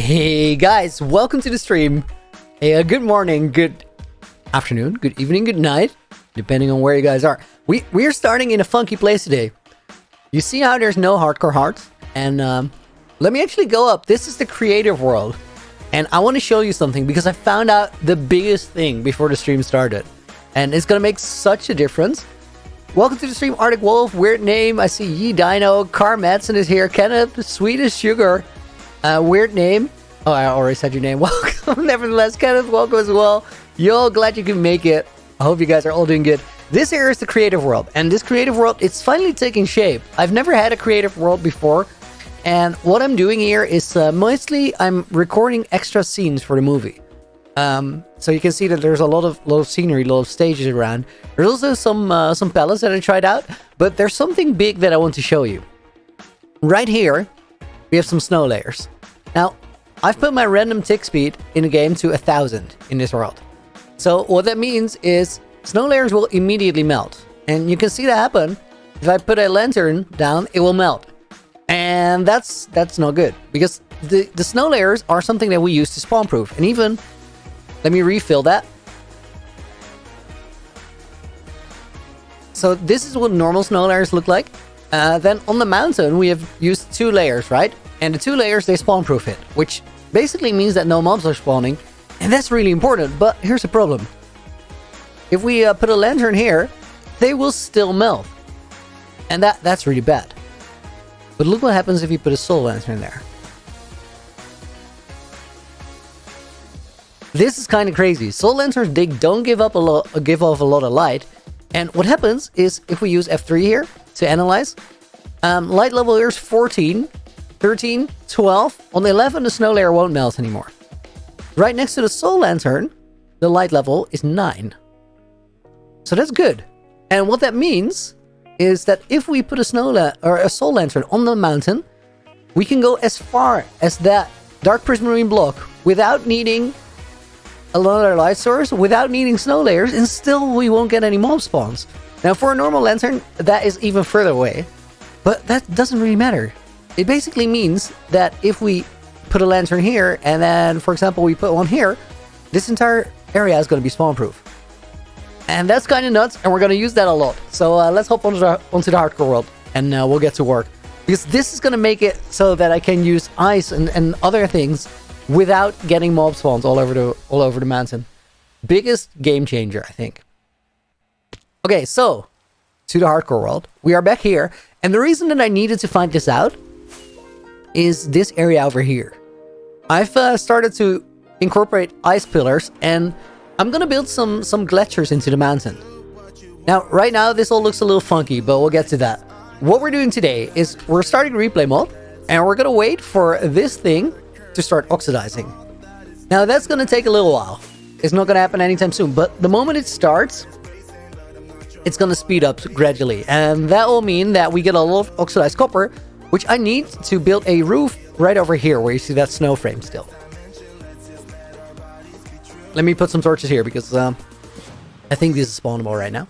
Hey guys, welcome to the stream. Hey, good morning, good afternoon, good evening, good night, depending on where you guys are. We're starting in a funky place today. You see how there's no hardcore hearts? And let me actually go up. This is the creative world. And I want to show you something because I found out the biggest thing before the stream started. And it's going to make such a difference. Welcome to the stream, Arctic Wolf, weird name. I see Yi Dino, Car Madsen is here, Kenneth, Sweet as Sugar. Weird name. Oh, I already said your name. Welcome, nevertheless. Kenneth, welcome as well. Yo, glad you can make it. I hope you guys are all doing good. This here is the creative world. And this creative world, it's finally taking shape. I've never had a creative world before. And what I'm doing here is mostly I'm recording extra scenes for the movie. So you can see that there's a lot of scenery, a lot of stages around. There's also some palettes that I tried out. But there's something big that I want to show you. Right here, we have some snow layers. Now, I've put my random tick speed in the game to 1000 in this world. So what that means is snow layers will immediately melt. And you can see that happen. If I put a lantern down, it will melt. And that's not good. Because the snow layers are something that we use to spawn proof. And even, let me refill that. So this is what normal snow layers look like. Then on the mountain, we have used 2 layers, right? And the 2 layers, they spawn proof it, which basically means that no mobs are spawning. And that's really important, but here's the problem. If we put a lantern here, they will still melt. And that's really bad. But look what happens if you put a soul lantern there. This is kind of crazy. Soul lanterns, they don't give off a lot of light. And what happens is if we use F3 here to analyze, light level here is 14, 13, 12. On the 11, the snow layer won't melt anymore. Right next to the soul lantern, the light level is 9. So that's good. And what that means is that if we put a soul lantern on the mountain, we can go as far as that dark prismarine block without needing another light source, without needing snow layers, and still we won't get any mob spawns. Now for a normal lantern, that is even further away, but that doesn't really matter. It basically means that if we put a lantern here, and then, for example, we put one here, this entire area is going to be spawn proof. And that's kind of nuts, and we're going to use that a lot. So let's hop onto the hardcore world, and we'll get to work. Because this is going to make it so that I can use ice and other things without getting mob spawns all over the mountain. Biggest game changer, I think. Okay, so to the hardcore world. We are back here, and the reason that I needed to find this out is this area over here. I've started to incorporate ice pillars, and I'm gonna build some glaciers into the mountain. Now, right now, this all looks a little funky, but we'll get to that. What we're doing today is we're starting replay mode, and we're gonna wait for this thing to start oxidizing. Now, that's gonna take a little while. It's not gonna happen anytime soon, but the moment it starts, it's gonna speed up gradually, and that will mean that we get a lot of oxidized copper, which I need to build a roof right over here where you see that snow frame still. Let me put some torches here because I think this is spawnable right now.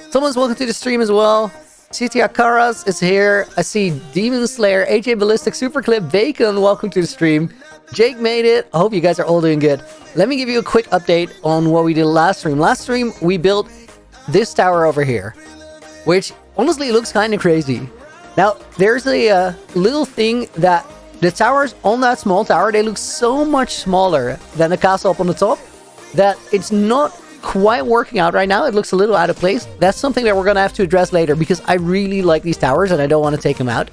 Someone's welcome to the stream as well. CT Akaras is here. I see Demon Slayer, AJ Ballistic, Superclip, Bacon, welcome to the stream. Jake made it. I hope you guys are all doing good. Let me give you a quick update on what we did last stream. Last stream, we built this tower over here, which honestly looks kind of crazy. Now, there's a little thing that the towers on that small tower, they look so much smaller than the castle up on the top that it's not quite working out right now. It looks a little out of place. That's something that we're going to have to address later because I really like these towers and I don't want to take them out.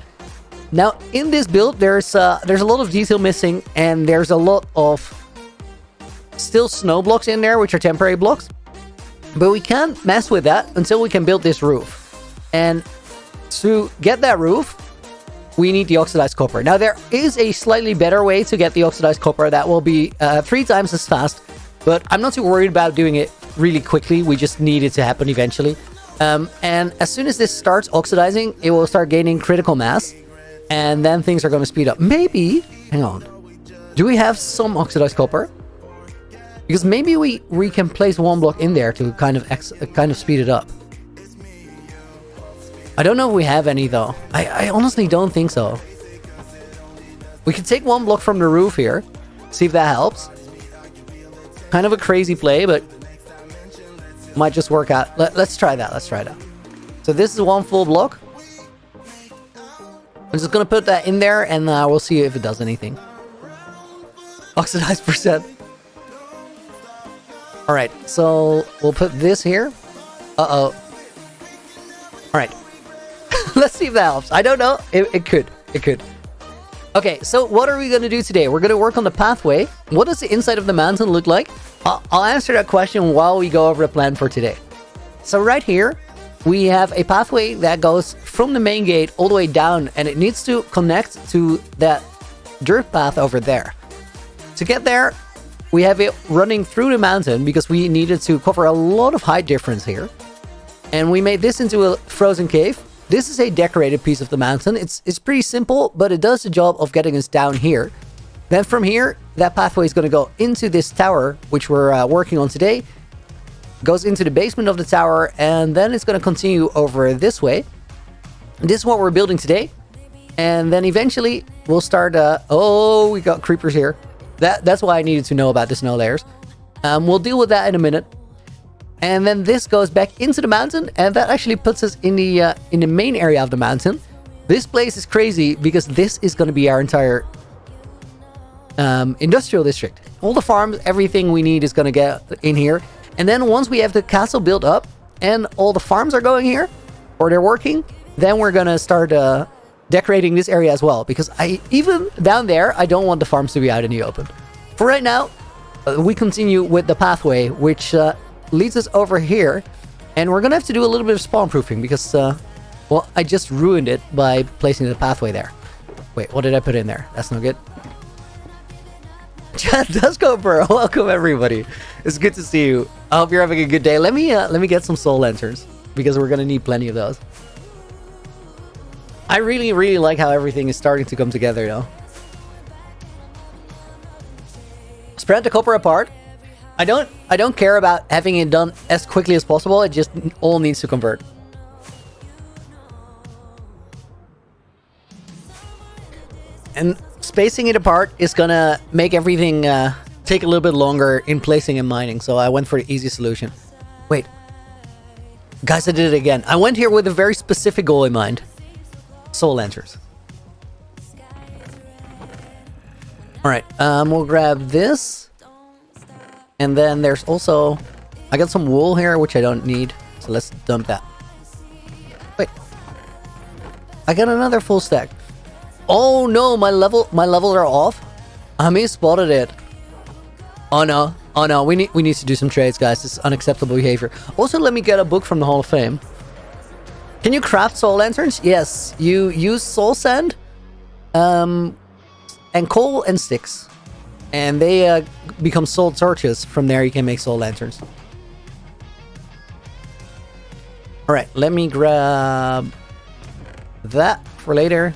Now, in this build, there's a lot of detail missing, and there's a lot of still snow blocks in there, which are temporary blocks. But we can't mess with that until we can build this roof. And to get that roof, we need the oxidized copper. Now, there is a slightly better way to get the oxidized copper that will be 3 times as fast, but I'm not too worried about doing it really quickly. We just need it to happen eventually. And as soon as this starts oxidizing, it will start gaining critical mass, and then things are going to speed up. Maybe, hang on, do we have some oxidized copper? Because maybe we can place 1 block in there to kind of speed it up. I don't know if we have any though. I honestly don't think so. We can take 1 block from the roof here. See if that helps. Kind of a crazy play, but might just work out. Let's try that. Let's try that. So this is 1 full block. I'm just gonna put that in there, and we'll see if it does anything. Oxidized percent. All right, so we'll put this here. Uh-oh. All right. Let's see if that helps. I don't know. It could. It could. Okay, so what are we going to do today? We're going to work on the pathway. What does the inside of the mountain look like? I'll answer that question while we go over the plan for today. So right here, we have a pathway that goes from the main gate all the way down, and it needs to connect to that dirt path over there. To get there, we have it running through the mountain because we needed to cover a lot of height difference here. And we made this into a frozen cave. This is a decorated piece of the mountain. It's pretty simple, but it does the job of getting us down here. Then from here, that pathway is going to go into this tower, which we're working on today. Goes into the basement of the tower, and then it's going to continue over this way. This is what we're building today. And then eventually, we'll start... oh, we got creepers here. That's why I needed to know about the snow layers. We'll deal with that in a minute. And then this goes back into the mountain, and that actually puts us in the main area of the mountain. This place is crazy because this is going to be our entire industrial district. All the farms, everything we need is going to get in here. And then once we have the castle built up and all the farms are going here, or they're working, then we're going to start decorating this area as well. Because even down there, I don't want the farms to be out in the open. For right now, we continue with the pathway, which... leads us over here, and we're gonna have to do a little bit of spawn proofing because well, I just ruined it by placing the pathway there. Wait, what did I put in there? That's no good. Chad Dusko Burrow, welcome everybody. It's good to see you. I hope you're having a good day. Let me get some soul lanterns because we're gonna need plenty of those. I really like how everything is starting to come together though. Spread the copper apart. I don't care about having it done as quickly as possible. It just all needs to convert. And spacing it apart is gonna make everything take a little bit longer in placing and mining. So I went for the easy solution. Wait. Guys, I did it again. I went here with a very specific goal in mind. Soul lanterns. Alright, we'll grab this. And then there's also... I got some wool here, which I don't need. So let's dump that. Wait. I got another full stack. Oh no, my levels are off. Ami spotted it. Oh no. Oh no, we need to do some trades, guys. This is unacceptable behavior. Also, let me get a book from the Hall of Fame. Can you craft soul lanterns? Yes. You use soul sand, and coal and sticks. And they become soul torches. From there, you can make soul lanterns. Alright, let me grab that for later.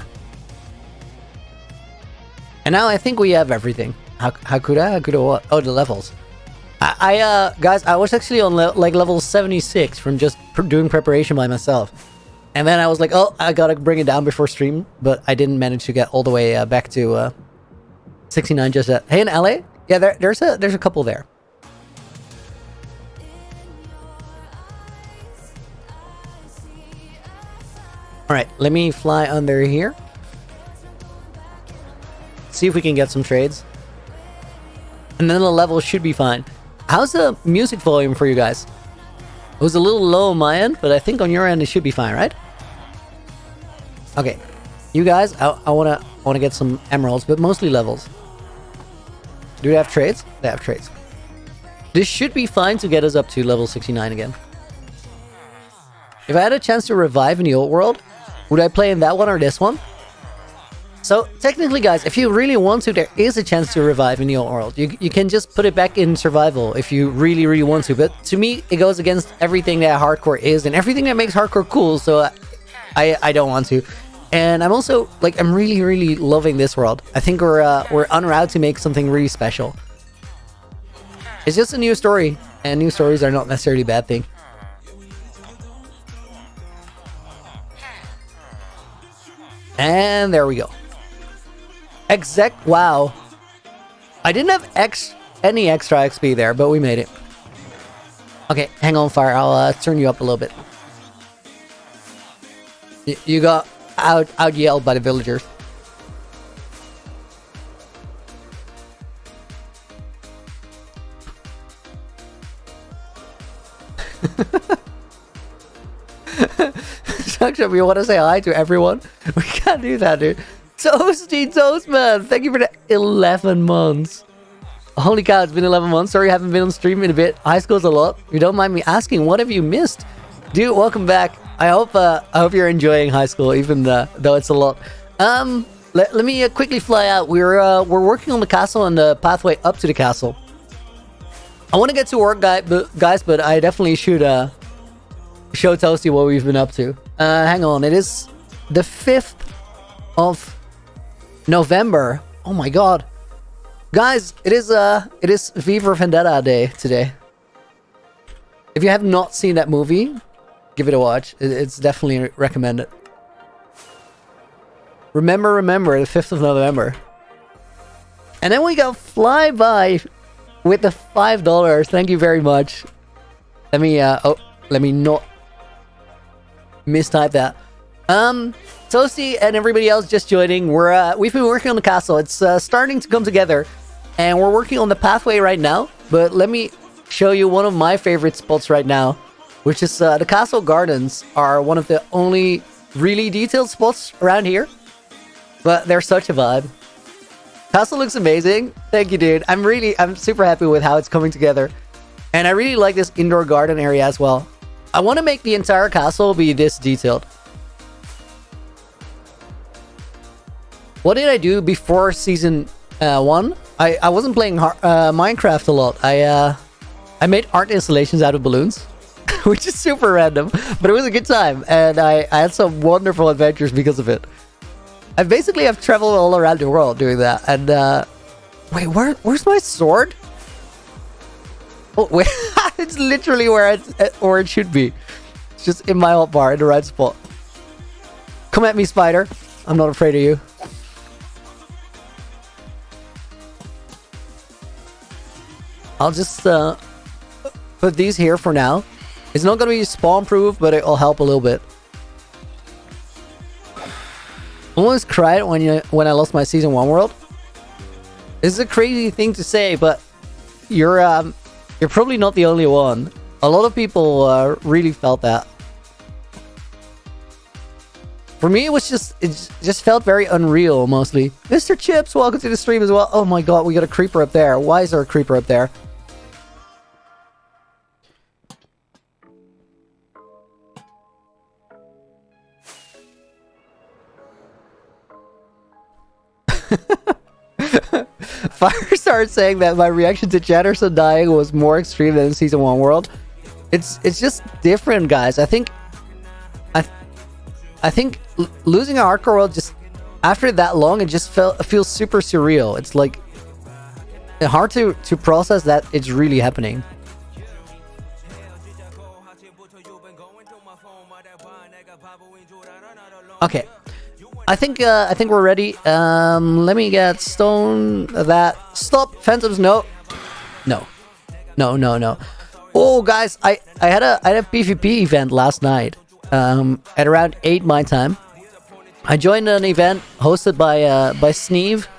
And now I think we have everything. How could I? How could I what? Oh, the levels. Guys, I was actually on like level 76 from just doing preparation by myself. And then I was like, oh, I gotta bring it down before stream. But I didn't manage to get all the way back to... 69 just yet. Hey, in LA? Yeah, there's a couple there. Alright, let me fly under here. See if we can get some trades. And then the level should be fine. How's the music volume for you guys? It was a little low on my end, but I think on your end it should be fine, right? Okay. You guys, I wanna get some emeralds, but mostly levels. Do they have trades? They have trades. This should be fine to get us up to level 69 again. If I had a chance to revive in the old world, would I play in that one or this one? So, technically, guys, if you really want to, there is a chance to revive in the old world. You can just put it back in survival if you really want to. But to me, it goes against everything that hardcore is and everything that makes hardcore cool. So, I don't want to. And I'm also, like, I'm really loving this world. I think we're en route to make something really special. It's just a new story, and new stories are not necessarily a bad thing. And there we go. Wow. I didn't have any extra XP there, but we made it. Okay, hang on, Fire. I'll turn you up a little bit. You got out yelled by the villagers. If you want to say hi to everyone, we can't do that, dude. Toasty Toastman, thank you for the 11 months. Holy cow, it's been 11 months. Sorry I haven't been on stream in a bit. High school's a lot. If you don't mind me asking, what have you missed? Dude, welcome back. I hope you're enjoying high school, even though it's a lot. Let me quickly fly out. We're working on the castle and the pathway up to the castle. I want to get to work, guys, but I definitely should show Toasty what we've been up to. Hang on, it is the 5th of November. Oh my god. Guys, it is V for Vendetta Day today. If you have not seen that movie, give it a watch. It's definitely recommended. Remember, the 5th of November. And then we got Flyby with the $5. Thank you very much. Let me not mistype that. Toasty and everybody else just joining. We've been working on the castle. It's starting to come together, and we're working on the pathway right now. But let me show you one of my favorite spots right now, which is the castle gardens are one of the only really detailed spots around here. But they're such a vibe. Castle looks amazing. Thank you, dude. I'm super happy with how it's coming together, and I really like this indoor garden area as well. I want to make the entire castle be this detailed. What did I do before season 1? I wasn't playing Minecraft a lot. I made art installations out of balloons, which is super random, but it was a good time, and I had some wonderful adventures because of it. I've traveled all around the world doing that, and wait, where's my sword? Oh wait, it's literally where it should be. It's just in my hotbar in the right spot. Come at me, spider. I'm not afraid of you. I'll just put these here for now. It's not going to be spawn proof, but it'll help a little bit. Almost cried when I lost my season 1 world. This is a crazy thing to say, but you're probably not the only one. A lot of people really felt that. For me, it just felt very unreal mostly. Mr. Chips, welcome to the stream as well. Oh my god, we got a creeper up there. Why is there a creeper up there? Fire started saying that my reaction to Jatterson dying was more extreme than season 1 world. It's just different, guys. I think losing a hardcore world just after that long, it just feels super surreal. It's like hard to process that it's really happening. Okay. I think we're ready. Let me get stone that. Stop, Phantoms. No. Oh, guys, I had a PvP event last night. At around 8 my time. I joined an event hosted by Sneeve,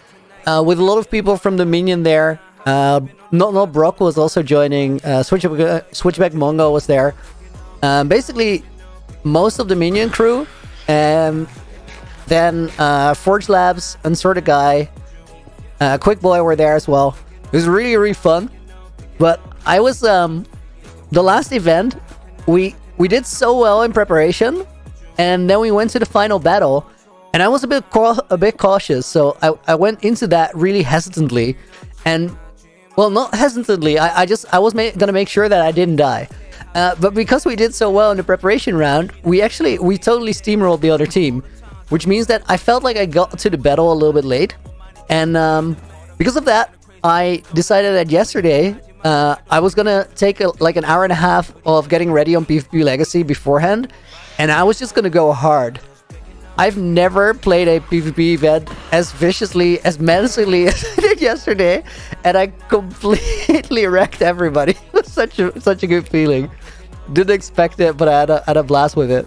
with a lot of people from the Minion there. Not Brock was also joining. Switchback Mongo was there. Basically, most of the Minion crew. Then Forge Labs, Unsorted Guy, Quick Boy were there as well. It was really, really fun. But I was the last event. We did so well in preparation, and then we went to the final battle, and I was a bit cautious. So I went into that really hesitantly, and well, not hesitantly. I was gonna make sure that I didn't die. But because we did so well in the preparation round, we totally steamrolled the other team. Which means that I felt like I got to the battle a little bit late. And because of that, I decided that yesterday, I was going to take like an hour and a half of getting ready on PvP Legacy beforehand. And I was just going to go hard. I've never played a PvP event as viciously, as menacingly as I did yesterday, and I completely wrecked everybody. It was such a good feeling. Didn't expect it, but I had a blast with it.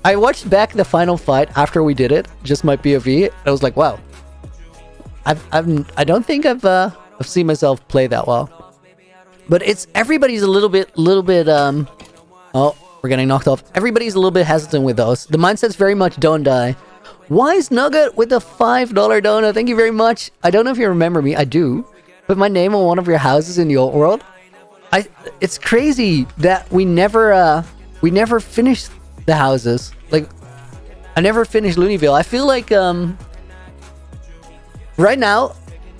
I watched back the final fight after we did it, just my POV. I was like, wow. I don't think I've seen myself play that well. But it's everybody's a little bit oh, we're getting knocked off. Everybody's a little bit hesitant with those. The mindset's very much don't die. Wise Nugget with the $5 donut. Thank you very much. I don't know if you remember me. I do. Put my name on one of your houses in the old world. It's crazy that we never finished the houses. Like, I never finished Looneyville. I feel like right now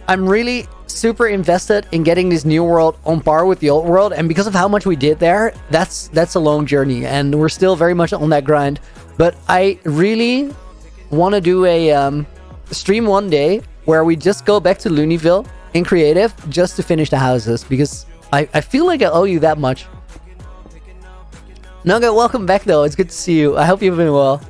I'm really super invested in getting this new world on par with the old world, and because of how much we did there, that's a long journey, and we're still very much on that grind. But I really want to do a stream one day where we just go back to Looneyville in creative just to finish the houses, because I feel like I owe you that much. Nugget, welcome back though. It's good to see you. I hope you've been well.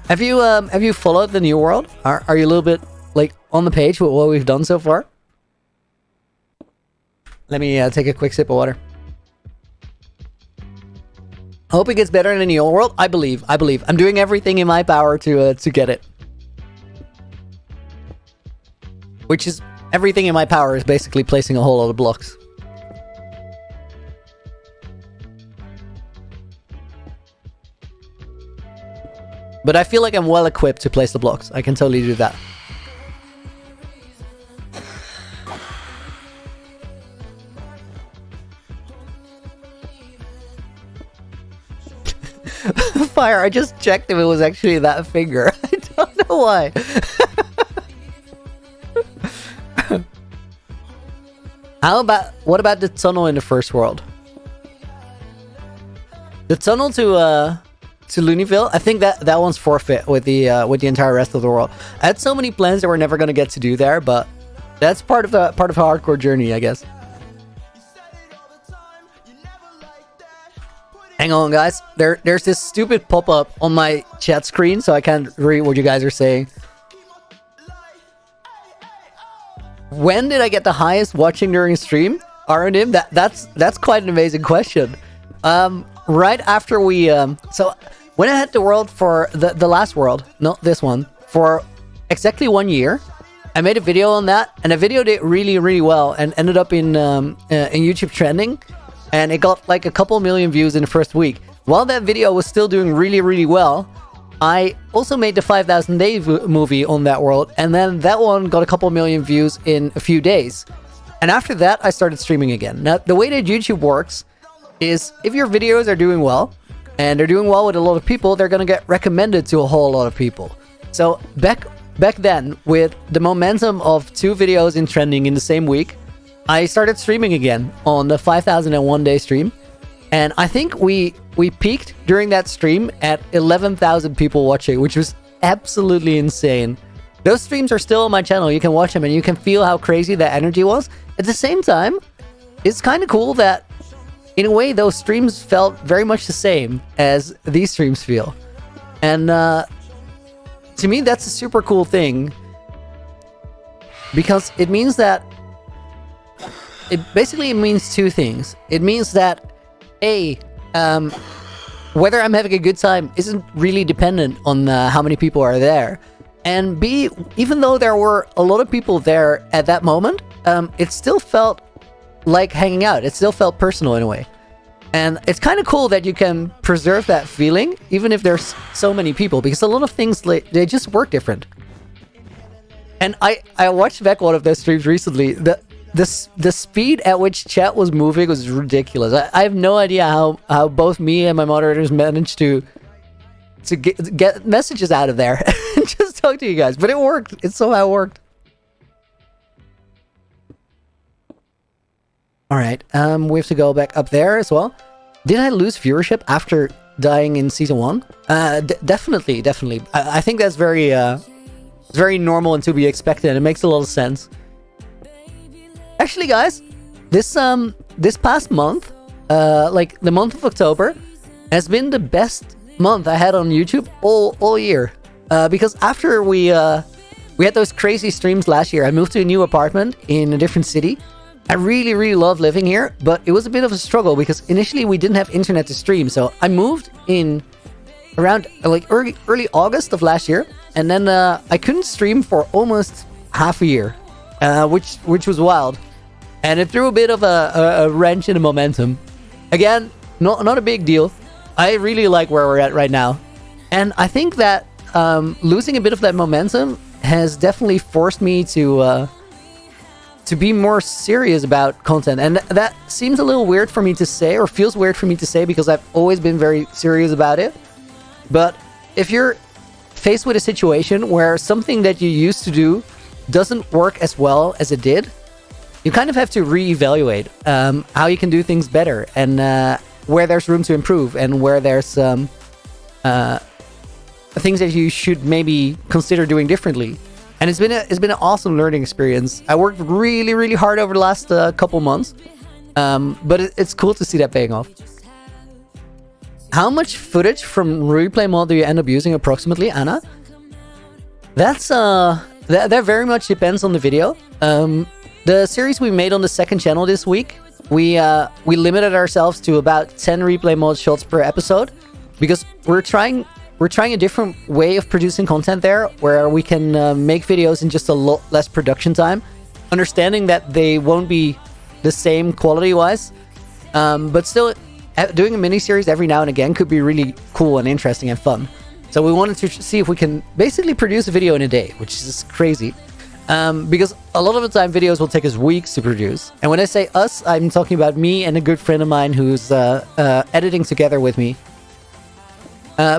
Have you followed the new world? Are you a little bit like on the page with what we've done so far? Let me take a quick sip of water. Hope it gets better in the new world. I believe. I'm doing everything in my power to get it. Which is everything in my power is basically placing a whole lot of blocks. But I feel like I'm well equipped to place the blocks. I can totally do that. Fire, I just checked if it was actually that finger. I don't know why. What about the tunnel in the first world? The tunnel to Looneyville, I think that one's forfeit with the entire rest of the world. I had so many plans that we're never gonna get to do there, but that's part of a hardcore journey, I guess. Hang on, guys. There's this stupid pop-up on my chat screen, so I can't read what you guys are saying. When did I get the highest watching during stream? R&M? That's quite an amazing question. Right after we so when I had the world for the last world, not this one, for exactly 1 year, I made a video on that, and the video did really, really well and ended up in YouTube trending, and it got like a couple million views in the first week. While that video was still doing really, really well, I also made the 5,000 Day movie on that world, and then that one got a couple million views in a few days. And after that, I started streaming again. Now, the way that YouTube works is if your videos are doing well, and they're doing well with a lot of people, they're gonna get recommended to a whole lot of people. So back then, with the momentum of 2 videos in trending in the same week, I started streaming again on the 5,001 Day stream, and I think we peaked during that stream at 11,000 people watching, which was absolutely insane. Those streams are still on my channel. You can watch them, and you can feel how crazy that energy was. At the same time, it's kind of cool that in a way, those streams felt very much the same as these streams feel. And to me, that's a super cool thing, because it means that it basically means 2 things. It means that A, whether I'm having a good time isn't really dependent on how many people are there. And B, even though there were a lot of people there at that moment, it still felt like hanging out. It still felt personal in a way. And it's kind of cool that you can preserve that feeling, even if there's so many people, because a lot of things, they just work different. And I watched back one of those streams recently. The speed at which chat was moving was ridiculous. I have no idea how both me and my moderators managed to get messages out of there and just talk to you guys. But it worked. It somehow worked. All right, we have to go back up there as well. Did I lose viewership after dying in season 1? Definitely. I think that's very normal and to be expected. It makes a lot of sense. Actually, guys, this past month, like the month of October, has been the best month I had on YouTube all year. Because after we had those crazy streams last year, I moved to a new apartment in a different city. I really love living here, but it was a bit of a struggle because initially we didn't have internet to stream. So I moved in around like early August of last year, and then I couldn't stream for almost half a year, which was wild, and it threw a bit of a wrench in the momentum. Again, not a big deal. I really like where we're at right now, and I think that losing a bit of that momentum has definitely forced me to be more serious about content. And that seems a little weird for me to say, or feels weird for me to say, because I've always been very serious about it. But if you're faced with a situation where something that you used to do doesn't work as well as it did, you kind of have to reevaluate how you can do things better, and where there's room to improve, and where there's things that you should maybe consider doing differently. And it's been an awesome learning experience. I worked really hard over the last couple months, but it's cool to see that paying off. How much footage from replay mod do you end up using approximately, Anna? That's that very much depends on the video. The series we made on the second channel this week, we limited ourselves to about 10 replay mod shots per episode, because we're trying a different way of producing content there, where we can make videos in just a lot less production time, understanding that they won't be the same quality-wise, but still doing a mini-series every now and again could be really cool and interesting and fun. So we wanted to see if we can basically produce a video in a day, which is crazy, because a lot of the time videos will take us weeks to produce. And when I say us, I'm talking about me and a good friend of mine who's editing together with me.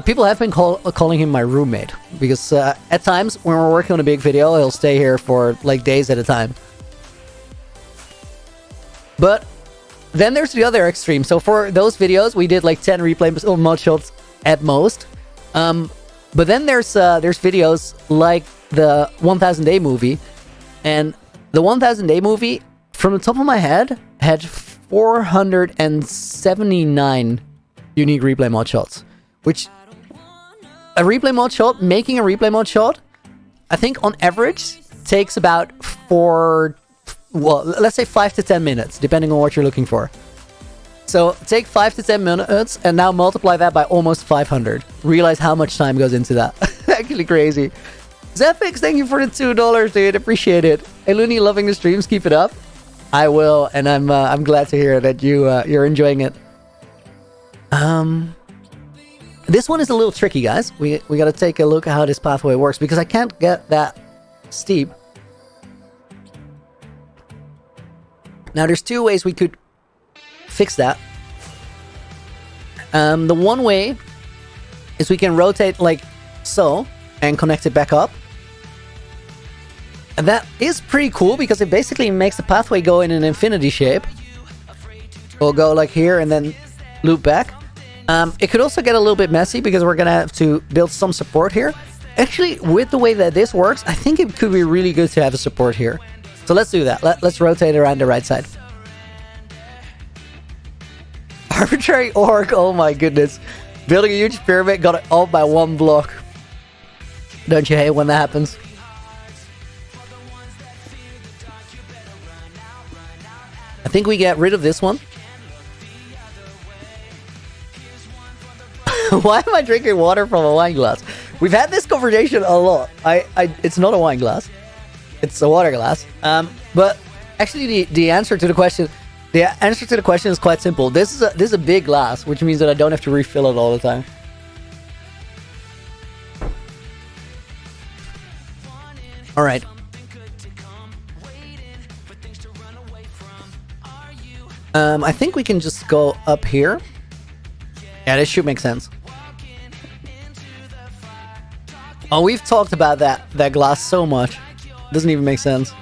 People have been calling him my roommate, because at times when we're working on a big video, he'll stay here for like days at a time. But then there's the other extreme. So for those videos, we did like 10 replay mod shots at most. But then there's videos like the 1000 Day movie, and the 1000 Day movie, from the top of my head, had 479 unique replay mod shots. Which, a replay mod shot, making a replay mod shot, I think on average takes about let's say 5 to 10 minutes, depending on what you're looking for. So take 5 to 10 minutes and now multiply that by almost 500. Realize how much time goes into that. Actually crazy. Zepix, thank you for the $2, dude. Appreciate it. Hey, Looney, loving the streams. Keep it up. I will, and I'm glad to hear that you're enjoying it. This one is a little tricky, guys. We got to take a look at how this pathway works, because I can't get that steep. Now, there's two ways we could fix that. The one way is we can rotate like so and connect it back up. And that is pretty cool, because it basically makes the pathway go in an infinity shape. We'll go like here and then loop back. It could also get a little bit messy, because we're going to have to build some support here. Actually, with the way that this works, I think it could be really good to have a support here. So let's do that. Let's rotate around the right side. Arbitrary orc, oh my goodness. Building a huge pyramid, got it all by one block. Don't you hate when that happens? I think we get rid of this one. Why am I drinking water from a wine glass? We've had this conversation a lot. It's not a wine glass. It's a water glass. But actually the answer to the question is quite simple. This is a big glass, which means that I don't have to refill it all the time. All right. I think we can just go up here. Yeah, this should make sense. Oh, we've talked about that glass so much. Doesn't even make sense.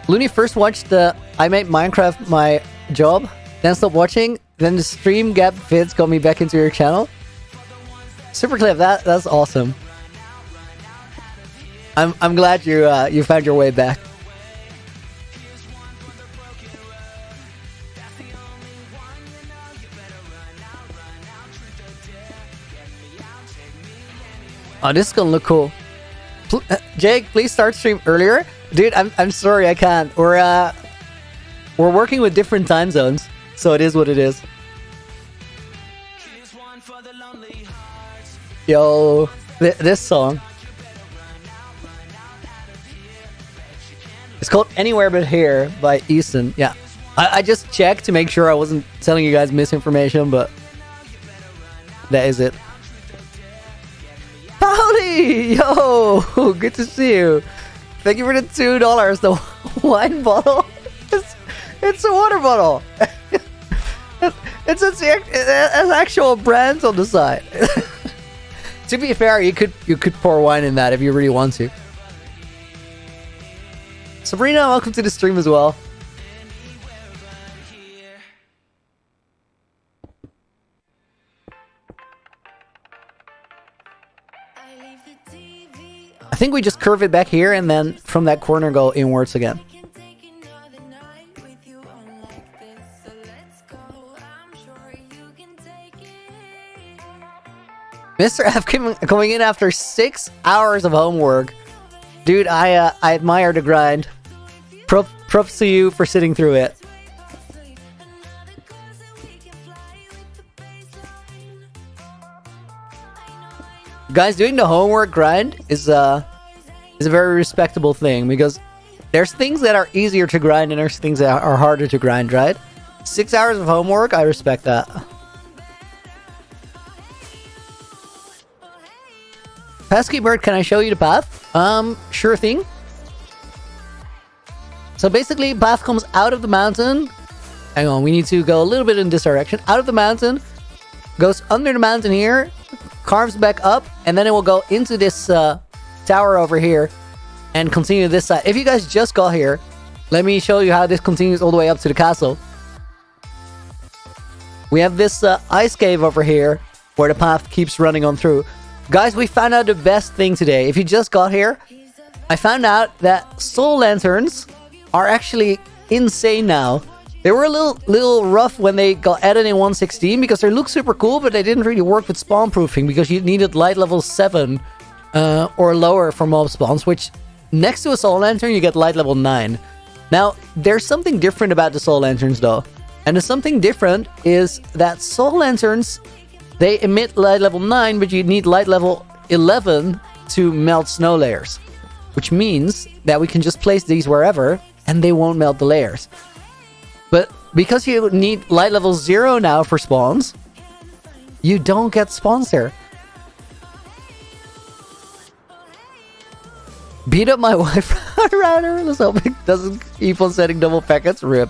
Looney first watched the I made Minecraft my job, then stopped watching, then the stream gap vids got me back into your channel. Super Cliff, that's awesome. I'm glad you found your way back. Oh, this is gonna look cool. Jake, please start stream earlier. Dude, I'm sorry, I can't. We're working with different time zones, so it is what it is. Yo, this song. It's called Anywhere But Here by Easton. Yeah. I just checked to make sure I wasn't telling you guys misinformation, but that is it. Howdy! Yo! Good to see you. Thank you for the $2. The wine bottle. It's a water bottle. It's actual brands on the side. To be fair, you could pour wine in that if you really want to. Sabrina, welcome to the stream as well. I think we just curve it back here and then from that corner go inwards again. Mr. F coming in after 6 hours of homework. Dude, I admire the grind. Props to you for sitting through it. Guys, doing the homework grind is a very respectable thing because there's things that are easier to grind and there's things that are harder to grind, right? 6 hours of homework, I respect that. Pesky Bird, can I show you the path? Sure thing. So basically, path comes out of the mountain. Hang on, we need to go a little bit in this direction. Out of the mountain, goes under the mountain here, carves back up, and then it will go into this tower over here and continue this side. If you guys just got here, let me show you how this continues all the way up to the castle. We have this ice cave over here where the path keeps running on through. Guys, we found out the best thing today. If you just got here, I found out that soul lanterns are actually insane now. They were a little rough when they got added in 1.16 because they look super cool, but they didn't really work with spawn proofing because you needed light level 7 or lower for mob spawns, which next to a soul lantern you get light level 9. Now, there's something different about the soul lanterns though. And the something different is that soul lanterns, they emit light level 9, but you need light level 11 to melt snow layers. Which means that we can just place these wherever and they won't melt the layers. But because you need light level 0 now for spawns, you don't get spawns there. Beat up my Wi-Fi router. Let's hope it doesn't keep on sending double packets. RIP.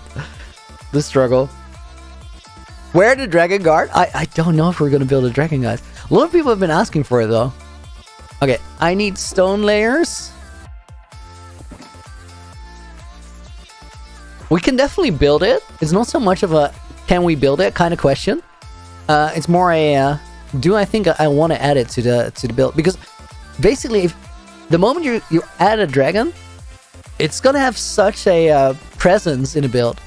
The struggle. Where the dragon guard? I don't know if we're going to build a dragon, guys. A lot of people have been asking for it, though. Okay, I need stone layers. We can definitely build it. It's not so much of a can we build it kind of question. It's more a do I think I want to add it to the build? Because basically, if the moment you add a dragon, it's gonna have such a presence in the build.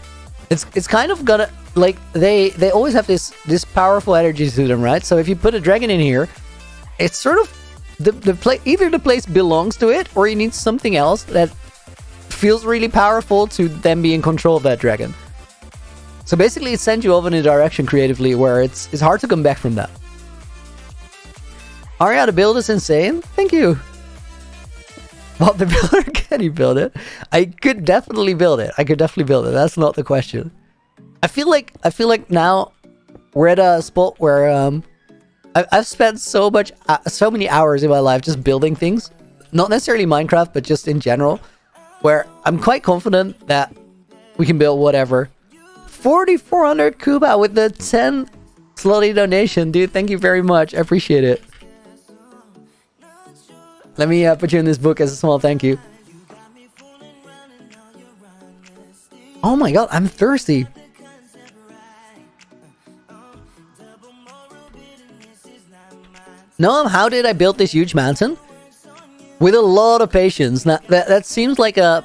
It's kind of gonna like they always have this powerful energy to them, right? So if you put a dragon in here, it's sort of either the place belongs to it or you need something else that feels really powerful to then be in control of that dragon. So basically it sends you off in a direction creatively where it's hard to come back from that. Aria, the build is insane. Thank you. Bob the builder, can you build it? I could definitely build it. That's not the question. I feel like now we're at a spot where I've spent so many hours in my life just building things. Not necessarily Minecraft, but just in general. Where I'm quite confident that we can build whatever. 4,400 Kuba with the 10 slotty donation. Dude, thank you very much. I appreciate it. Let me put you in this book as a small thank you. Oh my god, I'm thirsty. Noam, how did I build this huge mountain? With a lot of patience. Now, that seems like a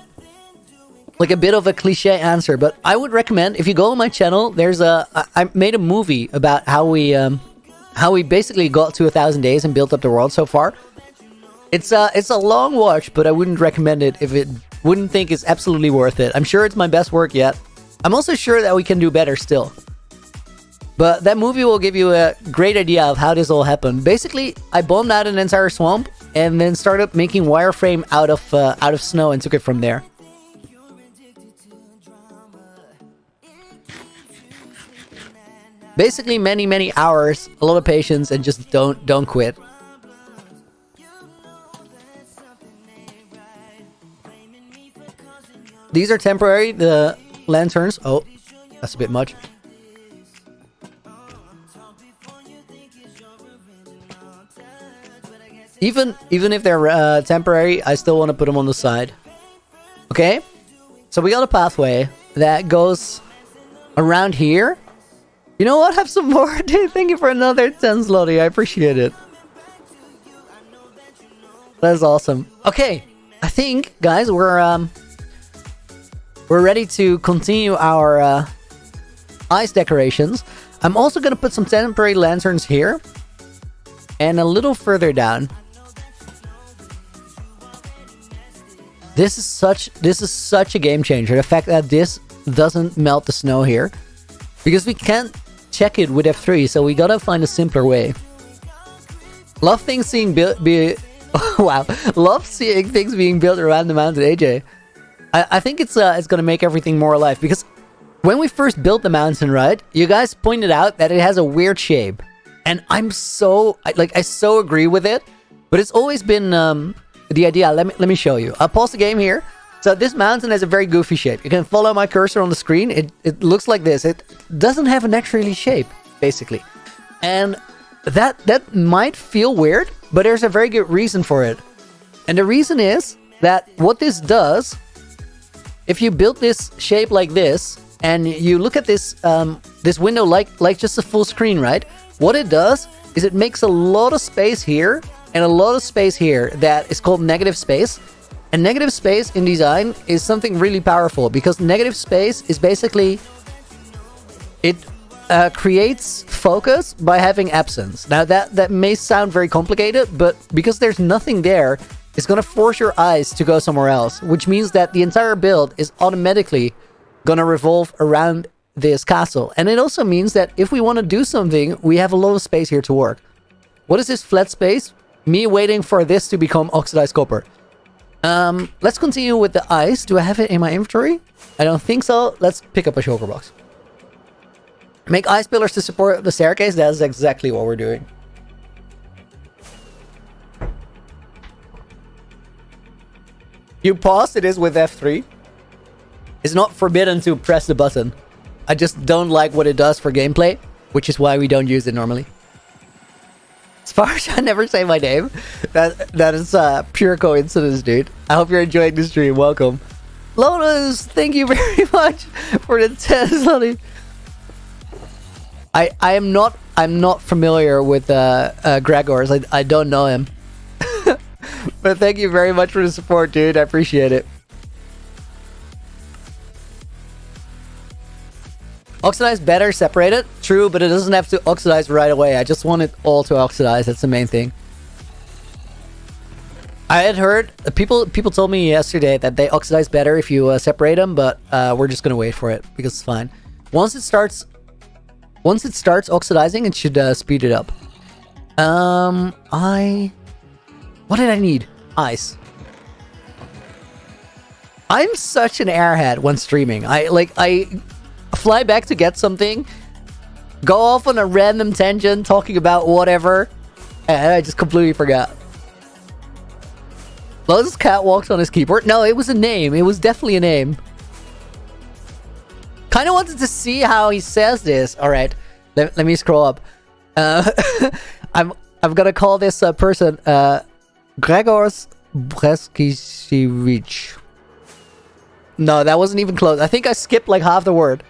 bit of a cliche answer, but I would recommend if you go on my channel. There's I made a movie about how we basically got to 1,000 days and built up the world so far. It's a long watch, but I wouldn't recommend it if it wouldn't think it's absolutely worth it. I'm sure it's my best work yet. I'm also sure that we can do better still. But that movie will give you a great idea of how this all happened. Basically, I bombed out an entire swamp and then started making wireframe out of snow and took it from there. Basically, many hours, a lot of patience, and just don't quit. These are temporary, the lanterns. Oh, that's a bit much. Even if they're temporary, I still want to put them on the side. Okay, so we got a pathway that goes around here. You know what? Have some more, dude. Thank you for another 10 slotty. I appreciate it. That's awesome. Okay, I think, guys, we're ready to continue our ice decorations. I'm also gonna put some temporary lanterns here and a little further down. This is such a game changer. The fact that this doesn't melt the snow here, because we can't check it with F3, so we gotta find a simpler way. Love things being built. Wow, love seeing things being built around the mountain, AJ. I think it's gonna make everything more alive, because when we first built the mountain, right, you guys pointed out that it has a weird shape, and I so agree with it. But it's always been the idea. Let me show you. I'll pause the game here. So this mountain has a very goofy shape. You can follow my cursor on the screen. It looks like this. It doesn't have a naturally shape, basically. And that might feel weird, but there's a very good reason for it. And the reason is that what this does, if you build this shape like this, and you look at this this window like just a full screen, right? What it does is it makes a lot of space here and a lot of space here that is called negative space. And negative space in design is something really powerful, because negative space is basically, it creates focus by having absence. Now that may sound very complicated, but because there's nothing there, it's going to force your eyes to go somewhere else, which means that the entire build is automatically going to revolve around this castle. And it also means that if we want to do something, we have a lot of space here to work. What is this flat space? Me waiting for this to become oxidized copper. Let's continue with the ice. Do I have it in my inventory? I don't think so. Let's pick up a shulker box. Make ice pillars to support the staircase. That is exactly what we're doing. You paused. It is with F3. It's not forbidden to press the button. I just don't like what it does for gameplay, which is why we don't use it normally. Sparsh, I never say my name. That is pure coincidence, dude. I hope you're enjoying the stream. Welcome. Lotus, thank you very much for the 10 slotty. I'm not familiar with Gregor's. I don't know him. But thank you very much for the support, dude. I appreciate it. Oxidize better separated, true, but it doesn't have to oxidize right away. I just want it all to oxidize. That's the main thing. I had heard people told me yesterday that they oxidize better if you separate them, but we're just gonna wait for it because it's fine. Once it starts oxidizing, it should speed it up. What did I need? Ice. I'm such an airhead when streaming. I fly back to get something, go off on a random tangent talking about whatever, and I just completely forgot. Lotus cat walks on his keyboard. No, it was a name. It was definitely a name. Kind of wanted to see how he says this. All right, let me scroll up. I'm gonna call this person Gregors Breskisiewicz. No, that wasn't even close. I think I skipped like half the word.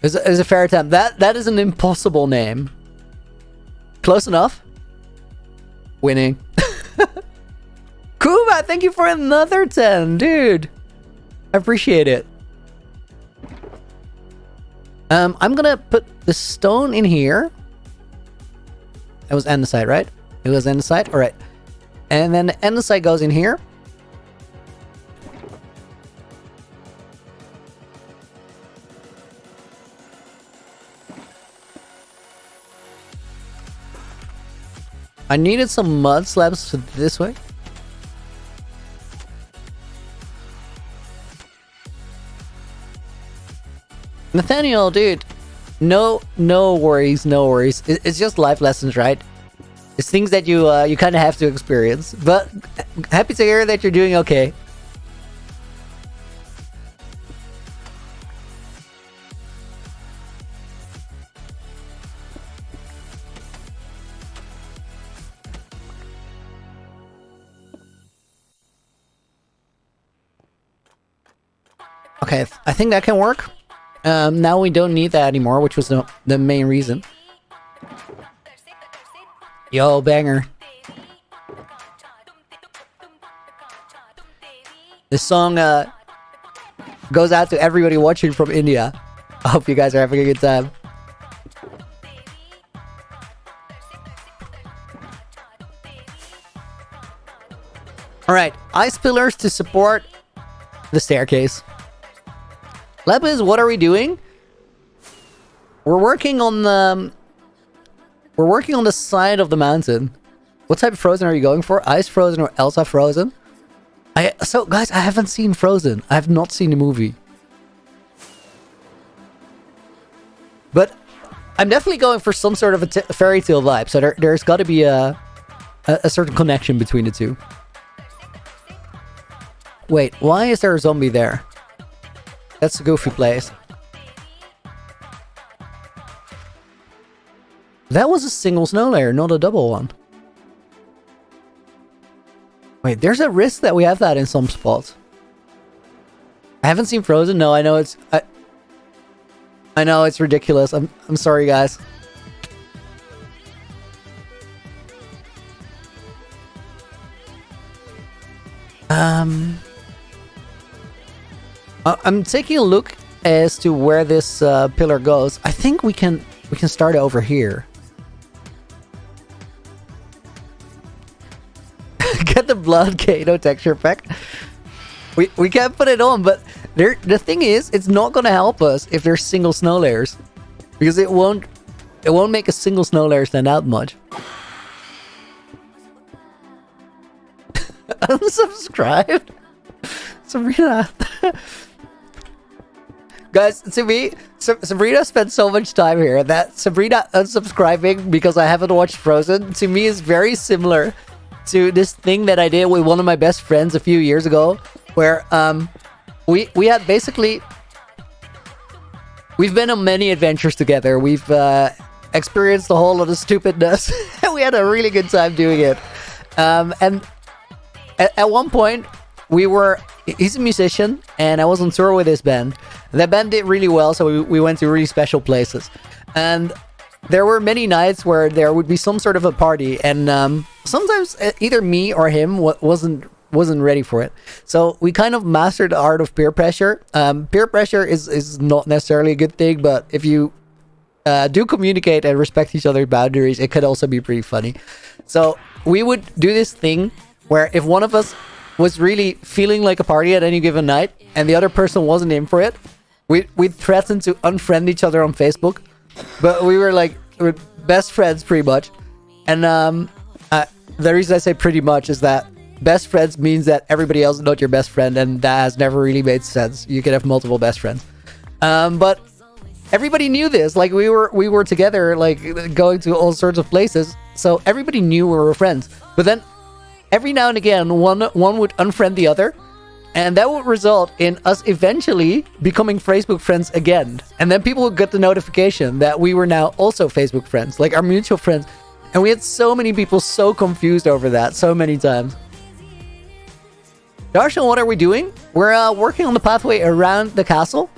It's a fair attempt. That is an impossible name. Close enough. Winning. Kuma, thank you for another 10, dude. I appreciate it. I'm gonna put the stone in here. It was andesite, right? It was andesite. All right. And then the andesite goes in here. I needed some mud slabs this way. Nathaniel, dude, no worries, no worries. It's just life lessons, right? It's things that you kind of have to experience. But happy to hear that you're doing okay. Okay, I think that can work. Now we don't need that anymore, which was the main reason. Yo, banger. This song goes out to everybody watching from India. I hope you guys are having a good time. Alright, ice pillars to support the staircase. Lepis, what are we doing? We're working on the side of the mountain. What type of Frozen are you going for? Ice Frozen or Elsa Frozen? So guys, I haven't seen Frozen. I have not seen the movie. But I'm definitely going for some sort of a fairy tale vibe. So there's got to be a certain connection between the two. Wait, why is there a zombie there? That's a goofy place. That was a single snow layer, not a double one. Wait, there's a risk that we have that in some spots. I haven't seen Frozen. No, I know it's... I know it's ridiculous. I'm sorry, guys. I'm taking a look as to where this pillar goes. I think we can start over here. Get the blood Kato texture pack. We can't put it on, but the thing is, it's not gonna help us if there's single snow layers, because it won't make a single snow layer stand out much. Unsubscribe, Sabrina. Guys, to me, Sabrina spent so much time here that Sabrina unsubscribing because I haven't watched Frozen, to me, is very similar to this thing that I did with one of my best friends a few years ago, where we had basically... We've been on many adventures together. We've experienced a whole lot of stupidness. And we had a really good time doing it. And at one point, he's a musician, and I was on tour with his band. That band did really well, so we went to really special places. And there were many nights where there would be some sort of a party, and sometimes either me or him wasn't ready for it. So we kind of mastered the art of peer pressure. Peer pressure is not necessarily a good thing, but if you do communicate and respect each other's boundaries, it could also be pretty funny. So we would do this thing where if one of us was really feeling like a party at any given night and the other person wasn't in for it, we'd threaten to unfriend each other on Facebook. But we were best friends pretty much. And the reason I say pretty much is that best friends means that everybody else is not your best friend, and that has never really made sense. You can have multiple best friends. But everybody knew this. Like, we were together, like, going to all sorts of places, so everybody knew we were friends. But then every now and again, one would unfriend the other, and that would result in us eventually becoming Facebook friends again. And then people would get the notification that we were now also Facebook friends, like our mutual friends. And we had so many people so confused over that so many times. Darshan, what are we doing? We're working on the pathway around the castle.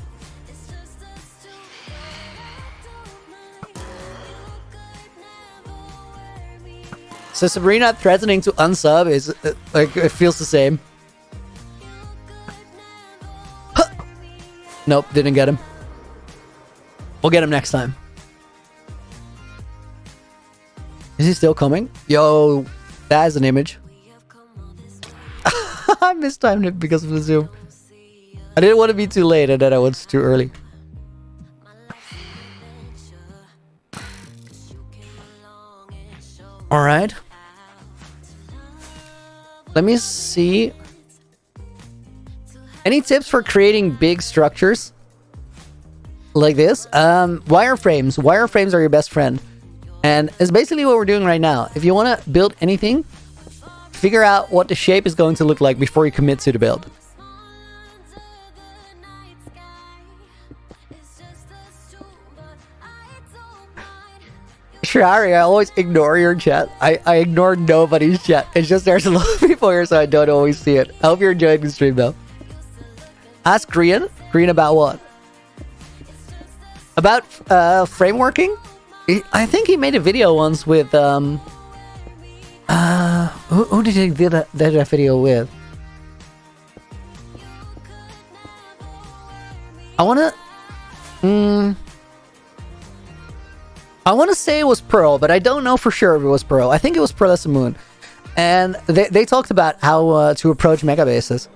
So Sabrina threatening to unsub is like, it feels the same. Huh. Nope, didn't get him. We'll get him next time. Is he still coming? Yo, that is an image. I mistimed it because of the zoom. I didn't want to be too late and then I was too early. Alright. Let me see. Any tips for creating big structures? Like this? Wireframes. Wireframes are your best friend. And it's basically what we're doing right now. If you want to build anything, figure out what the shape is going to look like before you commit to the build. Shari, I always ignore your chat. I ignore nobody's chat. It's just there's a lot of people here, so I don't always see it. I hope you're enjoying the stream, though. Ask Green. Green about what? About frameworking? I think he made a video once with... who did he do that video with? I wanna say it was Pearl, but I don't know for sure if it was Pearl. I think it was Pearl as the Moon. And they talked about how to approach mega bases.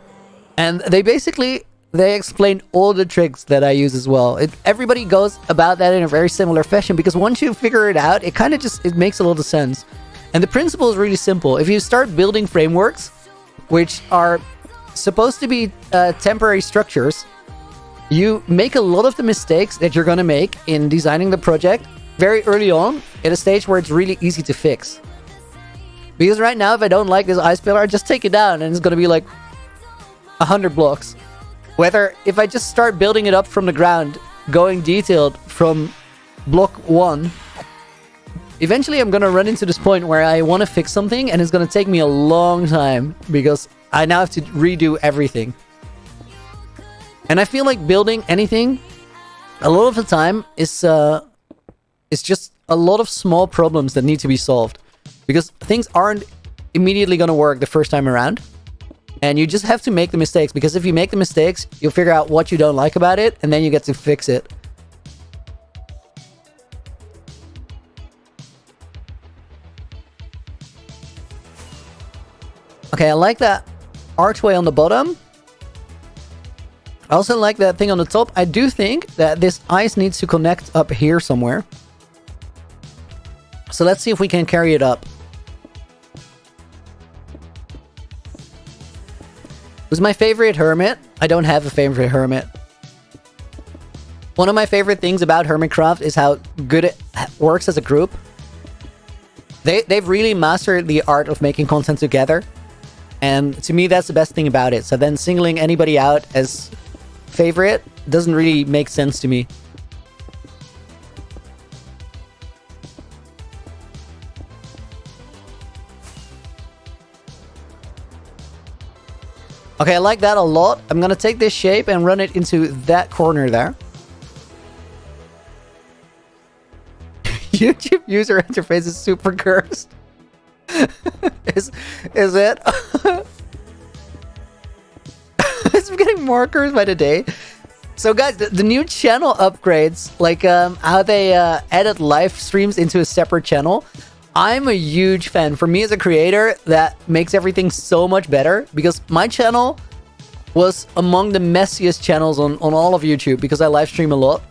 And they explained all the tricks that I use as well. Everybody goes about that in a very similar fashion, because once you figure it out, it kind of just, it makes a lot of sense. And the principle is really simple. If you start building frameworks, which are supposed to be temporary structures, you make a lot of the mistakes that you're going to make in designing the project very early on, at a stage where it's really easy to fix. Because right now, if I don't like this ice pillar, I just take it down and it's going to be like 100 blocks. Whether if I just start building it up from the ground, going detailed from block 1, eventually I'm going to run into this point where I want to fix something and it's going to take me a long time because I now have to redo everything. And I feel like building anything, a lot of the time, is just a lot of small problems that need to be solved. Because things aren't immediately going to work the first time around. And you just have to make the mistakes. Because if you make the mistakes, you'll figure out what you don't like about it. And then you get to fix it. Okay, I like that archway on the bottom. I also like that thing on the top. I do think that this ice needs to connect up here somewhere. So let's see if we can carry it up. Who's my favorite hermit? I don't have a favorite hermit. One of my favorite things about Hermitcraft is how good it works as a group. They've really mastered the art of making content together. And to me, that's the best thing about it. So then singling anybody out as favorite doesn't really make sense to me. Okay, I like that a lot. I'm gonna take this shape and run it into that corner there. YouTube user interface is super cursed. Is it? It's getting more cursed by the day. So guys, the new channel upgrades, like how they edit live streams into a separate channel, I'm a huge fan. For me as a creator, that makes everything so much better, because my channel was among the messiest channels on all of YouTube, because I live stream a lot.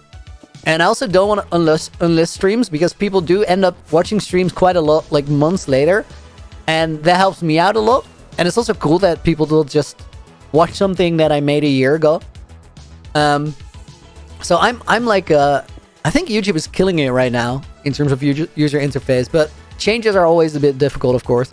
And I also don't want to unlist streams, because people do end up watching streams quite a lot, like months later. And that helps me out a lot. And it's also cool that people will just watch something that I made a year ago. So I'm like, I think YouTube is killing it right now in terms of user interface, but changes are always a bit difficult, of course.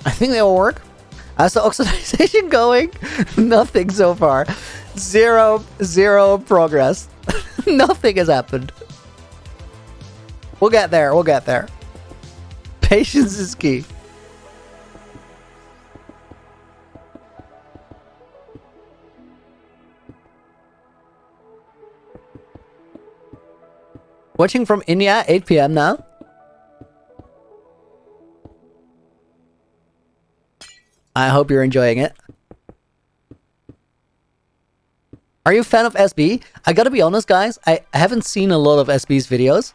I think they will work. How's the oxidization going? Nothing so far. Zero progress. Nothing has happened. We'll get there. We'll get there. Patience is key. Watching from India, 8 p.m. now. I hope you're enjoying it. Are you a fan of SB? I gotta be honest, guys. I haven't seen a lot of SB's videos.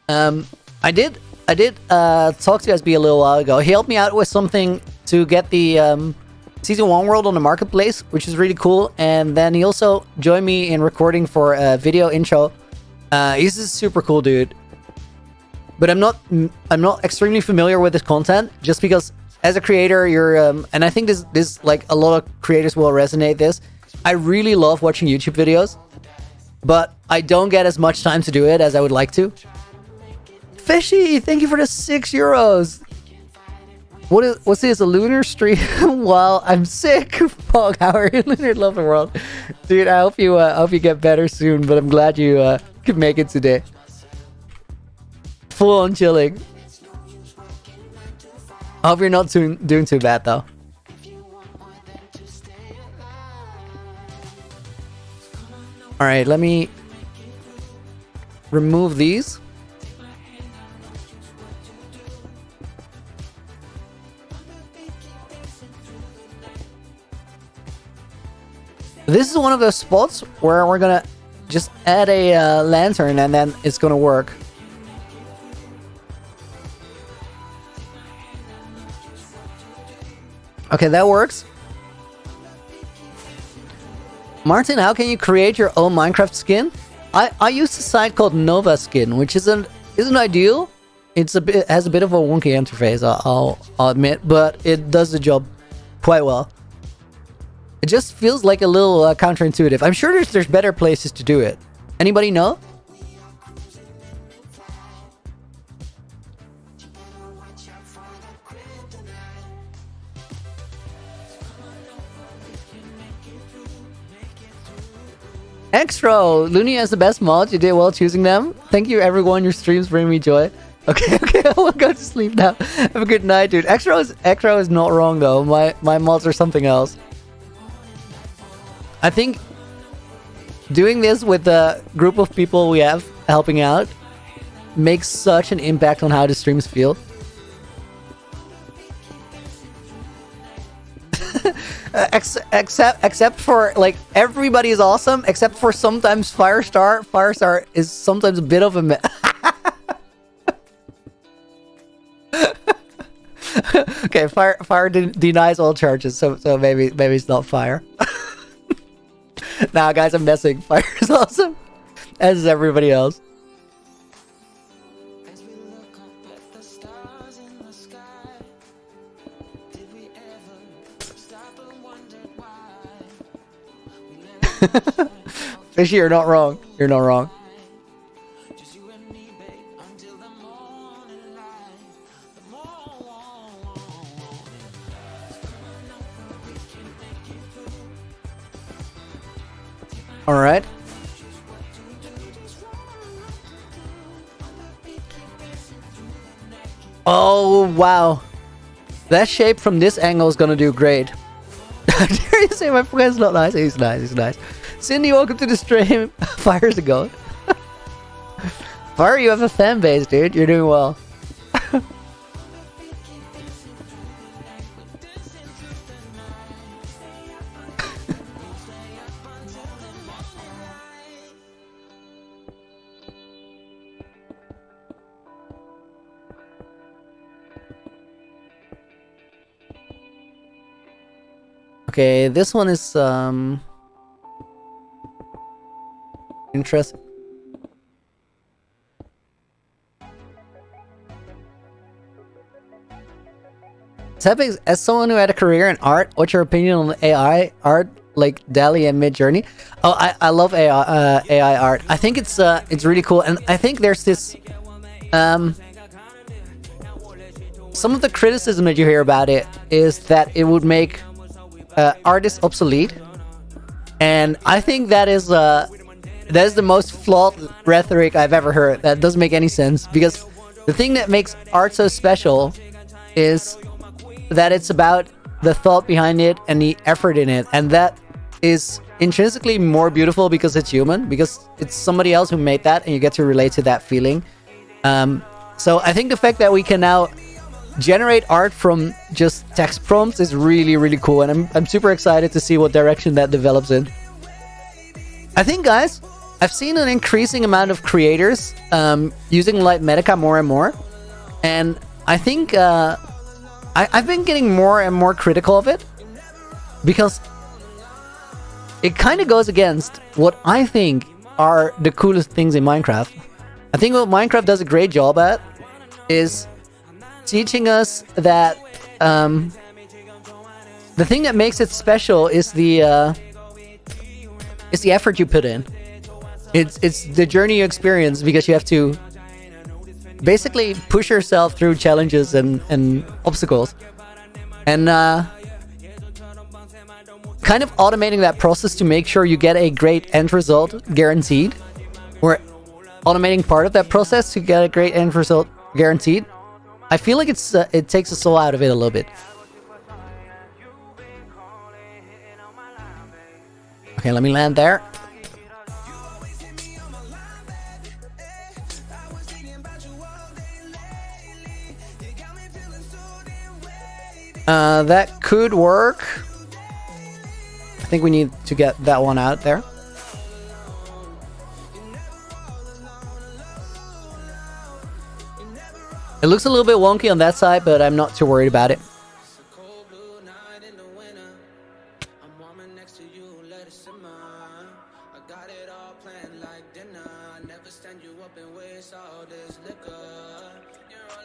I did talk to SB a little while ago. He helped me out with something to get the Season 1 world on the marketplace, which is really cool. And then he also joined me in recording for a video intro. He's a super cool dude. But I'm not extremely familiar with his content, just because as a creator, you're and I think this like a lot of creators will resonate this. I really love watching YouTube videos, but I don't get as much time to do it as I would like to. Fishy, thank you for the €6. What's this? A lunar stream while I'm sick? Pog, how are you? Lunar love the world, dude. I hope you get better soon. But I'm glad you could make it today. Full on chilling. I hope you're not doing too bad though. All right, let me remove these. This is one of those spots where we're gonna just add a lantern and then it's gonna work. Okay, that works. Martin, how can you create your own Minecraft skin? I use a site called Nova Skin, which isn't ideal. It has a bit of a wonky interface, I'll admit, but it does the job quite well. It just feels like a little counterintuitive. I'm sure there's better places to do it. Anybody know? Extra! Looney has the best mods. You did well choosing them. Thank you, everyone. Your streams bring me joy. Okay, I will go to sleep now. Have a good night, dude. Extra is not wrong, though. My mods are something else. I think doing this with the group of people we have helping out makes such an impact on how the streams feel. Except for, like, everybody is awesome, except for sometimes Firestar. Firestar is sometimes a bit of a Okay, Fire denies all charges, so maybe it's not Fire. Nah, guys, I'm messing. Fire is awesome, as is everybody else. Fishy, you're not wrong. You're not wrong. All right. Oh, wow. That shape from this angle is gonna do great. Dare you say my friend's not nice? He's nice, he's nice. Cindy, welcome to the stream. Fire's a goat. Fire, you have a fan base, dude. You're doing well. Okay, this one is interesting. Tepix, as someone who had a career in art, what's your opinion on AI art like DALL-E and Midjourney? Oh, I love AI art. I think it's really cool, and I think there's this some of the criticism that you hear about it is that it would make artists obsolete, and I think that is the most flawed rhetoric I've ever heard. That doesn't make any sense, because the thing that makes art so special is that it's about the thought behind it and the effort in it, and that is intrinsically more beautiful because it's human, because it's somebody else who made that, and you get to relate to that feeling. So I think the fact that we can now generate art from just text prompts is really, really cool, and I'm super excited to see what direction that develops in. I think, guys, I've seen an increasing amount of creators using Light Medica more and more, and I think I've been getting more and more critical of it, because it kind of goes against what I think are the coolest things in Minecraft. I think what Minecraft does a great job at is teaching us that the thing that makes it special is the effort you put in. It's the journey you experience, because you have to basically push yourself through challenges and obstacles, and kind of automating that process to make sure you get a great end result guaranteed, or automating part of that process to get a great end result guaranteed. I feel like it takes the soul out of it a little bit. Okay, let me land there. That could work. I think we need to get that one out there. It looks a little bit wonky on that side, but I'm not too worried about it.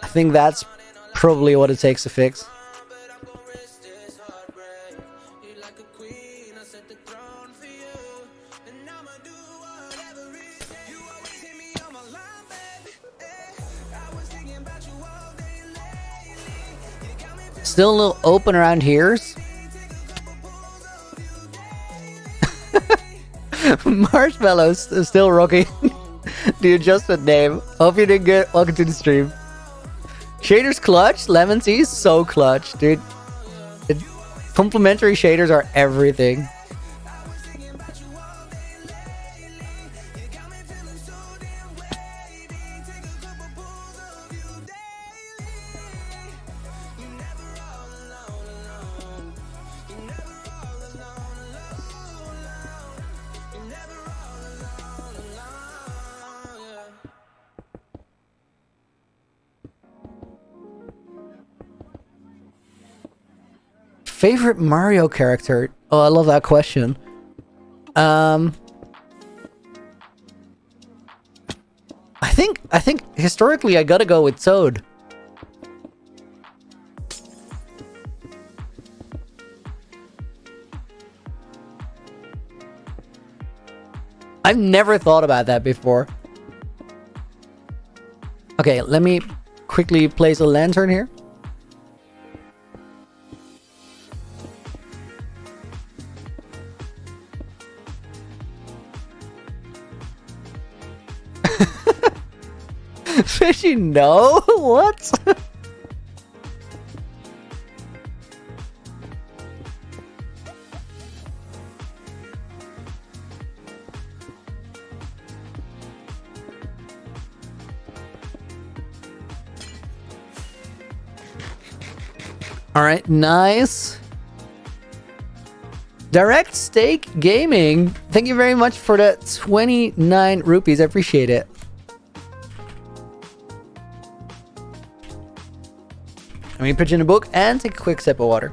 I think that's probably what it takes to fix. Still a little open around here. Marshmallows is still rocking the adjusted name. Hope you did good. Welcome to the stream. Shaders clutch. Lemon tea is so clutch, dude. Complementary shaders are everything. Favorite Mario character? Oh, I love that question. I think historically I gotta go with Toad. I've never thought about that before. Okay, let me quickly place a lantern here. Fishy, no? What? All right, nice. Direct Stake Gaming, thank you very much for the 29 rupees. I appreciate it. Let me put you in a book and take a quick sip of water.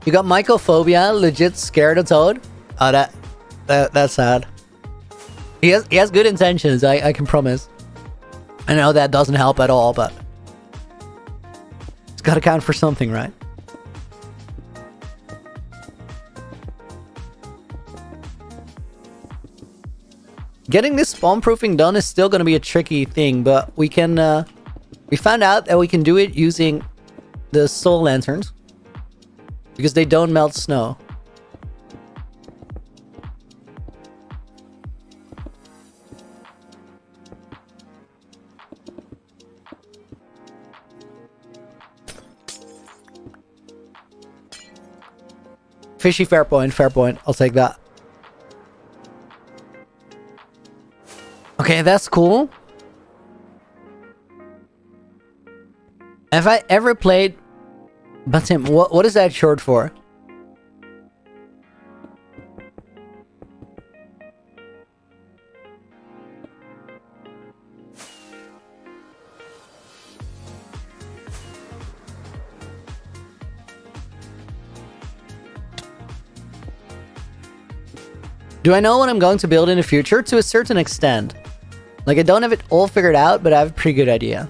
You got mycophobia, legit scared of Toad? Oh, that's sad. He has good intentions, I can promise. I know that doesn't help at all, but it's gotta count for something, right? Getting this spawn proofing done is still gonna be a tricky thing, but we can we found out that we can do it using the soul lanterns because they don't melt snow. Fishy, fair point, fair point. I'll take that. Okay, that's cool. Have I ever played... But Tim, what is that short for? Do I know what I'm going to build in the future? To a certain extent. Like, I don't have it all figured out, but I have a pretty good idea.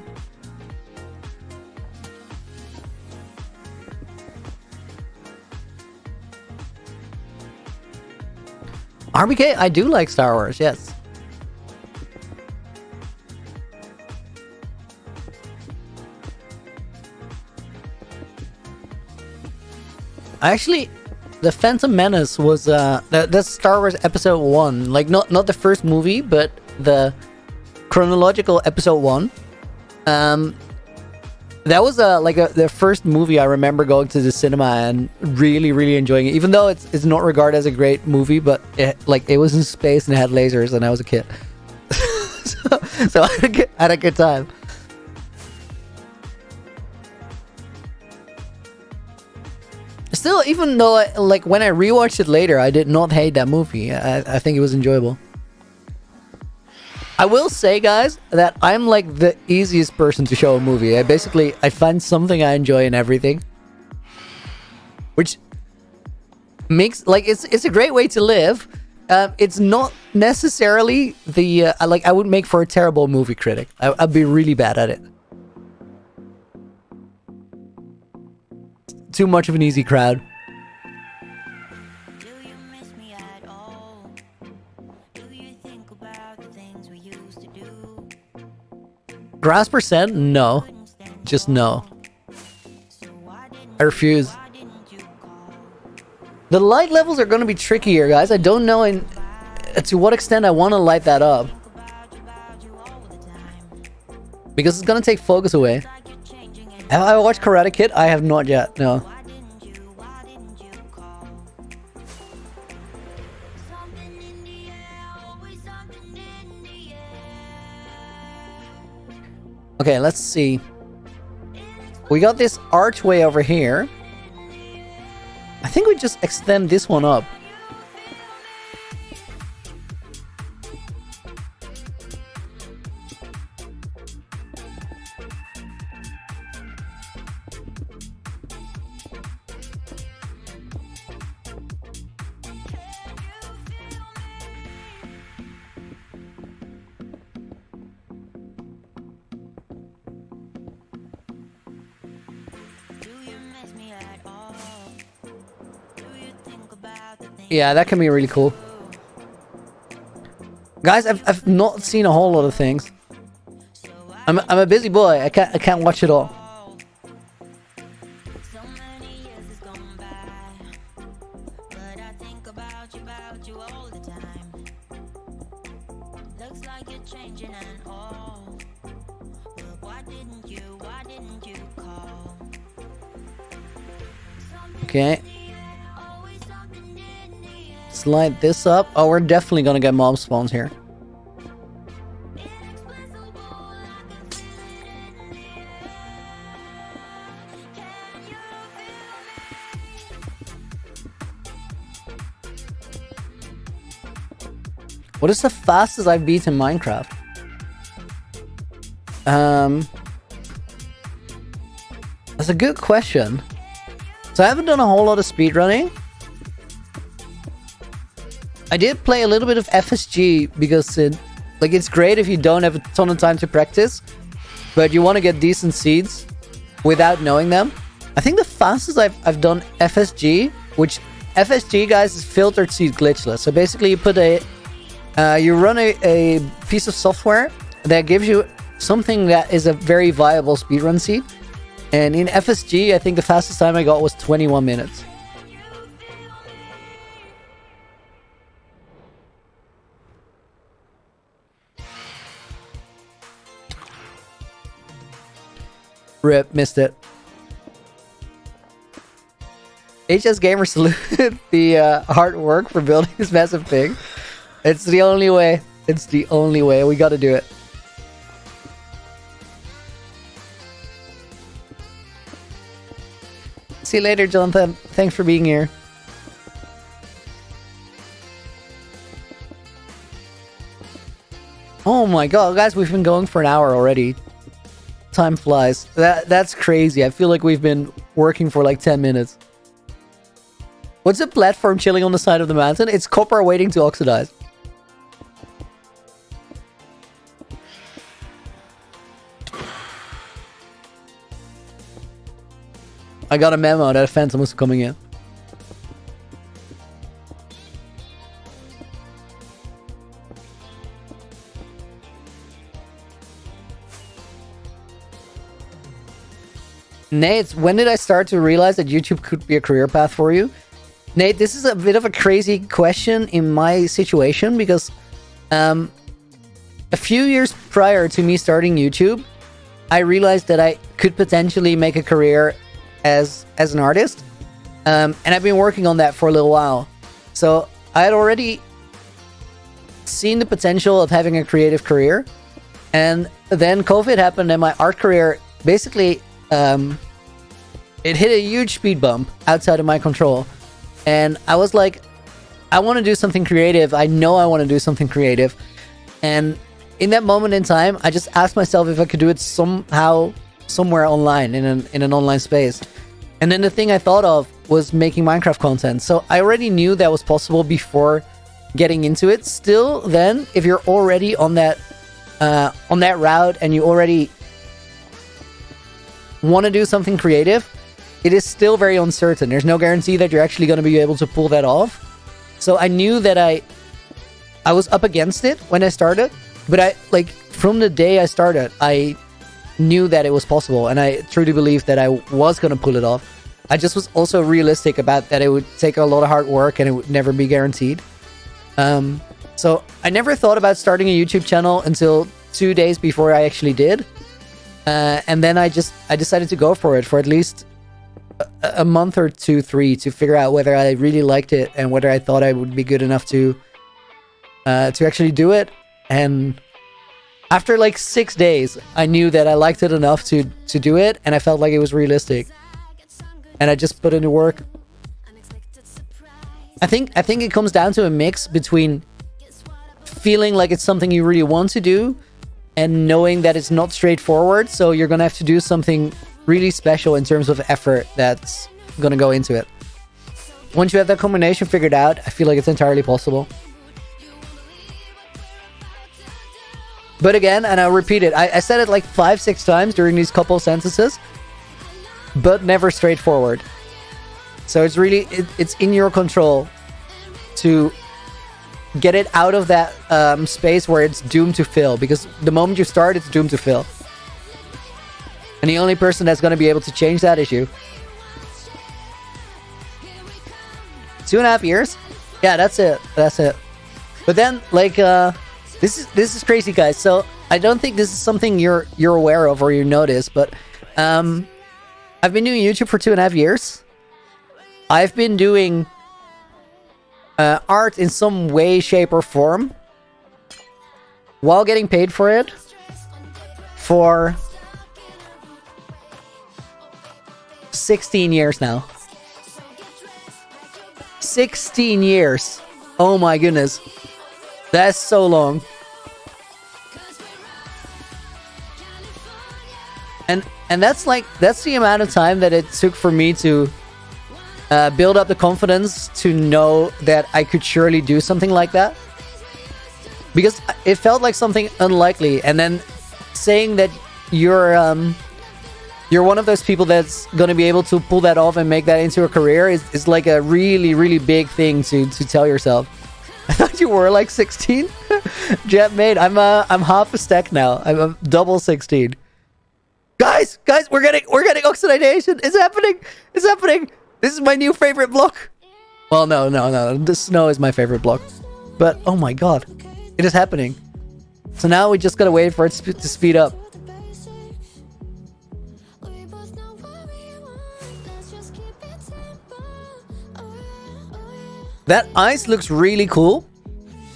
RBK, I do like Star Wars, yes. Actually, the Phantom Menace was that's Star Wars Episode 1. Like, not the first movie, but the chronological Episode 1. That was the first movie I remember going to the cinema and really, really enjoying it. Even though it's not regarded as a great movie, but it was in space and it had lasers, and I was a kid, so I had a good time. Still, even though when I rewatched it later, I did not hate that movie. I think it was enjoyable. I will say, guys, that I'm like the easiest person to show a movie. I find something I enjoy in everything, which makes it's a great way to live. It's not necessarily the I would make for a terrible movie critic. I'd be really bad at it. Too much of an easy crowd. Grass percent? No. Just no. I refuse. The light levels are going to be trickier, guys. I don't know to what extent I want to light that up. Because it's going to take focus away. Have I watched Karate Kid? I have not yet, no. Okay, let's see. We got this archway over here. I think we just extend this one up. Yeah, that can be really cool. Guys, I've not seen a whole lot of things. I'm a busy boy. I can't watch it all. Okay. Slide this up. Oh, we're definitely gonna get mob spawns here. What is the fastest I've beaten Minecraft? That's a good question. So I haven't done a whole lot of speedrunning. I did play a little bit of FSG because it's great if you don't have a ton of time to practice, but you want to get decent seeds without knowing them. I think the fastest I've done FSG, which FSG, guys, is filtered seed glitchless. So basically you put you run a piece of software that gives you something that is a very viable speedrun seed. And in FSG, I think the fastest time I got was 21 minutes. Rip, missed it. HS Gamer saluted the hard work for building this massive thing. It's the only way. It's the only way. We gotta do it. See you later, Jonathan. Thanks for being here. Oh my god, guys, we've been going for an hour already. Time flies. That's crazy. I feel like we've been working for like 10 minutes. What's a platform chilling on the side of the mountain? It's copper waiting to oxidize. I got a memo that a phantom was coming in. Nate, when did I start to realize that YouTube could be a career path for you? Nate, this is a bit of a crazy question in my situation because a few years prior to me starting YouTube, I realized that I could potentially make a career as an artist. And I've been working on that for a little while. So I had already seen the potential of having a creative career. And then COVID happened and my art career basically... it hit a huge speed bump outside of my control. And I was like, I want to do something creative. I know I want to do something creative. And in that moment in time, I just asked myself if I could do it somehow, somewhere online, in an online space. And then the thing I thought of was making Minecraft content. So I already knew that was possible before getting into it. Still, then, if you're already on that route and you already want to do something creative, it is still very uncertain. There's no guarantee that you're actually going to be able to pull that off. So I knew that I was up against it when I started, but from the day I started, I knew that it was possible, and I truly believed that I was going to pull it off. I just was also realistic about that it would take a lot of hard work and it would never be guaranteed. So I never thought about starting a YouTube channel until 2 days before I actually did. And then I decided to go for it for at least a month or 2-3 to figure out whether I really liked it and whether I thought I would be good enough to actually do it. And after like 6 days, I knew that I liked it enough to do it, and I felt like it was realistic. And I just put in the work. I think it comes down to a mix between feeling like it's something you really want to do and knowing that it's not straightforward, so you're gonna have to do something really special in terms of effort that's gonna go into it. Once you have that combination figured out, I feel like it's entirely possible. But again, and I'll repeat it, I said it like 5-6 times during these couple sentences, but never straightforward. So it's really, it's in your control to get it out of that space where it's doomed to fail, because the moment you start, it's doomed to fail. And the only person that's going to be able to change that is you. 2.5 years? Yeah, that's it. That's it. But then, like, this is crazy, guys. So I don't think this is something you're aware of or you notice, but I've been doing YouTube for 2.5 years. I've been doing art in some way, shape, or form while getting paid for it for 16 years now. 16 years. Oh my goodness. That's so long. And that's the amount of time that it took for me to build up the confidence to know that I could surely do something like that. Because it felt like something unlikely, and then saying that you're one of those people that's going to be able to pull that off and make that into a career is like a really, really big thing to tell yourself. I thought you were like 16. Jet mate, I'm half a stack now. I'm a double 16. Guys, we're getting oxidation. It's happening. It's happening. This is my new favorite block. Well, no. The snow is my favorite block. But oh my god, it is happening. So now we just gotta wait for it to speed up. That ice looks really cool.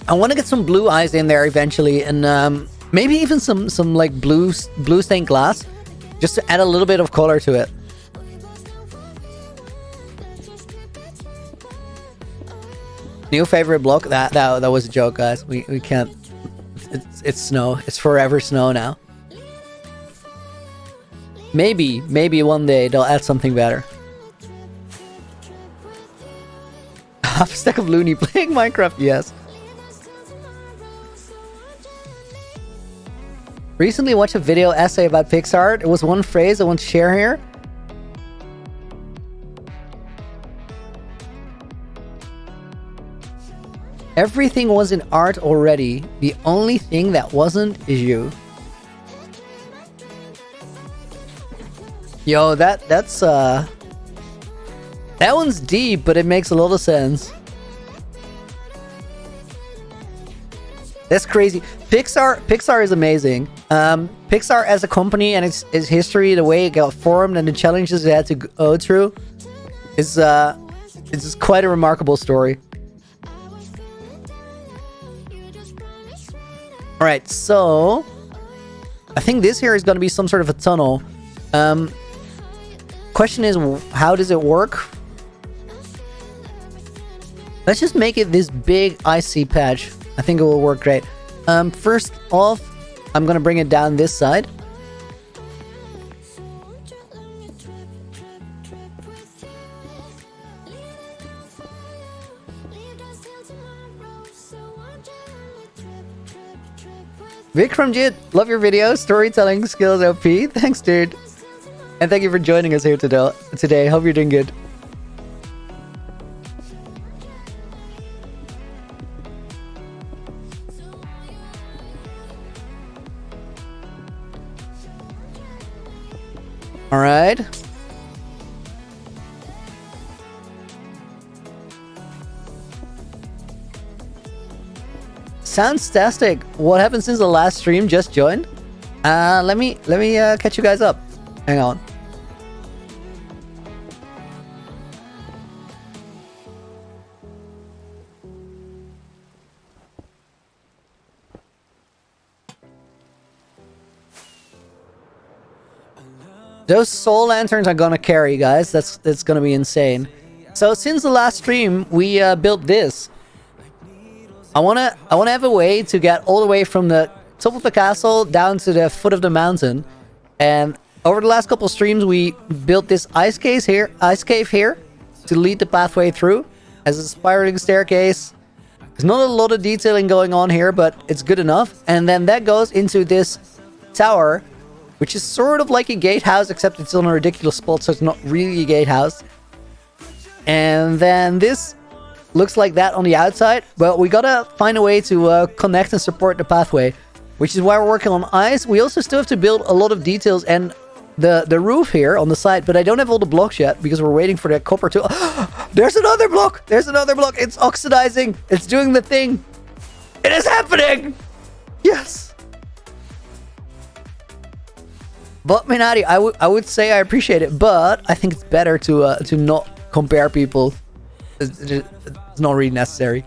I want to get some blue ice in there eventually, and maybe even some like blue stained glass, just to add a little bit of color to it. New favorite block? That was a joke, guys. We can't. It's snow. It's forever snow now. Maybe one day they'll add something better. Half a stack of loony playing Minecraft. Yes. Recently watched a video essay about Pixar. It was one phrase I want to share here. Everything was in art already. The only thing that wasn't is you. Yo, that's that one's deep, but it makes a lot of sense. That's crazy. Pixar is amazing. Pixar as a company and its history, the way it got formed and the challenges it had to go through, is it's quite a remarkable story. Alright, so I think this here is going to be some sort of a tunnel. Question is, how does it work? Let's just make it this big icy patch. I think it will work great. First off, I'm going to bring it down this side. Vikramjit, love your videos. Storytelling skills OP. Thanks, dude. And thank you for joining us here today. Hope you're doing good. All right. Sounds tastic. What happened since the last stream? Just joined. Let me catch you guys up. Hang on. Those soul lanterns are gonna carry, guys. That's gonna be insane. So since the last stream, we built this. I wanna have a way to get all the way from the top of the castle down to the foot of the mountain. And over the last couple streams, we built this ice cave here to lead the pathway through as a spiraling staircase. There's not a lot of detailing going on here, but it's good enough. And then that goes into this tower, which is sort of like a gatehouse, except it's on a ridiculous spot, so it's not really a gatehouse. And then this looks like that on the outside, but we gotta find a way to connect and support the pathway, which is why we're working on ice. We also still have to build a lot of details and the roof here on the side, but I don't have all the blocks yet because we're waiting for the copper to... There's another block! There's another block! It's oxidizing! It's doing the thing! It is happening! Yes! But Minari, I would say I appreciate it, but I think it's better to not compare people. It's not really necessary.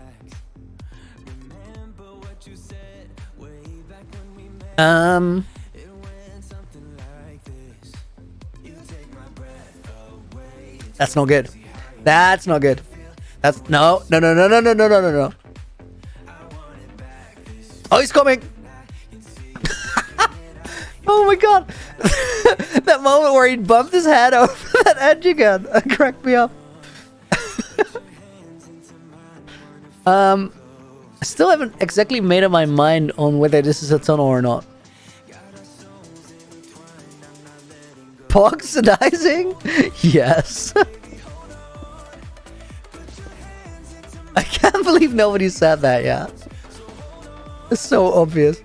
That's not good. That's not good. That's no. Oh, he's coming. Oh my god. That moment where he bumped his head over that edge again. That cracked me up. I still haven't exactly made up my mind on whether this is a tunnel or not. Oxidizing? Yes. I can't believe nobody said that, yeah. It's so obvious.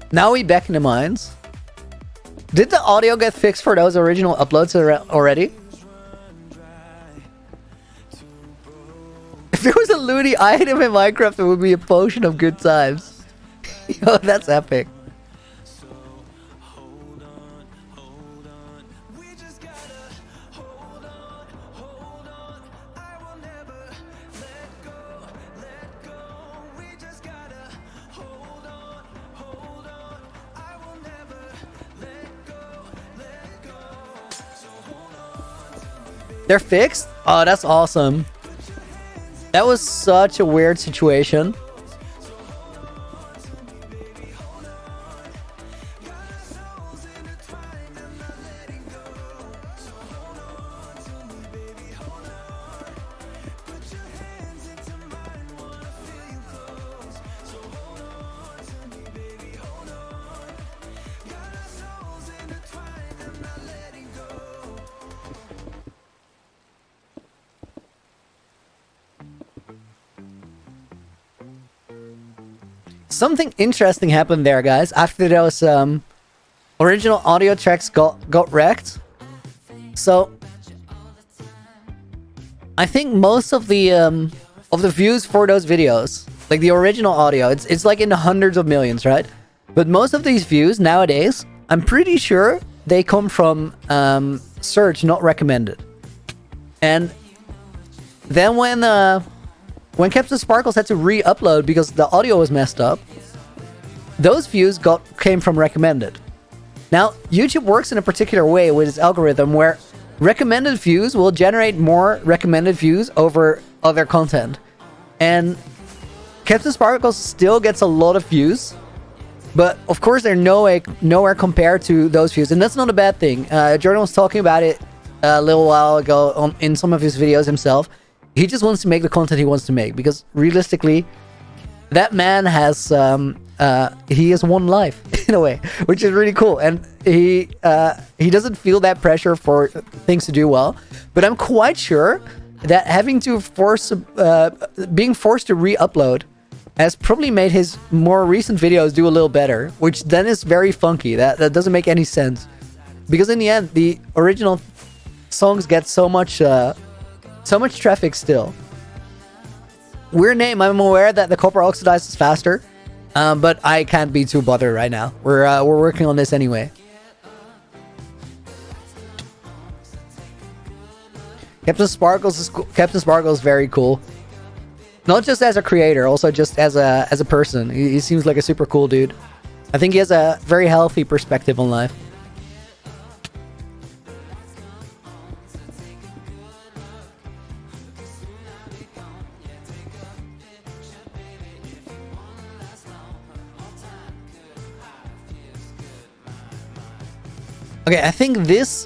Now we back in the mines. Did the audio get fixed for those original uploads already? there was a loony item in Minecraft, it would be a potion of good times. Yo, that's epic. They're fixed? Oh, that's awesome. That was such a weird situation. Something interesting happened there, guys, after those original audio tracks got wrecked. So I think most of the views for those videos, like the original audio, it's like in the hundreds of millions, right? But most of these views nowadays, I'm pretty sure they come from search, not recommended. And then when Captain Sparkles had to re-upload because the audio was messed up, those views came from recommended. Now, YouTube works in a particular way with its algorithm where recommended views will generate more recommended views over other content. And Captain Sparkles still gets a lot of views, but of course they're nowhere compared to those views, and that's not a bad thing. Jordan was talking about it a little while ago in some of his videos himself. He just wants to make the content he wants to make, because realistically, that man has he has one life in a way, which is really cool, and he doesn't feel that pressure for things to do well. But I'm quite sure that having to being forced to re-upload has probably made his more recent videos do a little better, which then is very funky. That doesn't make any sense, because in the end, the original songs get so much traffic still. Weird name. I'm aware that the copper oxidizes faster, but I can't be too bothered right now. We're working on this anyway. Captain Sparkles is very cool. Not just as a creator, also just as a person. He seems like a super cool dude. I think he has a very healthy perspective on life. Okay, I think this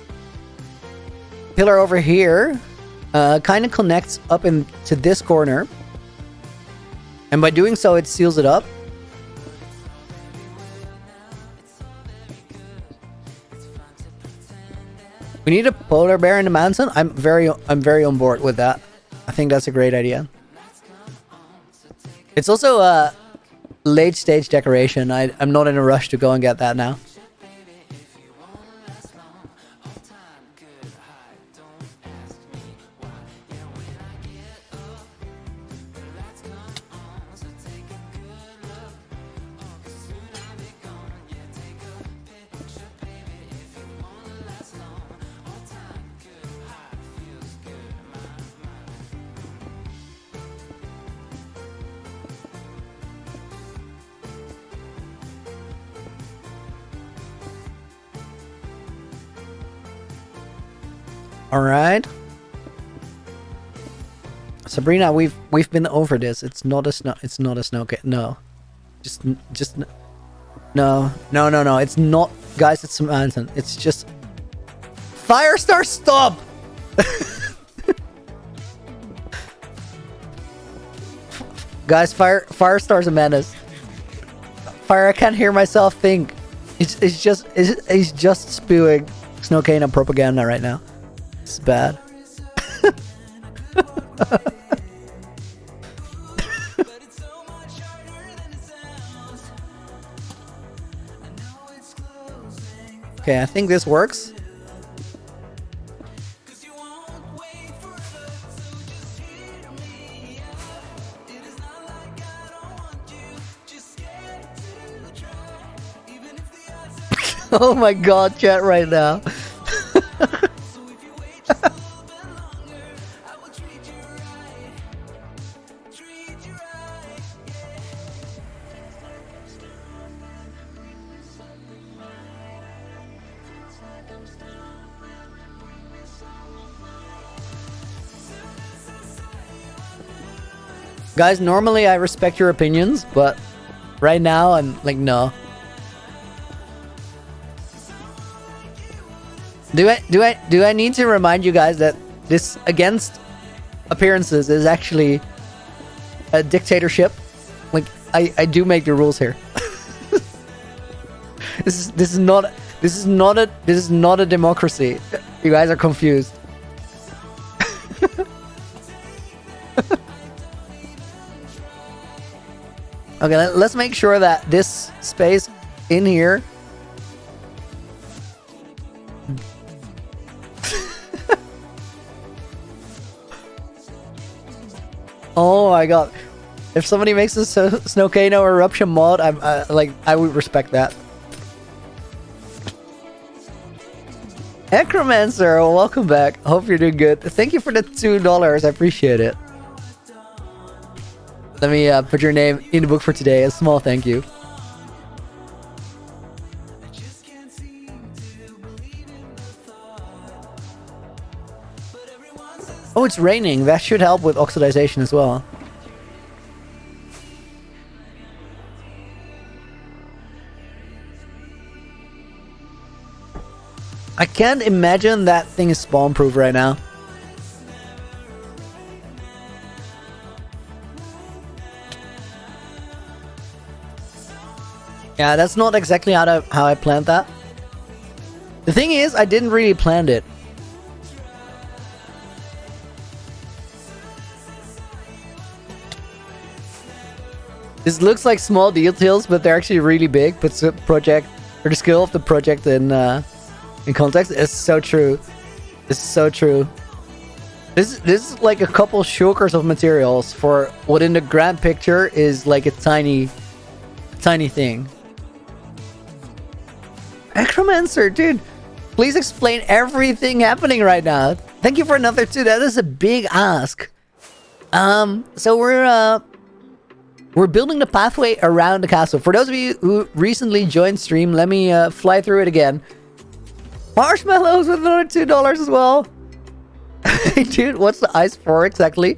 pillar over here kind of connects up into this corner. And by doing so, it seals it up. We need a polar bear in the mountain. I'm very on board with that. I think that's a great idea. It's also a late stage decoration. I'm not in a rush to go and get that now. All right, Sabrina, we've been over this. It's not a snow. It's not a snow. No, just no. It's not, guys. It's a mountain. It's just Firestar. Stop. Guys, Firestar's a menace. Fire, I can't hear myself think. He's just spewing Snowcana propaganda right now. It's bad. Okay, I think this works. Oh my god, chat right now. Guys, normally I respect your opinions, but right now I'm like, no. Do I need to remind you guys that this against appearances is actually a dictatorship? Like, I do make the rules here. This is not a democracy. You guys are confused. Okay, let's make sure that this space in here. Oh my god. If somebody makes a Snowcano eruption mod, I would respect that. Necromancer, welcome back. Hope you're doing good. Thank you for the $2. I appreciate it. Let me put your name in the book for today. A small thank you. Oh, it's raining. That should help with oxidization as well. I can't imagine that thing is spawn-proof right now. Yeah, that's not exactly how I planned that. The thing is, I didn't really plan it. This looks like small details, but they're actually really big. Puts the project, or the skill of the project in context. It's so true. It's so true. This is like a couple shulkers of materials for what in the grand picture is like a tiny thing. Necromancer, dude, please explain everything happening right now. Thank you for another 2. That is a big ask. So we're building the pathway around the castle. For those of you who recently joined stream, let me fly through it again. Marshmallows with another $2 as well. Dude, what's the ice for exactly?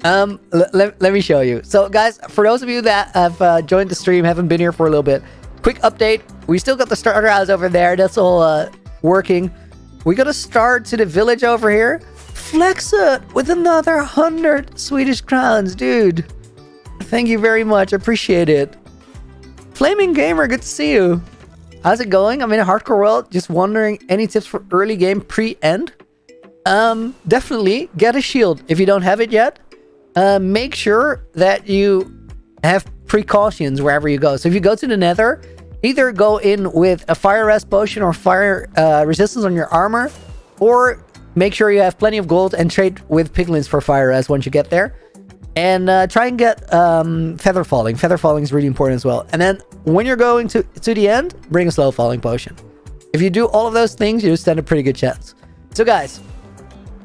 Let me show you. So guys, for those of you that have joined the stream, haven't been here for a little bit, quick update. We still got the starter house over there. That's all working. We got a start to the village over here. Flex it with another 100 Swedish crowns, dude. Thank you very much. Appreciate it. Flaming Gamer, good to see you. How's it going? I'm in a hardcore world. Just wondering, any tips for early game pre-end? Definitely get a shield if you don't have it yet. Make sure that you have precautions wherever you go. So if you go to the nether, either go in with a fire rest potion or fire resistance on your armor, or make sure you have plenty of gold and trade with piglins for fire rest once you get there. And try and get feather falling. Feather falling is really important as well. And then when you're going to the end, bring a slow falling potion. If you do all of those things, you stand a pretty good chance. So guys,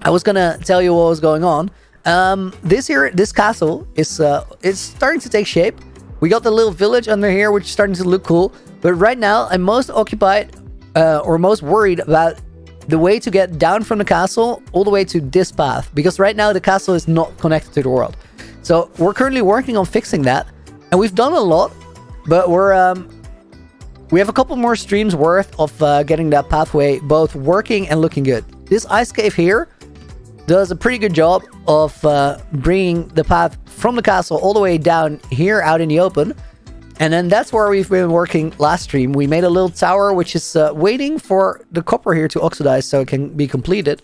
I was gonna tell you what was going on. This castle is it's starting to take shape. We got the little village under here, which is starting to look cool. But right now, I'm most occupied or most worried about the way to get down from the castle all the way to this path. Because right now, the castle is not connected to the world. So we're currently working on fixing that. And we've done a lot, but we have a couple more streams worth of getting that pathway both working and looking good. This ice cave here does a pretty good job of bringing the path from the castle all the way down here out in the open. And then that's where we've been working last stream. We made a little tower which is waiting for the copper here to oxidize so it can be completed.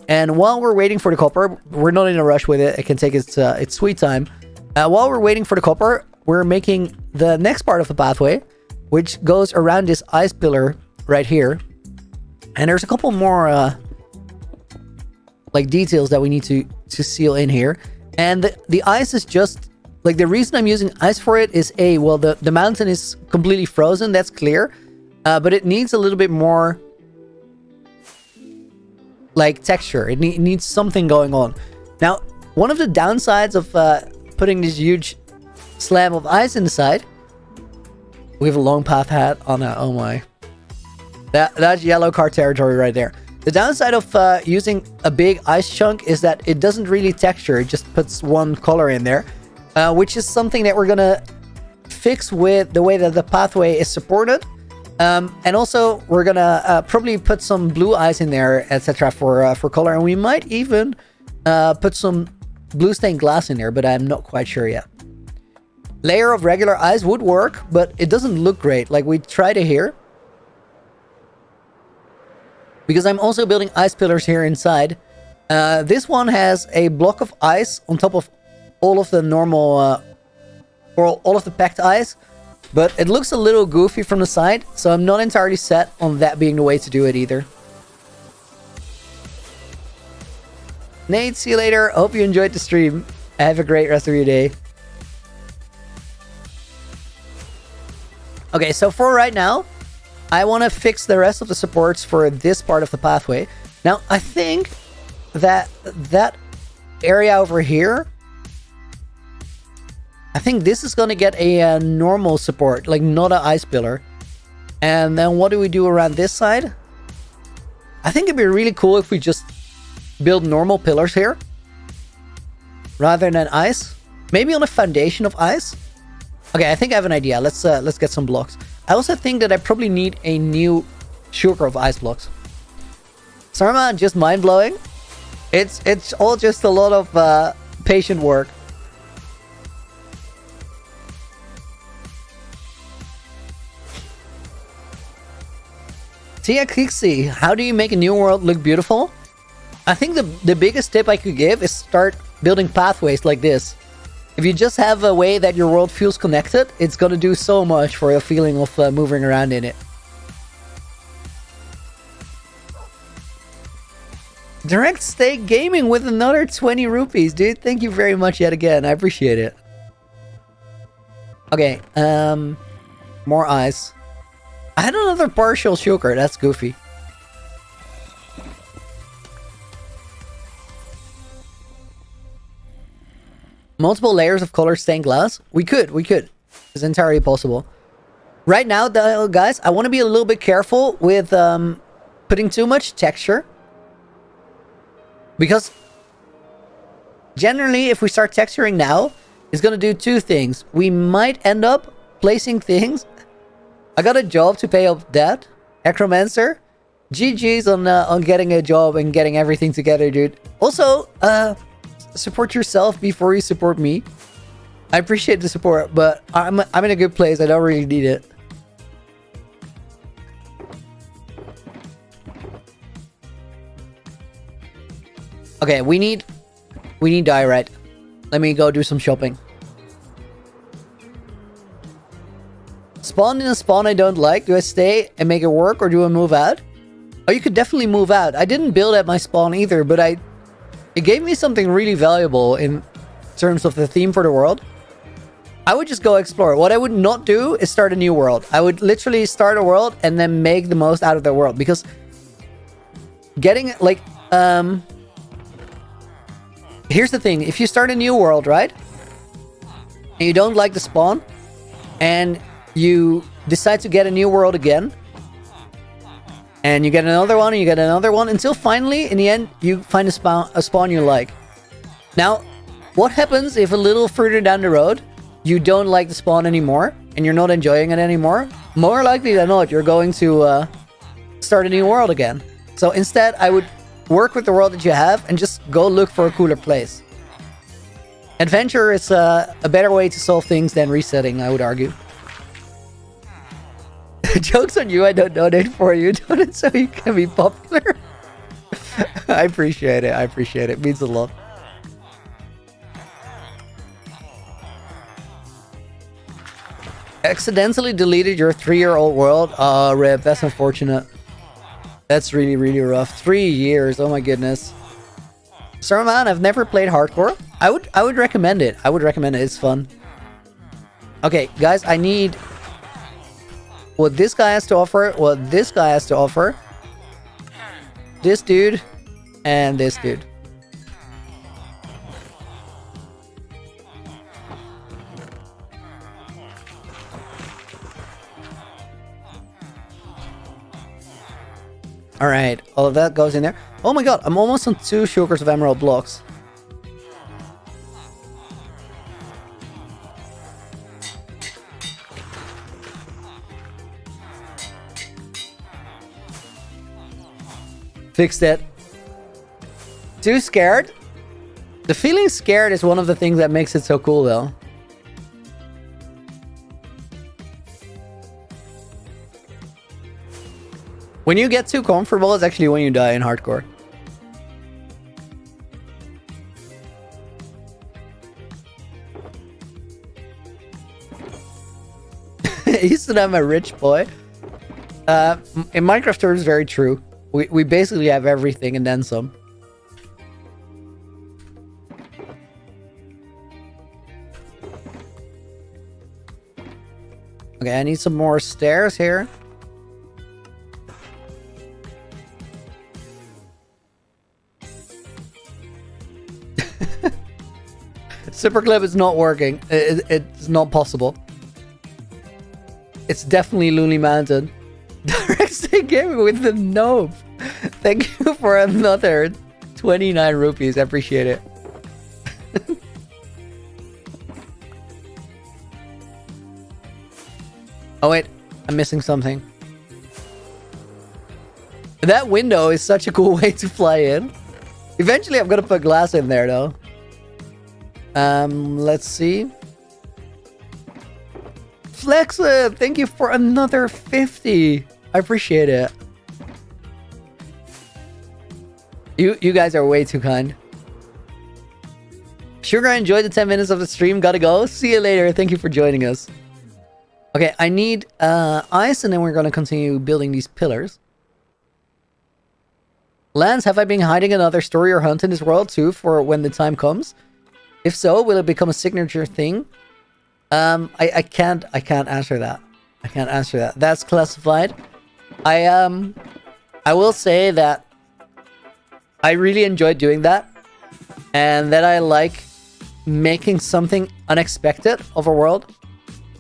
And while we're waiting for the copper, we're not in a rush with it. It can take its sweet time. While we're waiting for the copper, we're making the next part of the pathway, which goes around this ice pillar right here. And there's a couple more like details that we need to seal in here. And the ice is just like, the reason I'm using ice for it is well, the mountain is completely frozen. That's clear. but it needs a little bit more like texture. It needs something going on. Now, one of the downsides of putting this huge slab of ice inside, we have a long path hat on that. Oh my, that's yellow card territory right there. The downside of using a big ice chunk is that it doesn't really texture. It just puts one color in there, which is something that we're gonna fix with the way that the pathway is supported. And also we're gonna probably put some blue ice in there, etc. for color, and we might even put some blue stained glass in there, but I'm not quite sure yet. Layer of regular ice would work, but it doesn't look great. Like, we tried it here, because I'm also building ice pillars here inside. This one has a block of ice on top of all of the normal or all of the packed ice, but it looks a little goofy from the side, so I'm not entirely set on that being the way to do it either. Nate, see you later. Hope you enjoyed the stream. Have a great rest of your day. Okay, so for right now, I want to fix the rest of the supports for this part of the pathway. Now, I think that that area over here, I think this is going to get a normal support, like not an ice pillar. And then what do we do around this side? I think it'd be really cool if we just build normal pillars here rather than ice. Maybe on a foundation of ice. Okay, I think I have an idea. Let's get some blocks. I also think that I probably need a new sugar of ice blocks. Sarma, just mind-blowing. It's all just a lot of patient work. Tia Kixi, how do you make a new world look beautiful? I think the biggest tip I could give is start building pathways like this. If you just have a way that your world feels connected, it's gonna do so much for a feeling of moving around in it. Direct Stake Gaming with another 20 rupees, dude. Thank you very much yet again. I appreciate it. Okay, more ice. I had another partial sugar. That's goofy. Multiple layers of color stained glass? We could. It's entirely possible. Right now, though, guys, I want to be a little bit careful with putting too much texture. Because generally, if we start texturing now, it's going to do two things. We might end up placing things. I got a job to pay off debt. Acromancer. GG's on getting a job and getting everything together, dude. Also, support yourself before you support me. I appreciate the support, but I'm in a good place. I don't really need it. Okay, we need diorite. Let me go do some shopping. Spawn in a spawn I don't like. Do I stay and make it work, or do I move out? Oh, you could definitely move out. I didn't build at my spawn either, but it gave me something really valuable in terms of the theme for the world. I would just go explore. What I would not do is start a new world. I would literally start a world and then make the most out of the world, because getting like here's the thing. If you start a new world, right, and you don't like the spawn, and you decide to get a new world again, and you get another one, and you get another one, until finally, in the end, you find a spawn you like. Now, what happens if a little further down the road, you don't like the spawn anymore, and you're not enjoying it anymore? More likely than not, you're going to start a new world again. So instead, I would work with the world that you have and just go look for a cooler place. Adventure is a better way to solve things than resetting, I would argue. Joke's on you, I don't donate for you. Donate so you can be popular. I appreciate it. I appreciate it. It means a lot. Accidentally deleted your 3-year-old world? Oh, rip. That's unfortunate. That's really, really rough. 3 years. Oh my goodness. Sir man, I've never played hardcore. I would recommend it. I would recommend it. It's fun. Okay, guys, I need what this guy has to offer, what this guy has to offer, this dude, and this dude. Alright, all of that goes in there. Oh my god, I'm almost on 2 sugars of emerald blocks. Fixed it. Too scared? The feeling scared is one of the things that makes it so cool though. When you get too comfortable is actually when you die in hardcore. Houston, I'm a rich boy. In Minecraft terms, very true. We basically have everything and then some. Okay, I need some more stairs here. Superclip is not working. It's not possible. It's definitely Looney Mountain. Direct Stay Gaming with the nope. Thank you for another 29 rupees. I appreciate it. Oh wait, I'm missing something. That window is such a cool way to fly in. Eventually I'm gonna put glass in there though. Let's see. Flexa, thank you for another 50. I appreciate it. You guys are way too kind. Sugar, I enjoyed the 10 minutes of the stream. Gotta go. See you later. Thank you for joining us. Okay, I need ice, and then we're gonna continue building these pillars. Lance, have I been hiding another story or hunt in this world too for when the time comes? If so, will it become a signature thing? I can't answer that. I can't answer that. That's classified. I will say that I really enjoyed doing that, and that I like making something unexpected of a world.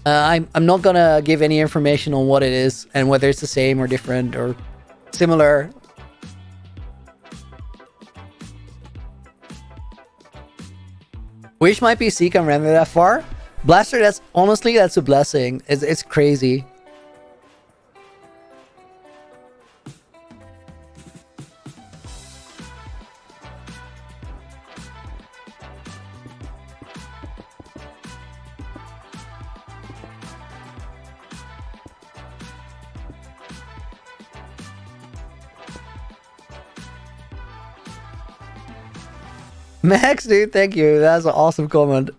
I'm not gonna give any information on what it is and whether it's the same or different or similar. Wish my PC can render that far. Blaster, that's honestly, that's a blessing. It's crazy. Max, dude, thank you. That's an awesome comment.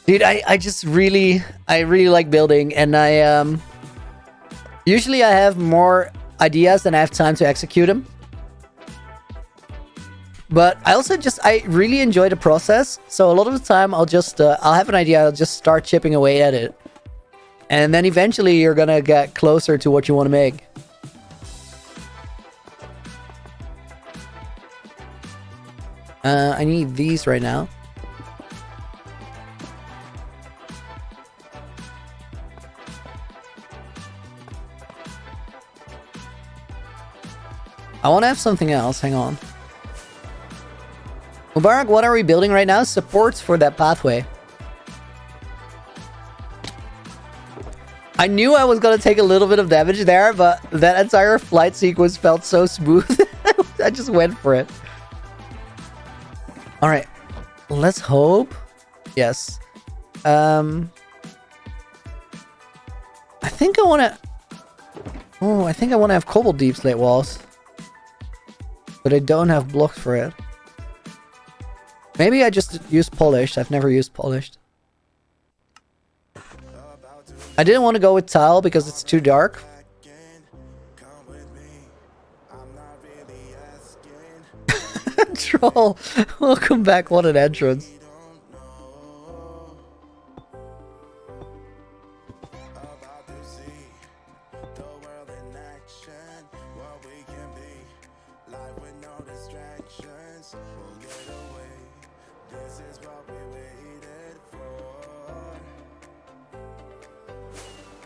Dude, I just really like building, and I usually I have more ideas than I have time to execute them. But I really enjoy the process. So a lot of the time I'll just I'll have an idea, I'll just start chipping away at it. And then eventually you're gonna get closer to what you want to make. I need these right now. I want to have something else. Hang on. Mubarak, what are we building right now? Supports for that pathway. I knew I was going to take a little bit of damage there, but that entire flight sequence felt so smooth. I just went for it. Alright. Let's hope. Yes. I think I want to... Oh, I think I want to have cobble deep slate walls. But I don't have blocks for it. Maybe I just use polished. I've never used polished. I didn't want to go with tile because it's too dark. Troll, welcome back. What an entrance.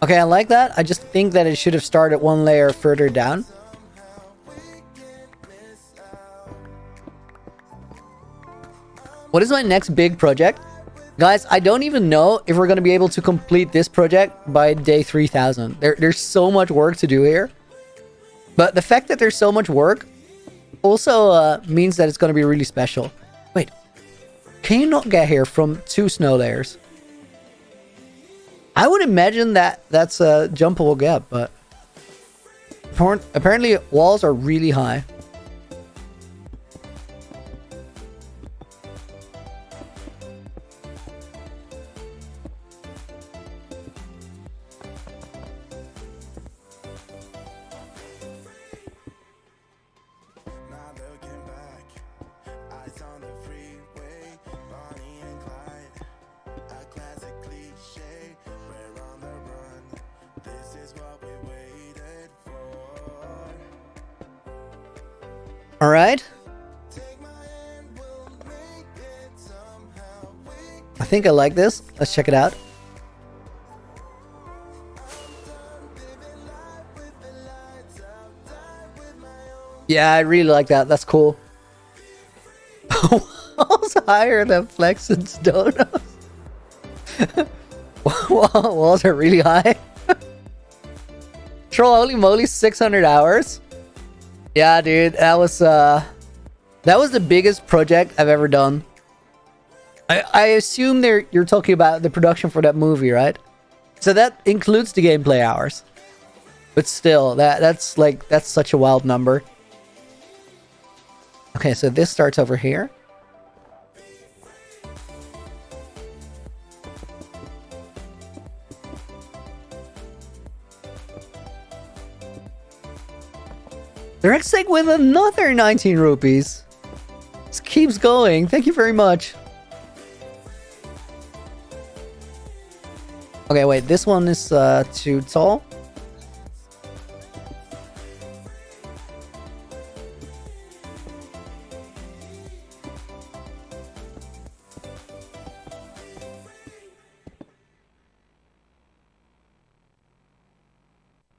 Okay, I like that. I just think that it should have started one layer further down. What is my next big project? Guys, I don't even know if we're going to be able to complete this project by day 3000. There's so much work to do here. But the fact that there's so much work also means that it's going to be really special. Wait, can you not get here from 2 snow layers? I would imagine that that's a jumpable gap, but apparently walls are really high. All right. I think I like this. Let's check it out. Yeah, I really like that. That's cool. Walls higher than Flexen's donuts. Walls are really high. Troll, holy moly, 600 hours. Yeah, dude, that was the biggest project I've ever done. I assume you're talking about the production for that movie, right? So that includes the gameplay hours. But still, that's such a wild number. Okay, so this starts over here. The next thing with another 19 rupees. This keeps going. Thank you very much. Okay, wait. This one is too tall.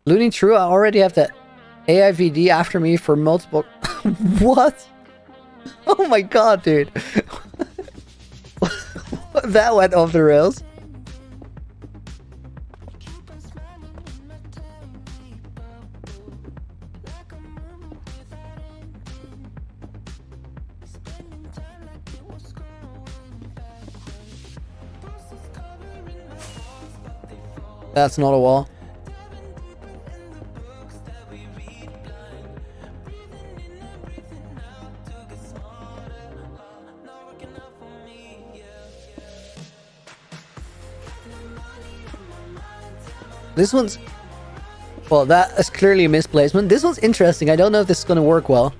Looting true. I already have the AIVD after me for multiple... What? Oh my god, dude. That went off the rails. That's not a wall. This one's... Well, that is clearly a misplacement. This one's interesting. I don't know if this is going to work well.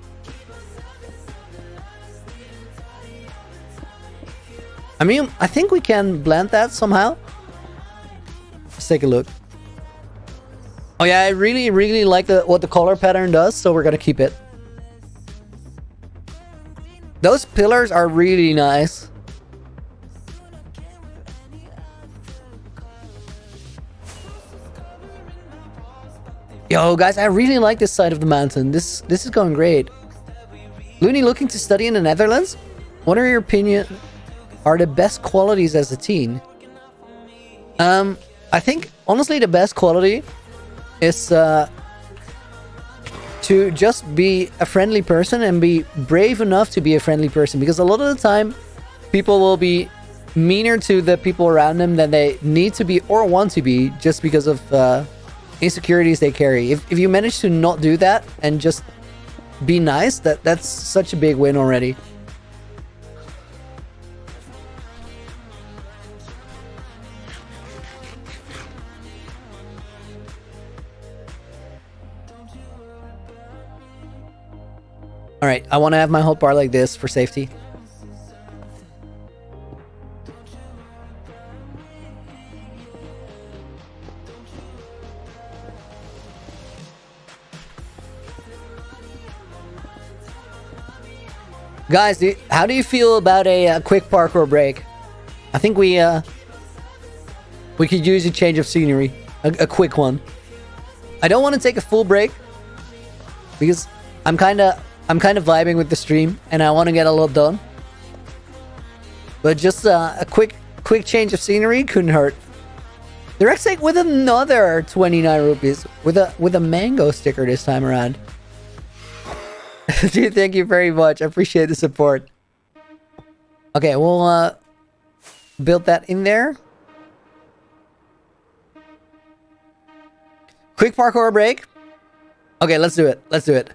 I mean, I think we can blend that somehow. Let's take a look. Oh yeah, I really, really like what the color pattern does, so we're going to keep it. Those pillars are really nice. Yo, guys, I really like this side of the mountain. This is going great. Looney looking to study in the Netherlands? What are your opinion are the best qualities as a teen? I think, honestly, the best quality is to just be a friendly person and be brave enough to be a friendly person. Because a lot of the time, people will be meaner to the people around them than they need to be or want to be just because of... insecurities they carry. If you manage to not do that and just be nice, that's such a big win already. Alright, I want to have my whole bar like this for safety. Guys, how do you feel about a quick parkour break? I think we could use a change of scenery. a quick one. I don't want to take a full break because I'm kind of vibing with the stream and I want to get a lot done. But just a quick change of scenery couldn't hurt. They're actually with another 29 rupees with a mango sticker this time around. Dude, thank you very much. I appreciate the support. Okay, we'll build that in there. Quick parkour break. Okay, let's do it. Let's do it.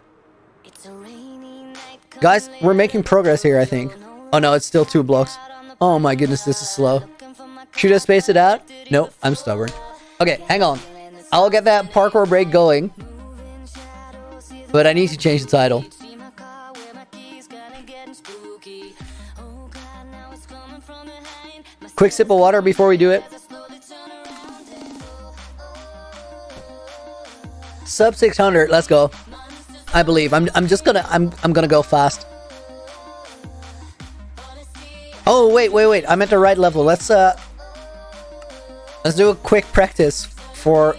Guys, we're making progress here, I think. Oh no, it's still 2 blocks. Oh my goodness, this is slow. Should I space it out? No, I'm stubborn. Okay, hang on. I'll get that parkour break going. But I need to change the title. Quick sip of water before we do it. Sub 600, let's go. I believe. I'm gonna go fast. Oh wait. I'm at the right level. Let's do a quick practice for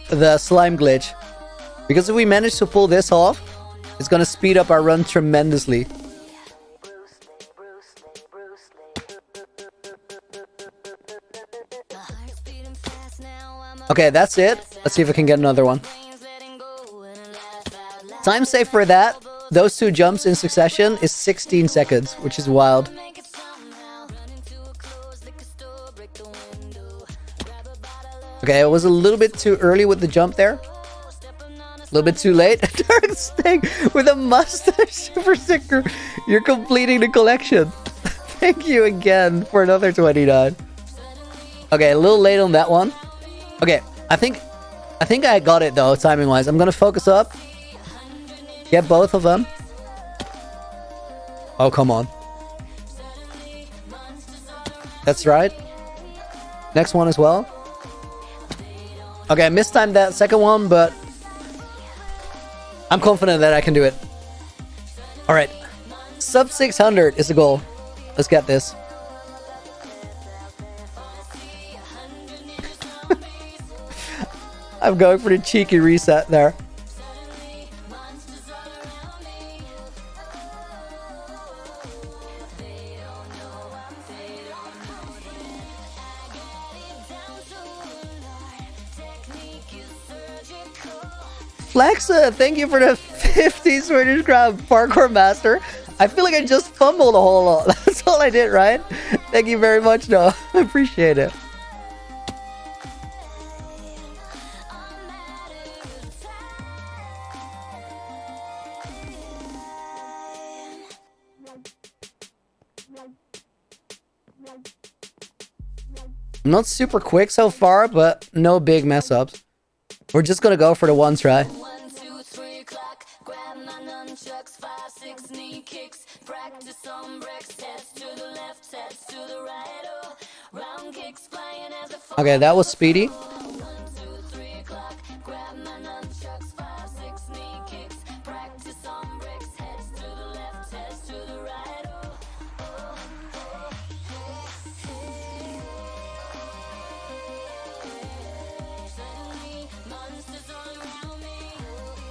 the slime glitch. Because if we manage to pull this off, it's gonna speed up our run tremendously. Okay, that's it. Let's see if I can get another one. Time save for that, those 2 jumps in succession, is 16 seconds, which is wild. Okay, it was a little bit too early with the jump there. A little bit too late. Dark Snake with a mustache super sticker. You're completing the collection. Thank you again for another 29. Okay, a little late on that one. Okay, I think I got it though, timing wise. I'm gonna focus up. Get both of them. Oh, come on. That's right. Next one as well. Okay, I mistimed that second one, but I'm confident that I can do it. Alright. Sub 600 is the goal. Let's get this. I'm going for the cheeky reset there. Flexa, thank you for the 50 Swedish crown, parkour master. I feel like I just fumbled a whole lot. That's all I did, right? Thank you very much, though. I appreciate it. Not super quick so far, but no big mess ups. We're just gonna go for the one try. Okay, that was speedy.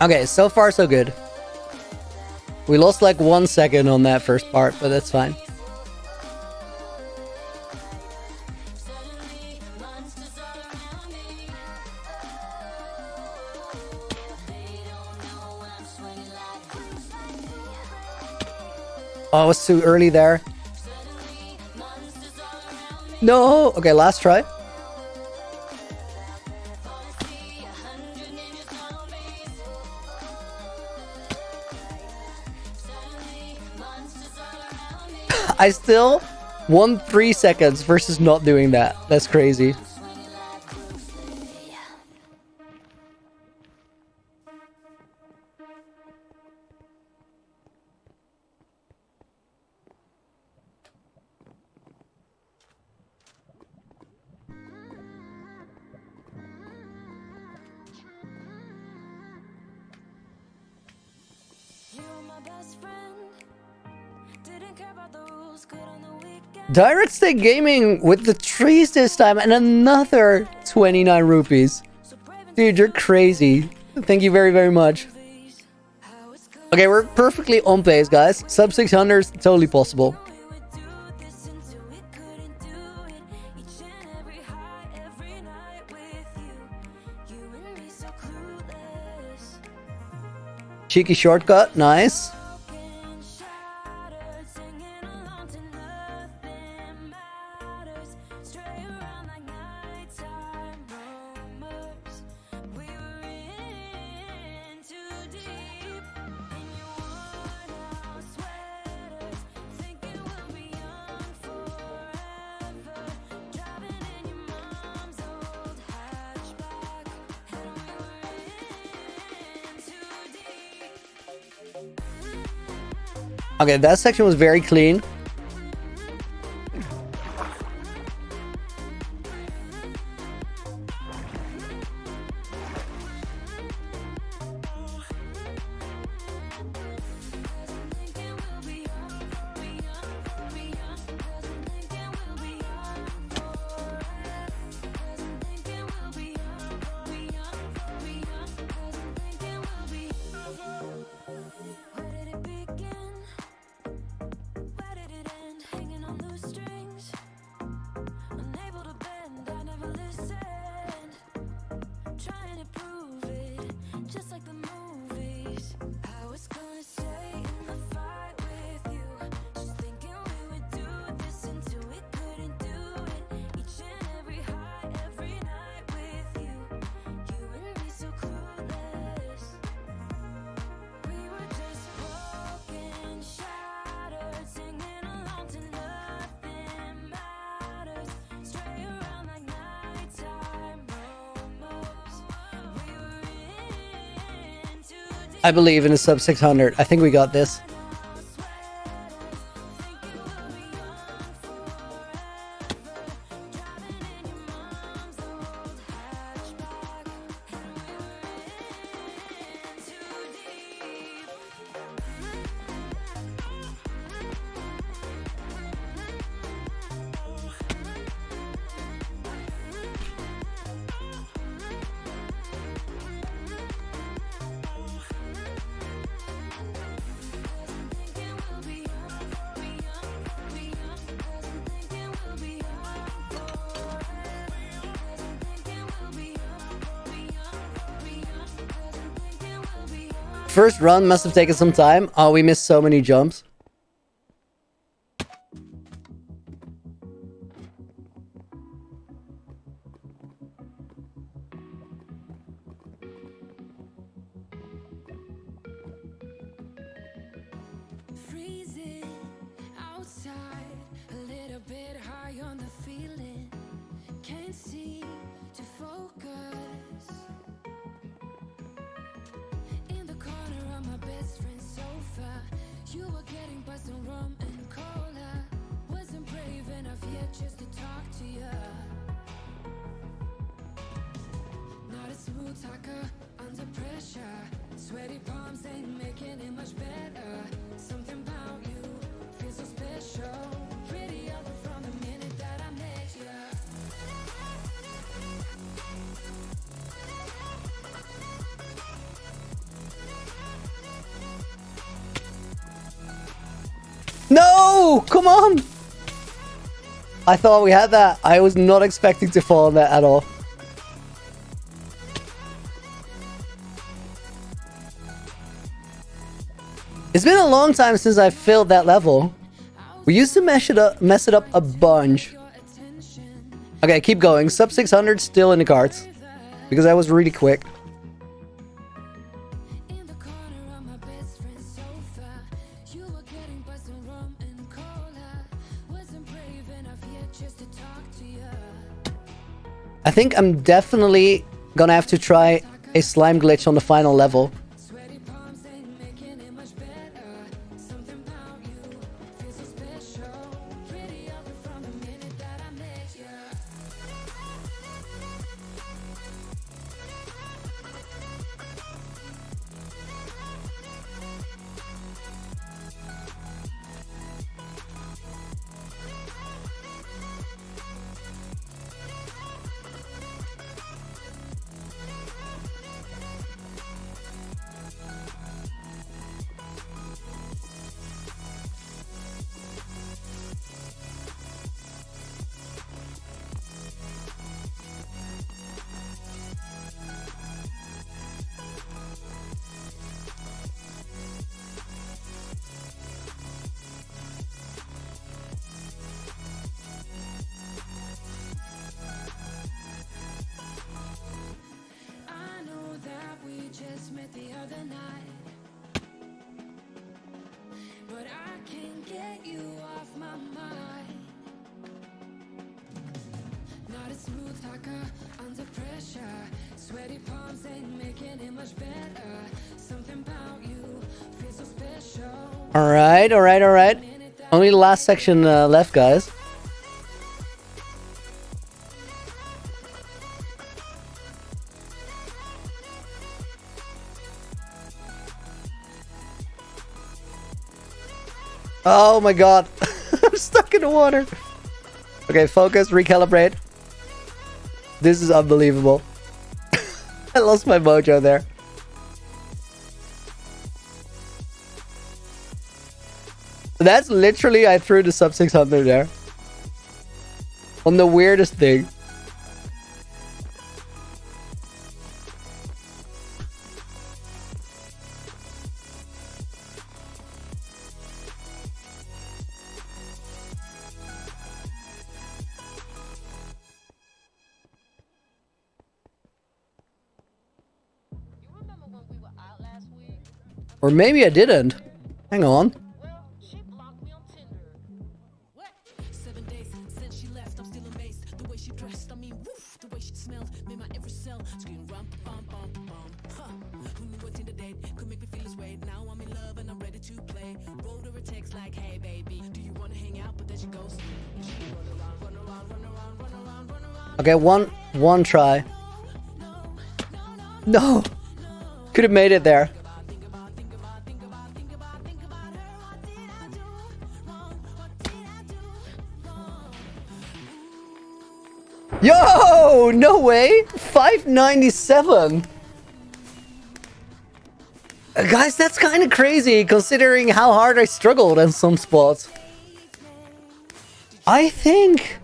Okay, so far so good. We lost like 1 second on that first part, but that's fine. Oh, it was too early there. No! Okay, last try. I still won 3 seconds versus not doing that. That's crazy. Direct Stick Gaming with the trees this time and another 29 rupees. Dude, you're crazy. Thank you very, very much. Okay, we're perfectly on pace, guys. Sub 600 is totally possible. Cheeky shortcut, nice. Okay, that section was very clean. I believe in a sub 600. I think we got this. First run must have taken some time. Oh, we missed so many jumps. Freezing outside, a little bit high on the feeling. Can't seem to focus. You were getting buzzed on rum and cola. Wasn't brave enough yet just to talk to you. Not a smooth talker under pressure. Sweaty palms ain't making it much better. Something about you feels so special. Pretty up from the minute that I met you. No! Come on! I thought we had that. I was not expecting to fall on that at all. It's been a long time since I filled that level. We used to mess it up a bunch. Okay, keep going. Sub 600 still in the cards. Because I was really quick. I think I'm definitely gonna have to try a slime glitch on the final level. Not a smooth talker under pressure. Sweaty palms ain't making it much better. Something about you feels so special. All right, all right, all right. Only the last section left, guys. Oh my god. I'm stuck in the water. Okay, focus, recalibrate. This is unbelievable. I lost my mojo there. That's literally, I threw the sub 600 there. On the weirdest thing. Or maybe I didn't. Hang on. 7 days since she left, I'm still amazed. The way she dressed, I mean, woof, the way she smelled, made my every cell scream rum bum bum bum. Huh? Who knew what in the date could make me feel this way? Now I'm in love and I'm ready to play. Wrote her a text like, hey baby, do you wanna hang out? But then she goes, she run around, run around, run around, run around, run around. Okay, one try. No. Could have made it there. Yo, no way. 597. Guys, that's kind of crazy considering how hard I struggled in some spots. I think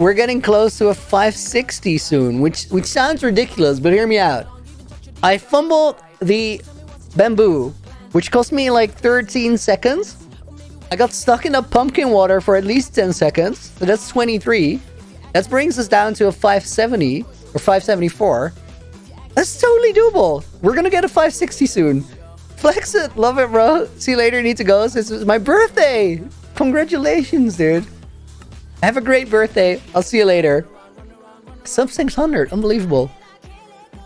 we're getting close to a 560 soon, which sounds ridiculous, but hear me out. I fumbled the bamboo, which cost me like 13 seconds. I got stuck in the pumpkin water for at least 10 seconds, so that's 23. That brings us down to a 570 or 574. That's totally doable. We're gonna get a 560 soon. Flex it, love it, bro. See you later. Need to go. This is my birthday. Congratulations, dude. Have a great birthday. I'll see you later. Sub 600, unbelievable.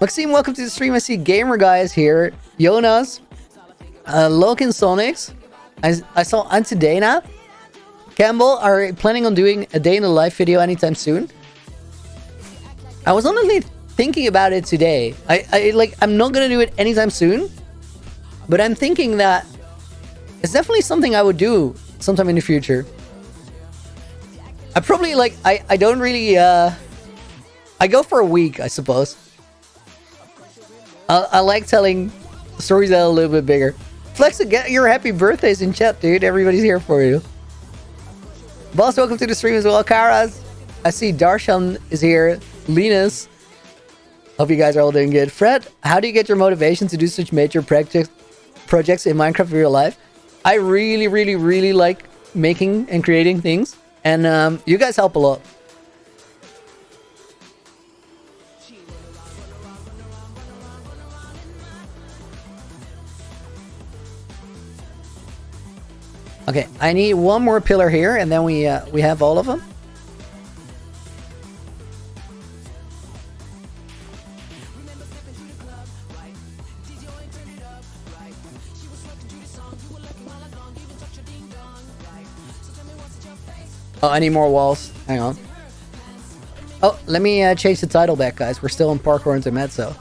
Maxime, welcome to the stream. I see Gamer Guys here. Jonas, Logan Sonics. I saw Antidana. Campbell are planning on doing a day in the life video anytime soon. I was honestly thinking about it today. I'm not gonna do it anytime soon, but I'm thinking that it's definitely something I would do sometime in the future. I probably I don't really I go for a week, I suppose. I like telling stories that are a little bit bigger. Flex, get your happy birthdays in chat, dude. Everybody's here for you. Boss, welcome to the stream as well. Karas, I see Darshan is here. Linus, hope you guys are all doing good. Fred, how do you get your motivation to do such major projects in Minecraft real life? I really like making and creating things, and you guys help a lot. Okay, I need one more pillar here, and then we have all of them. Oh, I need more walls. Hang on. Oh, let me change the title back, guys. We're still in Parkour Intermezzo.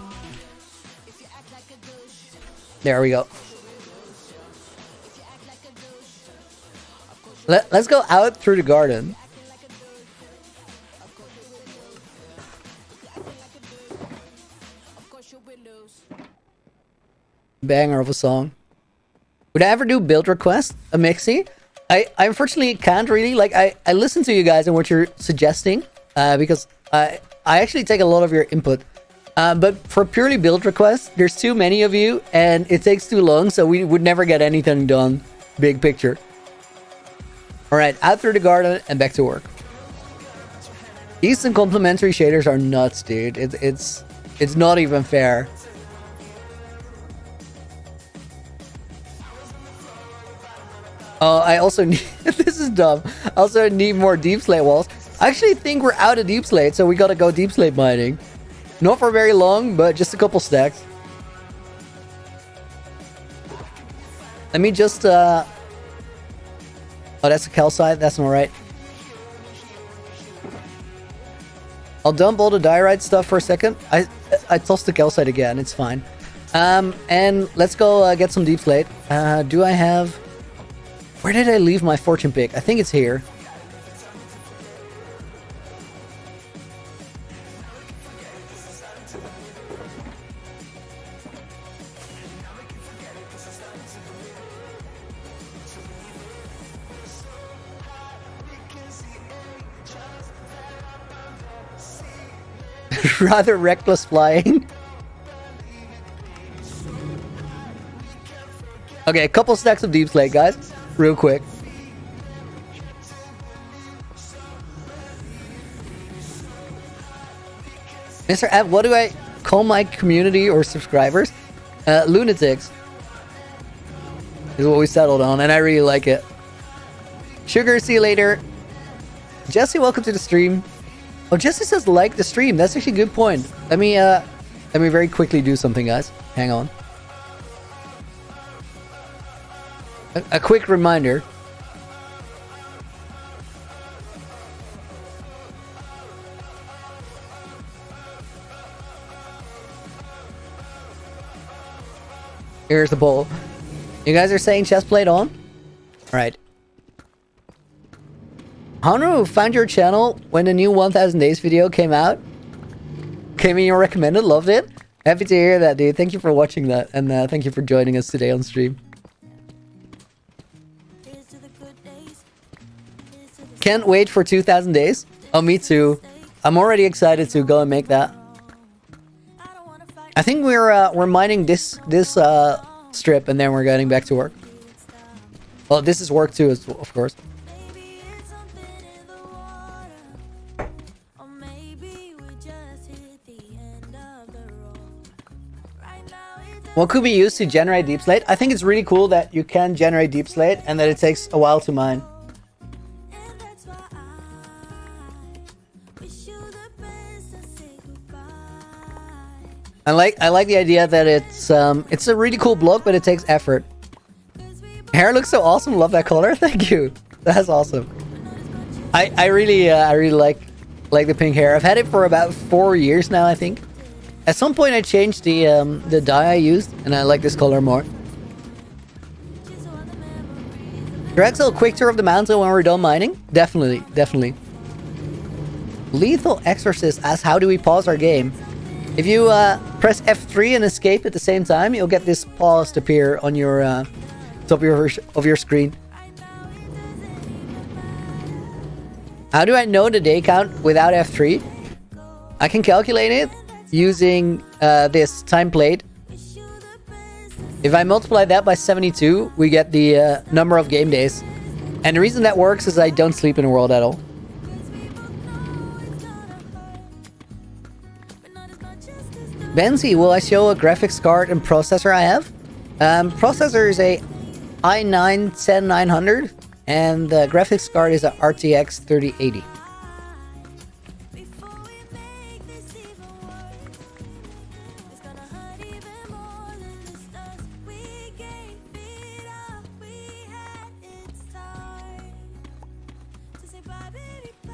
There we go. Let's go out through the garden. Banger of a song. Would I ever do build request, a mixie? I unfortunately can't really. I listen to you guys and what you're suggesting, because I actually take a lot of your input. But for purely build requests, there's too many of you and it takes too long, so we would never get anything done. Big picture. Alright, out through the garden and back to work. These and complementary shaders are nuts, dude. It's not even fair. Oh, I also need... this is dumb. I also need more deep slate walls. I actually think we're out of deep slate, so we gotta go deep slate mining. Not for very long, but just a couple stacks. Let me just... Oh, that's a calcite. That's not right. I'll dump all the diorite stuff for a second. I tossed the calcite again. It's fine. And let's go get some deep slate. Do I have... Where did I leave my fortune pick? I think it's here. Rather reckless flying. Okay, a couple stacks of deep slate, guys. Real quick. Mr. F, what do I call my community or subscribers? Lunatics is what we settled on, and I really like it. Sugar, see you later. Jesse, welcome to the stream. Oh, Jesse says like the stream. That's actually a good point. Let me very quickly do something, guys. Hang on. A quick reminder. Here's the poll. You guys are saying chest plate on? Alright. Hanu found your channel when the new 1000 Days video came out. Came in your recommended, loved it. Happy to hear that, dude. Thank you for watching that, and thank you for joining us today on stream. Can't wait for 2000 Days. Oh, me too. I'm already excited to go and make that. I think we're mining this strip, and then we're getting back to work. Well, this is work too, of course. What could be used to generate deep slate? I think it's really cool that you can generate deep slate and that it takes a while to mine. I like the idea that it's a really cool block, but it takes effort. Hair looks so awesome. Love that color. Thank you. That's awesome. I really like the pink hair. I've had it for about 4 years now, I think. At some point I changed the dye I used, and I like this color more. Drexel, quick tour of the mountain when we're done mining? Definitely, definitely. Lethal Exorcist asks, how do we pause our game? If you press F3 and escape at the same time, you'll get this pause to appear on your top of your screen. How do I know the day count without F3? I can calculate it using this time plate. If I multiply that by 72, we get the number of game days. And the reason that works is I don't sleep in the world at all. Benzi, will I show a graphics card and processor I have? Processor is a i9-10900, and the graphics card is a RTX 3080.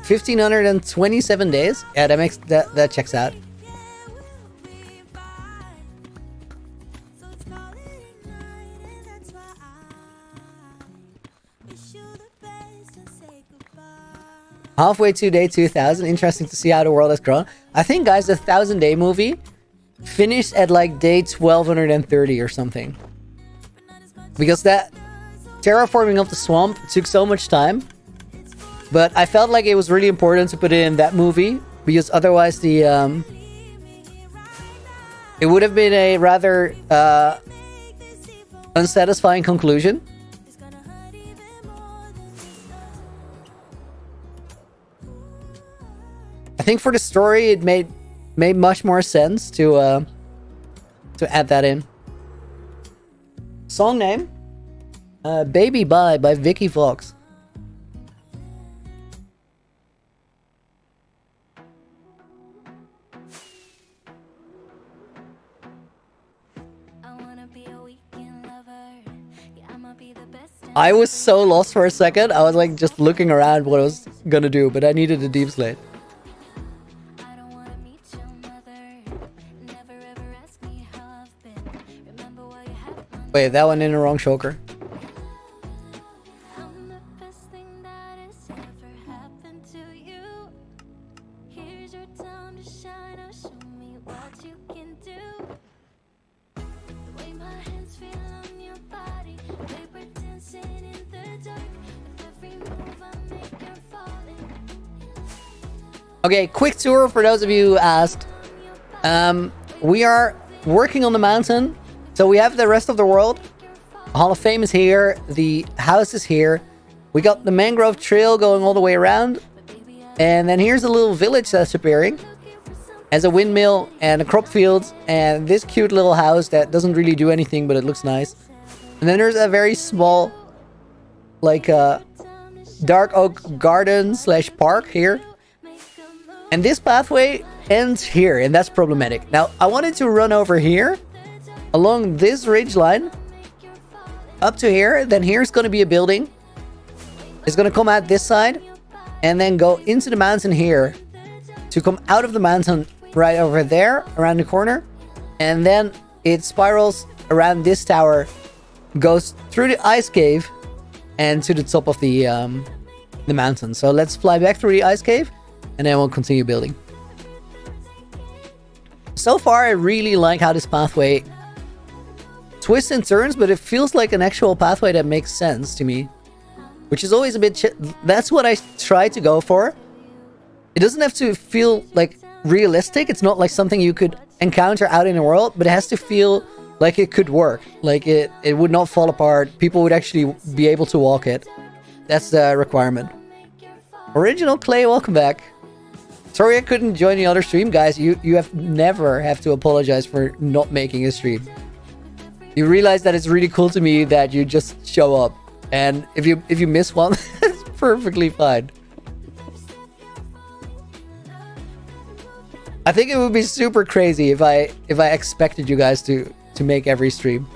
$1,527 days. Yeah, that checks out. Halfway to day 2000. Interesting to see how the world has grown. I think, guys, the 1000 Day movie finished at like day 1230 or something. Because that terraforming of the swamp took so much time. But I felt like it was really important to put it in that movie, because otherwise the it would have been a rather unsatisfying conclusion. I think for the story, it made much more sense to add that in. Song name? Baby Bye by Vicky Fox. I was so lost for a second. I was like just looking around what I was gonna do, but I needed a deep slate. Wait, that one in the wrong choker. Okay, quick tour for those of you who asked. We are working on the mountain. So we have the rest of the world. Hall of Fame is here. The house is here. We got the mangrove trail going all the way around. And then here's a little village that's appearing. As a windmill and a crop field. And this cute little house that doesn't really do anything, but it looks nice. And then there's a very small, like, dark oak garden / park here. And this pathway ends here, and that's problematic. Now, I wanted to run over here, along this ridge line, up to here. Then here's going to be a building. It's going to come out this side, and then go into the mountain here, to come out of the mountain right over there, around the corner. And then it spirals around this tower, goes through the ice cave, and to the top of the mountain. So let's fly back through the ice cave, and then we'll continue building. So far, I really like how this pathway twists and turns, but it feels like an actual pathway that makes sense to me. Which is always a bit... That's what I try to go for. It doesn't have to feel, like, realistic. It's not like something you could encounter out in the world, but it has to feel like it could work. Like, it would not fall apart. People would actually be able to walk it. That's the requirement. Original Clay, welcome back. Sorry I couldn't join the other stream, guys. You never have to apologize for not making a stream. You realize that it's really cool to me that you just show up. And if you miss one, that's perfectly fine. I think it would be super crazy if I expected you guys to make every stream.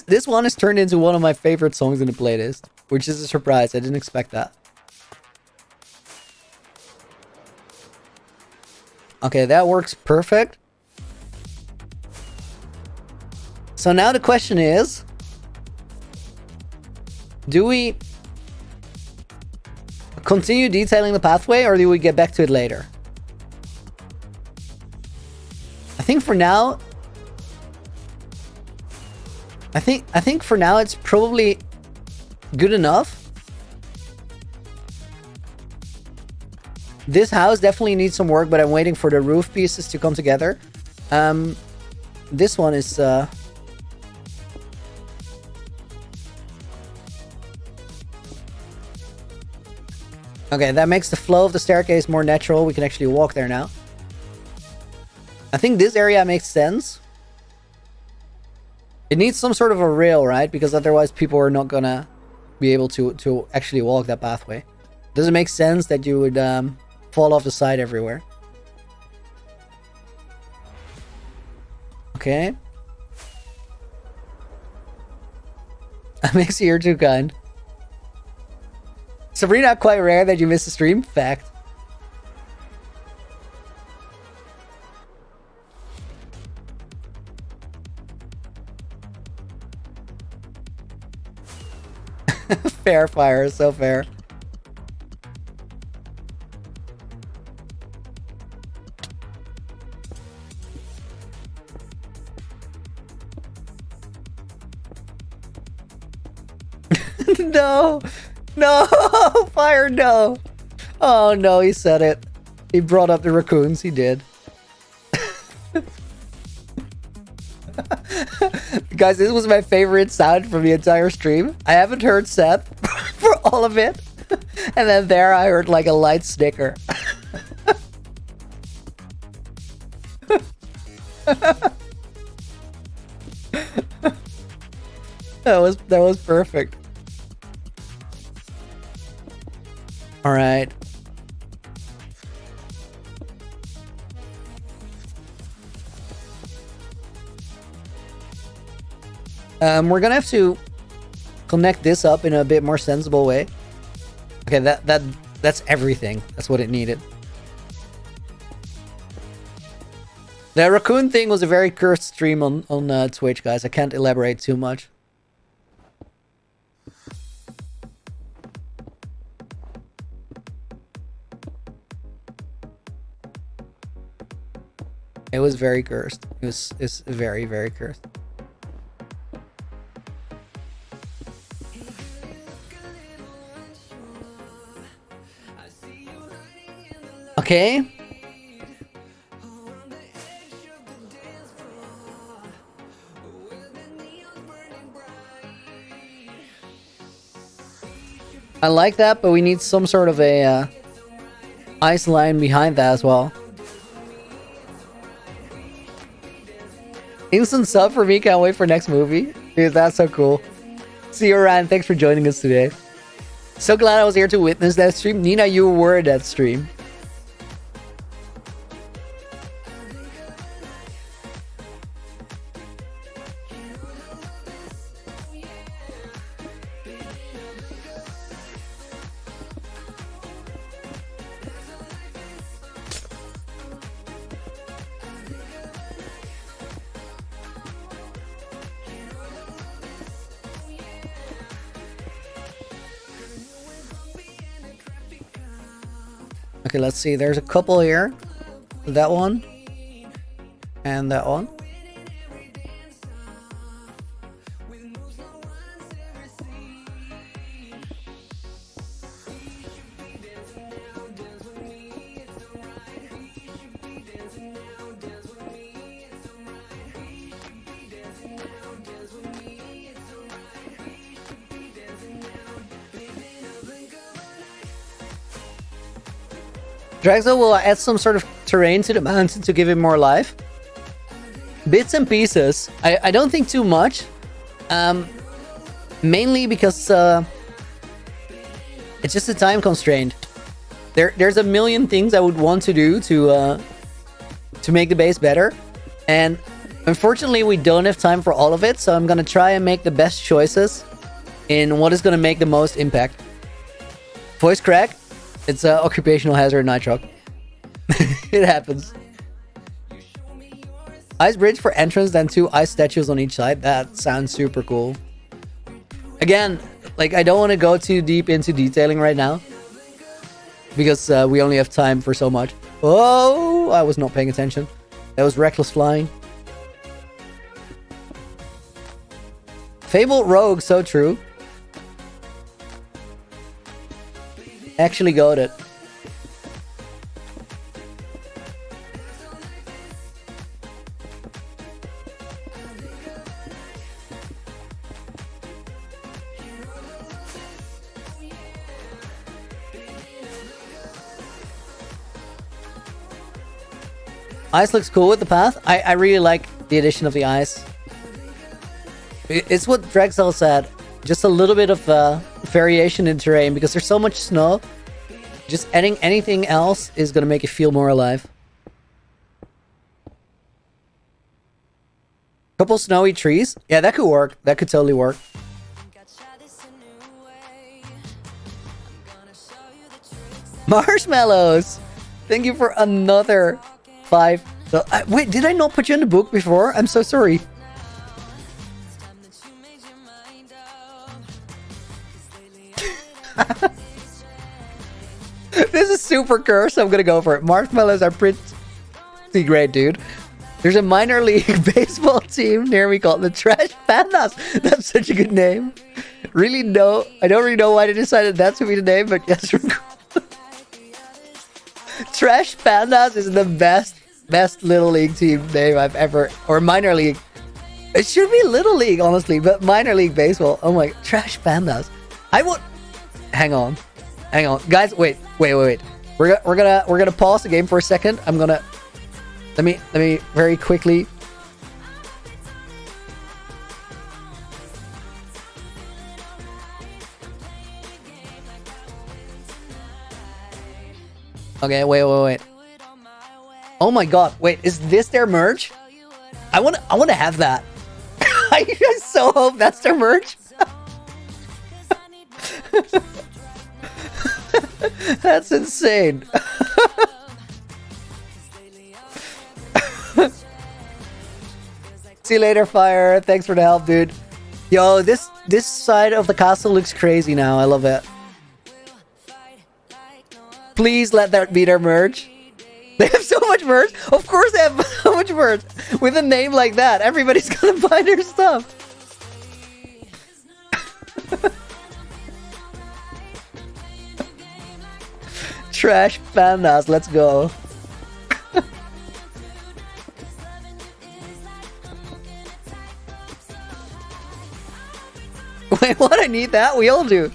This one has turned into one of my favorite songs in the playlist, which is a surprise. I didn't expect that. Okay, that works perfect. So now the question is, do we continue detailing the pathway, or do we get back to it later? I think for now... I think for now it's probably good enough. This house definitely needs some work, but I'm waiting for the roof pieces to come together. This one is... Okay, that makes the flow of the staircase more natural. We can actually walk there now. I think this area makes sense. It needs some sort of a rail, right? Because otherwise people are not gonna be able to actually walk that pathway. Does it make sense that you would fall off the side everywhere? Okay. Mixie, you're too kind. Sabrina, quite rare that you miss a stream. Fact. Fair fire, so fair. No, no, fire, no. Oh no, he said it. He brought up the raccoons, he did. Guys, this was my favorite sound from the entire stream. I haven't heard Seth for all of it. And then there I heard like a light snicker. That was perfect. All right. We're gonna have to connect this up in a bit more sensible way. Okay, that's everything. That's what it needed. The raccoon thing was a very cursed stream on Twitch, guys. I can't elaborate too much. It was very cursed. It's very, very cursed. Okay. I like that, but we need some sort of a ice line behind that as well. Instant sub for me, can't wait for next movie. Dude, that's so cool. See you, Ryan. Thanks for joining us today. So glad I was here to witness that stream. Nina, you were at that stream. Okay, let's see. There's a couple here. That one. And that one. Drexel will add some sort of terrain to the mountain to give it more life. Bits and pieces. I don't think too much. Mainly because it's just a time constraint. There's a million things I would want to do to make the base better. And unfortunately we don't have time for all of it, so I'm gonna try and make the best choices in what is gonna make the most impact. Voice crack. It's an occupational hazard, Nitrock. It happens. Ice bridge for entrance, then 2 ice statues on each side. That sounds super cool. Again, like, I don't want to go too deep into detailing right now, because we only have time for so much. Oh, I was not paying attention. That was reckless flying. Fable Rogue, so true. Actually got it. Ice looks cool with the path. I really like the addition of the ice. It's what Drexel said. Just a little bit of variation in terrain, because there's so much snow. Just adding anything else is going to make it feel more alive. Couple snowy trees. Yeah, that could work. That could totally work. Marshmallows! Thank you for another 5. Wait, did I not put you in the book before? I'm so sorry. This is super cursed. I'm gonna go for it. Marshmallows are pretty great, dude. There's a minor league baseball team near me called the Trash Pandas. That's such a good name. Really, no, I don't really know why they decided that to be the name, but yes, Trash Pandas is the best little league team name I've ever, or minor league It should be Little League, honestly, but minor league baseball. Oh my, trash pandas. I would. Hang on, guys. Wait. We're gonna pause the game for a second. I'm gonna. Let me very quickly. Okay, wait. Oh my god, wait, is this their merch? I wanna have that. I so hope that's their merch. That's insane. See you later, Fire. Thanks for the help, dude. Yo, this side of the castle looks crazy now. I love it. Please let that be their merch. They have so much merch. Of course they have so much merch. With a name like that, everybody's gonna buy their stuff. Trash pandas, let's go. Wait, what? I need that? We all do.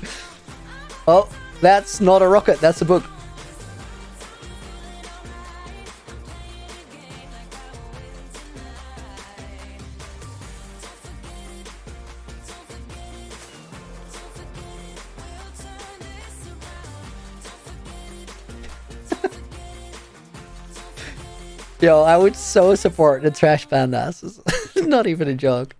Oh, that's not a rocket, that's a book. Yo, I would so support the trash pandas. Not even a joke.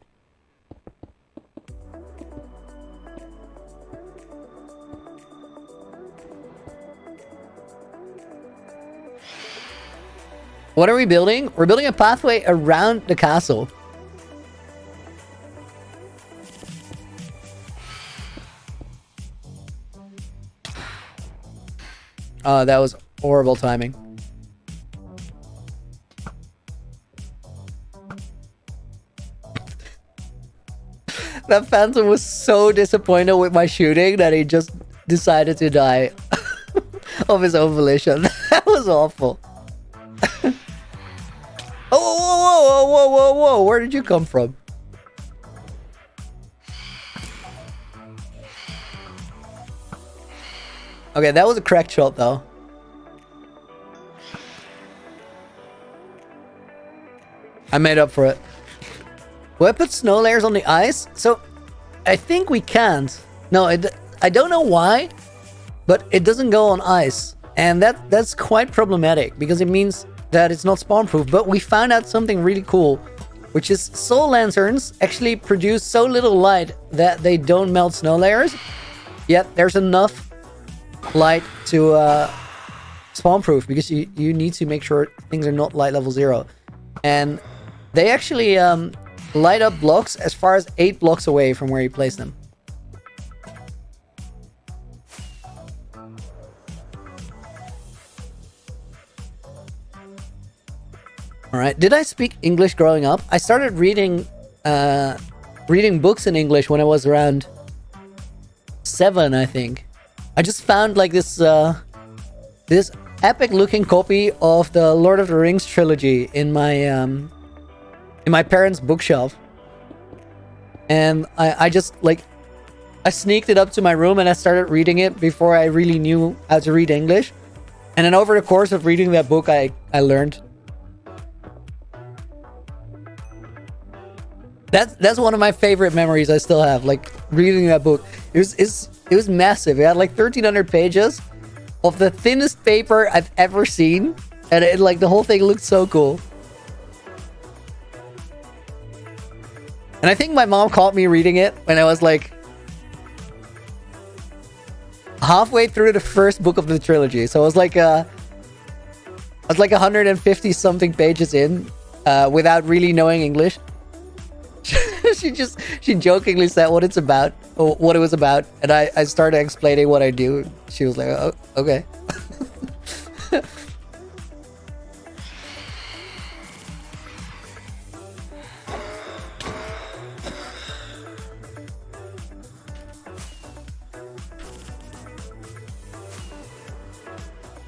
What are we building? We're building a pathway around the castle. Oh, that was horrible timing. That Phantom was so disappointed with my shooting that he just decided to die of his own volition. That was awful. Oh, whoa. Where did you come from? Okay, that was a cracked shot though. I made up for it. Will I put snow layers on the ice? So, I think we can't. No, I don't know why, but it doesn't go on ice. And that's quite problematic, because it means that it's not spawn-proof. But we found out something really cool, which is soul lanterns actually produce so little light that they don't melt snow layers. Yet, there's enough light to spawn-proof, because you need to make sure things are not light level 0. And they actually... light up blocks as far as 8 blocks away from where you place them. Alright, did I speak English growing up? I started reading books in English when I was around 7, I think. I just found like this this epic looking copy of the Lord of the Rings trilogy in my parents' bookshelf, and I just like I sneaked it up to my room and I started reading it before I really knew how to read English. And then over the course of reading that book, I learned. That's one of my favorite memories I still have, like reading that book. It was massive. It had like 1,300 pages of the thinnest paper I've ever seen, and it like the whole thing looked so cool. And I think my mom caught me reading it when I was like halfway through the first book of the trilogy. So I was like 150 something pages in without really knowing English. she jokingly said what it's about, or what it was about, and I started explaining what I do. She was like, "Oh, okay."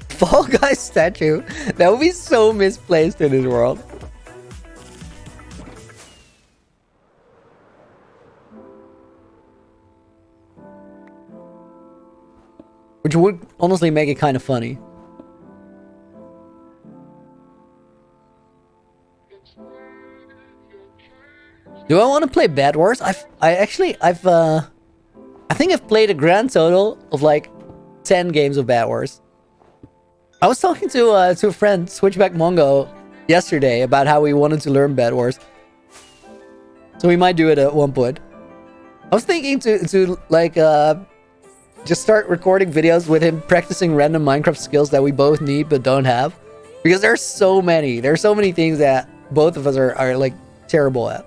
Fall Guy statue. That would be so misplaced in this world. which would honestly make it kind of funny. Do I want to play Bad Wars? I think I've played a grand total of like 10 games of Bad Wars. I was talking to a friend, Switchback Mongo, yesterday about how we wanted to learn Bad Wars. So we might do it at one point. I was thinking to like just start recording videos with him practicing random Minecraft skills that we both need but don't have, because there's so many. There's so many things that both of us are like terrible at.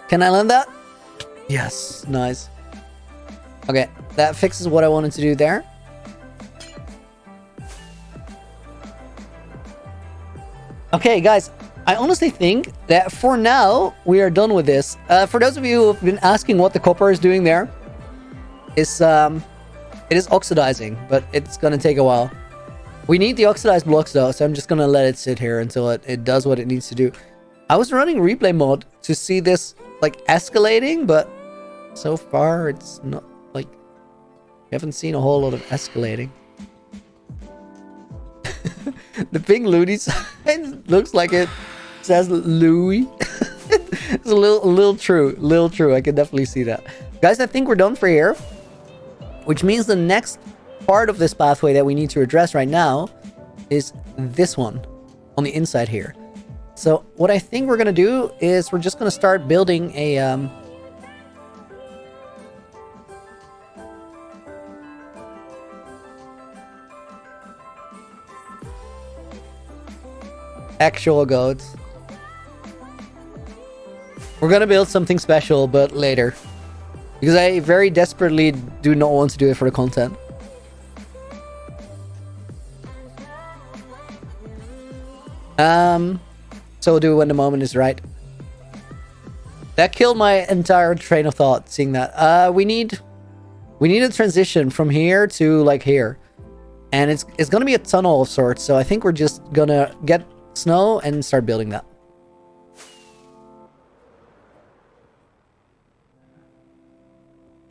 Can I land that? Yes, nice. Okay, that fixes what I wanted to do there. Okay, guys, I honestly think that for now, we are done with this. For those of you who have been asking what the copper is doing there, it is oxidizing, but it's gonna take a while. We need the oxidized blocks though, so I'm just gonna let it sit here until it does what it needs to do. I was running replay mode to see this like escalating, but so far it's not like, we haven't seen a whole lot of escalating. The pink Looney sign looks like it says Louis. It's a little true. I can definitely see that. Guys, I think we're done for here, which means the next part of this pathway that we need to address right now is this one on the inside here. So what I think we're gonna do is we're just gonna start building a actual goats. We're gonna build something special, but later, because I very desperately do not want to do it for the content. So we'll do it when the moment is right. That killed my entire train of thought, seeing that. We need a transition from here to like here. And it's gonna be a tunnel of sorts, so I think we're just gonna get snow and start building that.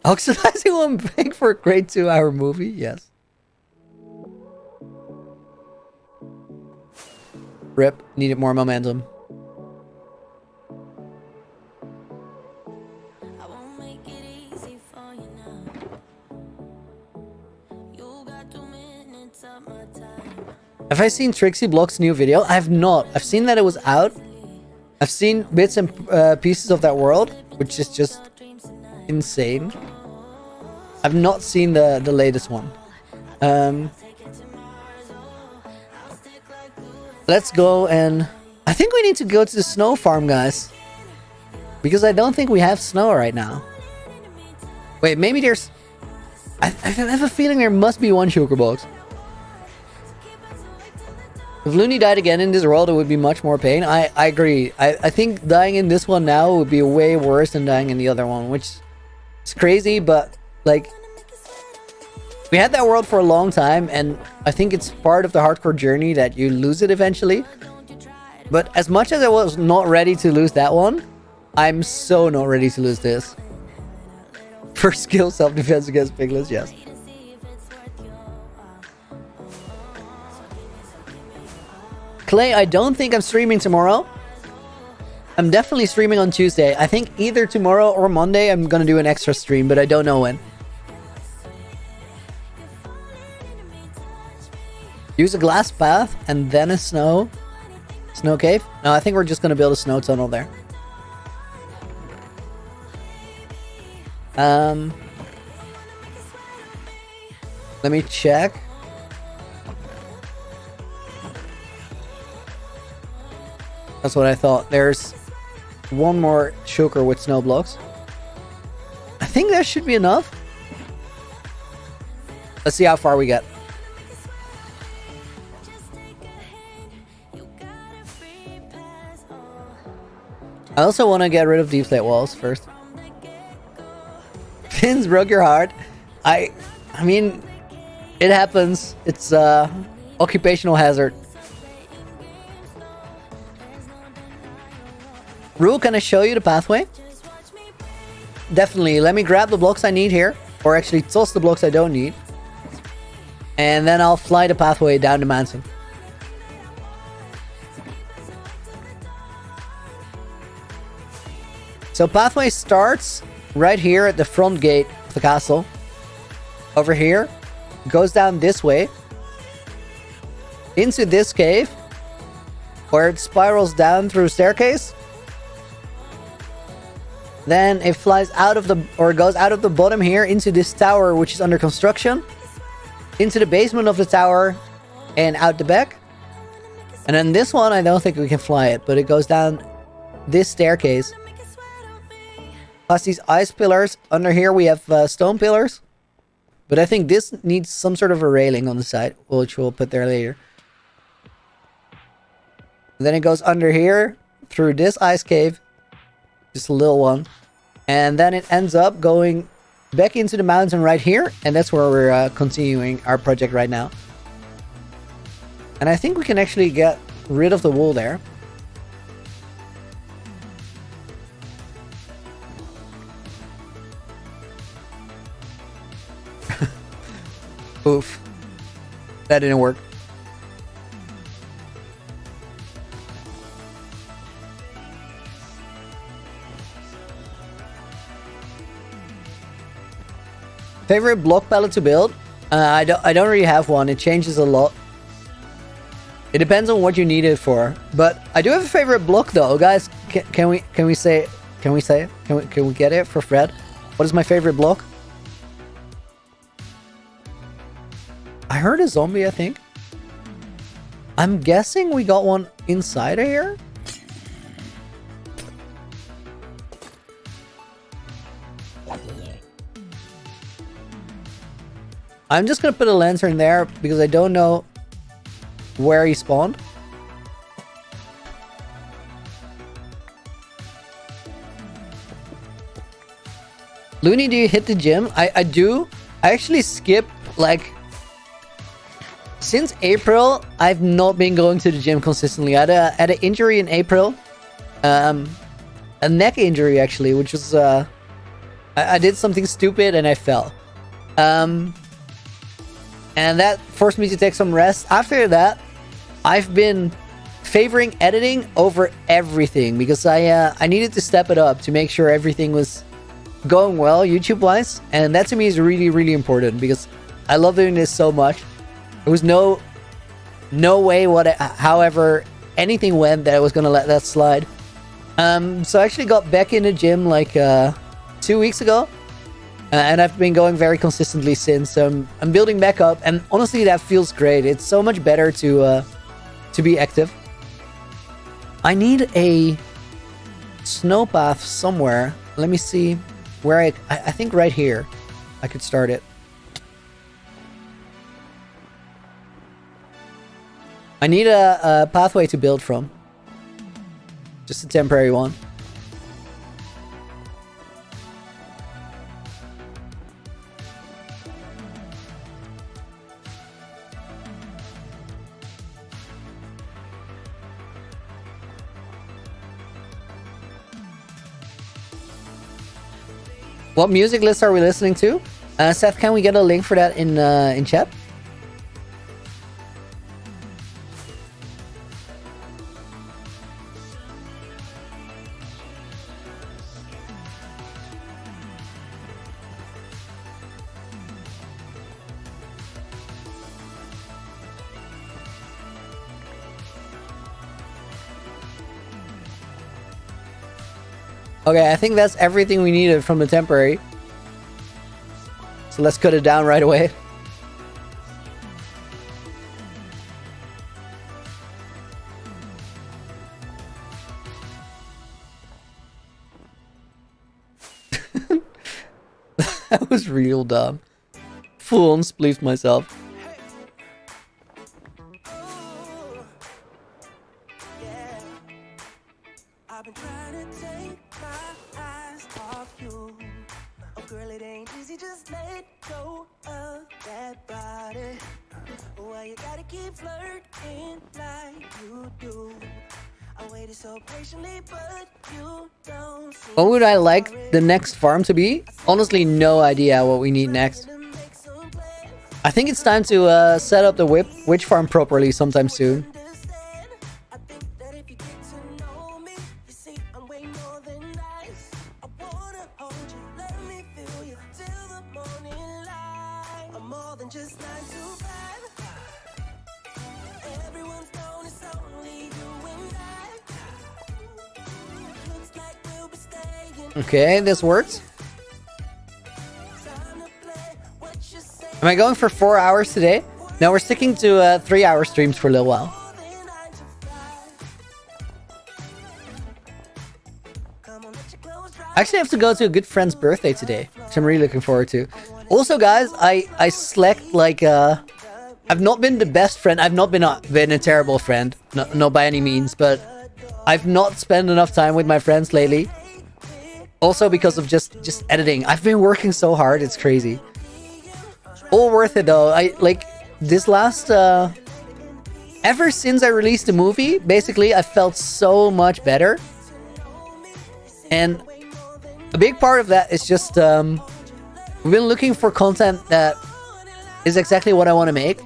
Oxidizing one big for a great 2-hour movie? Yes. Rip, needed more momentum. Have I seen Trixie Block's new video? I have not. I've seen that it was out. I've seen bits and pieces of that world, which is just insane. I've not seen the latest one. Let's go, and I think we need to go to the snow farm, guys, because I don't think we have snow right now. Wait, maybe there's... I have a feeling there must be one sugar box. If Looney died again in this world, it would be much more pain. I agree. I think dying in this one now would be way worse than dying in the other one, which is crazy, but like, we had that world for a long time, and I think it's part of the hardcore journey that you lose it eventually. But as much as I was not ready to lose that one, I'm so not ready to lose this. First skill, self-defense against piglets, yes. Clay, I don't think I'm streaming tomorrow. I'm definitely streaming on Tuesday. I think either tomorrow or Monday I'm gonna do an extra stream, but I don't know when. Use a glass path and then a snow cave? No, I think we're just gonna build a snow tunnel there. Let me check. That's what I thought. There's one more choker with snow blocks. I think that should be enough. Let's see how far we get. I also want to get rid of deep slate walls first. Fins broke your heart. I mean, it happens. It's occupational hazard. Rule, can I show you the pathway? Definitely. Let me grab the blocks I need here. Or actually toss the blocks I don't need. And then I'll fly the pathway down the mountain. So pathway starts right here at the front gate of the castle. Over here. Goes down this way. Into this cave. Where it spirals down through a staircase. Then it flies out of the, or goes out of the bottom here into this tower, which is under construction. Into the basement of the tower and out the back. And then this one, I don't think we can fly it, but it goes down this staircase. Plus these ice pillars. Under here we have stone pillars. But I think this needs some sort of a railing on the side, which we'll put there later. And then it goes under here through this ice cave. Just a little one. And then it ends up going back into the mountain right here. And that's where we're continuing our project right now. And I think we can actually get rid of the wall there. Oof. That didn't work. Favorite block palette to build? I don't really have one. It changes a lot. It depends on what you need it for. But I do have a favorite block though, guys. Can we get it for Fred? What is my favorite block? I heard a zombie, I think. I'm guessing we got one inside of here. I'm just gonna put a lantern there because I don't know where he spawned. Looney, do you hit the gym? I do. I actually skip, like... Since April, I've not been going to the gym consistently. I had an injury in April. A neck injury, actually, which was... I did something stupid and I fell. And that forced me to take some rest. After that, I've been favoring editing over everything because I needed to step it up to make sure everything was going well YouTube-wise. And that to me is really, really important because I love doing this so much. There was no way however anything went that I was gonna let that slide. So I actually got back in the gym like 2 weeks ago. And I've been going very consistently since. I'm building back up, and honestly, that feels great. It's so much better to be active. I need a snow path somewhere. Let me see where I think right here I could start it. I need a pathway to build from. Just a temporary one. What music list are we listening to? Seth, can we get a link for that in chat? Okay, I think that's everything we needed from the temporary. So let's cut it down right away. That was real dumb. Full on spleefed myself. What would I like the next farm to be? Honestly, no idea what we need next. I think it's time to set up the witch farm properly sometime soon. Okay, this works. Am I going for 4 hours today? No, we're sticking to 3-hour streams for a little while. I actually have to go to a good friend's birthday today, which I'm really looking forward to. Also, guys, I slacked like I've not been the best friend. I've not been a terrible friend, not by any means, but I've not spent enough time with my friends lately. Also because of just editing. I've been working so hard, it's crazy. All worth it though. I like this last ever since I released the movie, basically I felt so much better. And a big part of that is just we've been looking for content that is exactly what I want to make.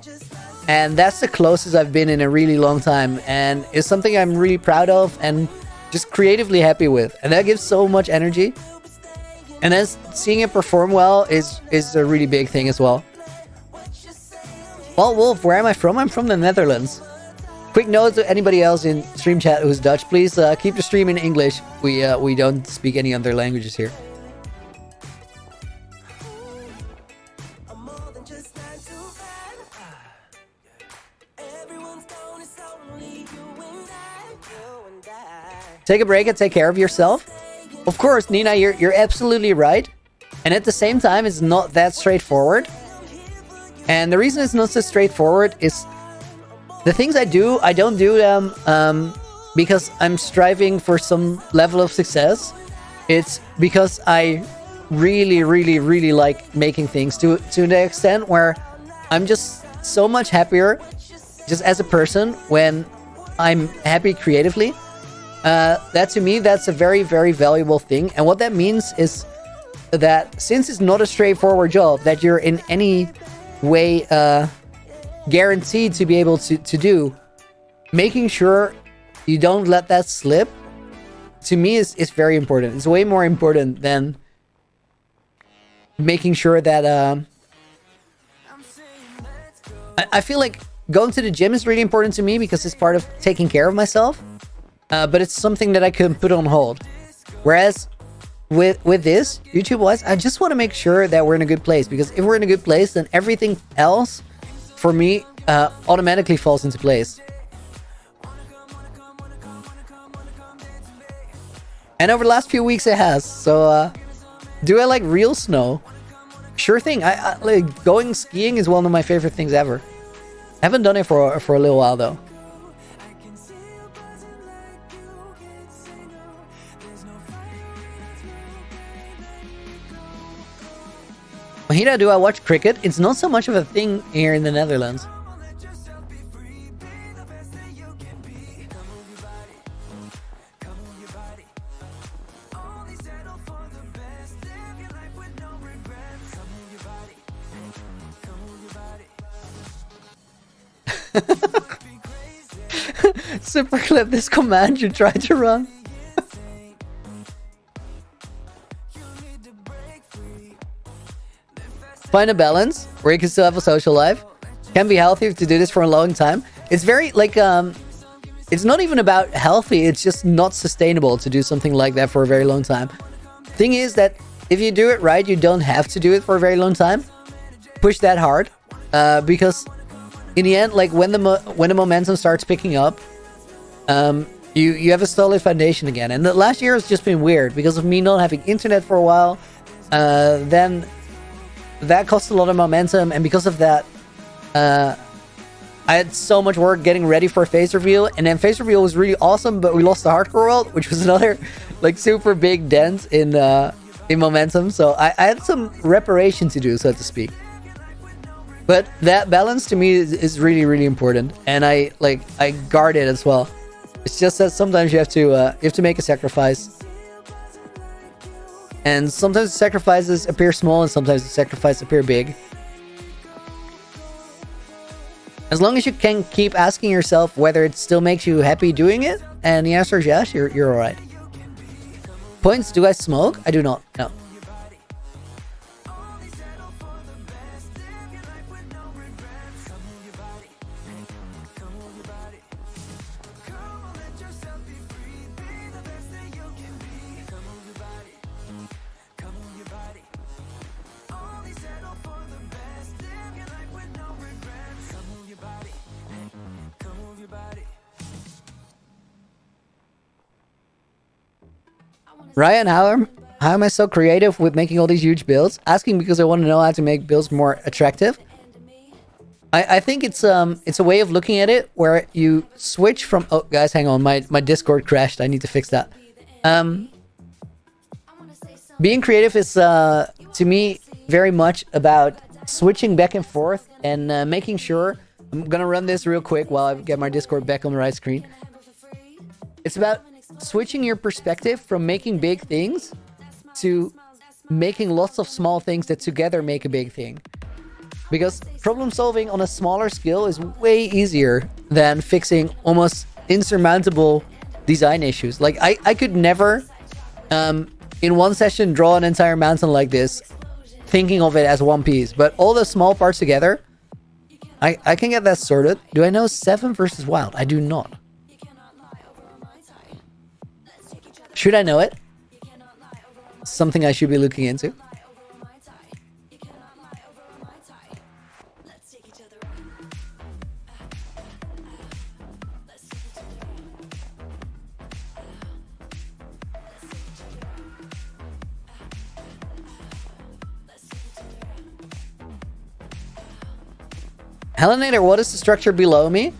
And that's the closest I've been in a really long time, and it's something I'm really proud of and just creatively happy with, and that gives so much energy. And then seeing it perform well is a really big thing as well. Well, Wolf, where am I from? I'm from the Netherlands. Quick note to anybody else in stream chat who's Dutch, please keep the stream in English. We don't speak any other languages here. Take a break and take care of yourself. Of course, Nina, you're absolutely right. And at the same time, it's not that straightforward. And the reason it's not so straightforward is the things I do, I don't do them because I'm striving for some level of success. It's because I really, really, really like making things to the extent where I'm just so much happier just as a person when I'm happy creatively. That to me, that's a very, very valuable thing. And what that means is that since it's not a straightforward job that you're in any way guaranteed to be able to do, making sure you don't let that slip, to me is very important. It's way more important than making sure that I feel like going to the gym is really important to me because it's part of taking care of myself. But it's something that I can put on hold. Whereas with this, YouTube-wise, I just want to make sure that we're in a good place. Because if we're in a good place, then everything else, for me, automatically falls into place. And over the last few weeks, it has. So, do I like real snow? Sure thing. I like going skiing is one of my favorite things ever. I haven't done it for a little while, though. Mahida, do I watch cricket? It's not so much of a thing here in the Netherlands. Super clip this command you tried to run. Find a balance where you can still have a social life. Can be healthy to do this for a long time. It's very like it's not even about healthy, it's just not sustainable to do something like that for a very long time. Thing is that if you do it right, you don't have to do it for a very long time. Push that hard, because in the end, like when the momentum starts picking up, you have a solid foundation again. And the last year has just been weird because of me not having internet for a while. Then that cost a lot of momentum, and because of that, I had so much work getting ready for face reveal, and then face reveal was really awesome, but we lost the hardcore world, which was another like super big dent in momentum. So I had some reparation to do, so to speak. But that balance to me is really, really important, and I guard it as well. It's just that sometimes you have to make a sacrifice. And sometimes the sacrifices appear small and sometimes the sacrifices appear big. As long as you can keep asking yourself whether it still makes you happy doing it, and the answer is yes, you're alright. Points, do I smoke? I do not, no. Ryan, how am I so creative with making all these huge builds? Asking because I want to know how to make builds more attractive. I think it's a way of looking at it where you switch from... Oh, guys, hang on. My Discord crashed. I need to fix that. Being creative is, to me, very much about switching back and forth and making sure... I'm going to run this real quick while I get my Discord back on the right screen. It's about switching your perspective from making big things to making lots of small things that together make a big thing. Because problem solving on a smaller scale is way easier than fixing almost insurmountable design issues. Like, I could never, in one session, draw an entire mountain like this, thinking of it as one piece. But all the small parts together, I can get that sorted. Do I know 7 versus Wild? I do not. Should I know it? Something I should be looking into. Helenator, what is the structure below me?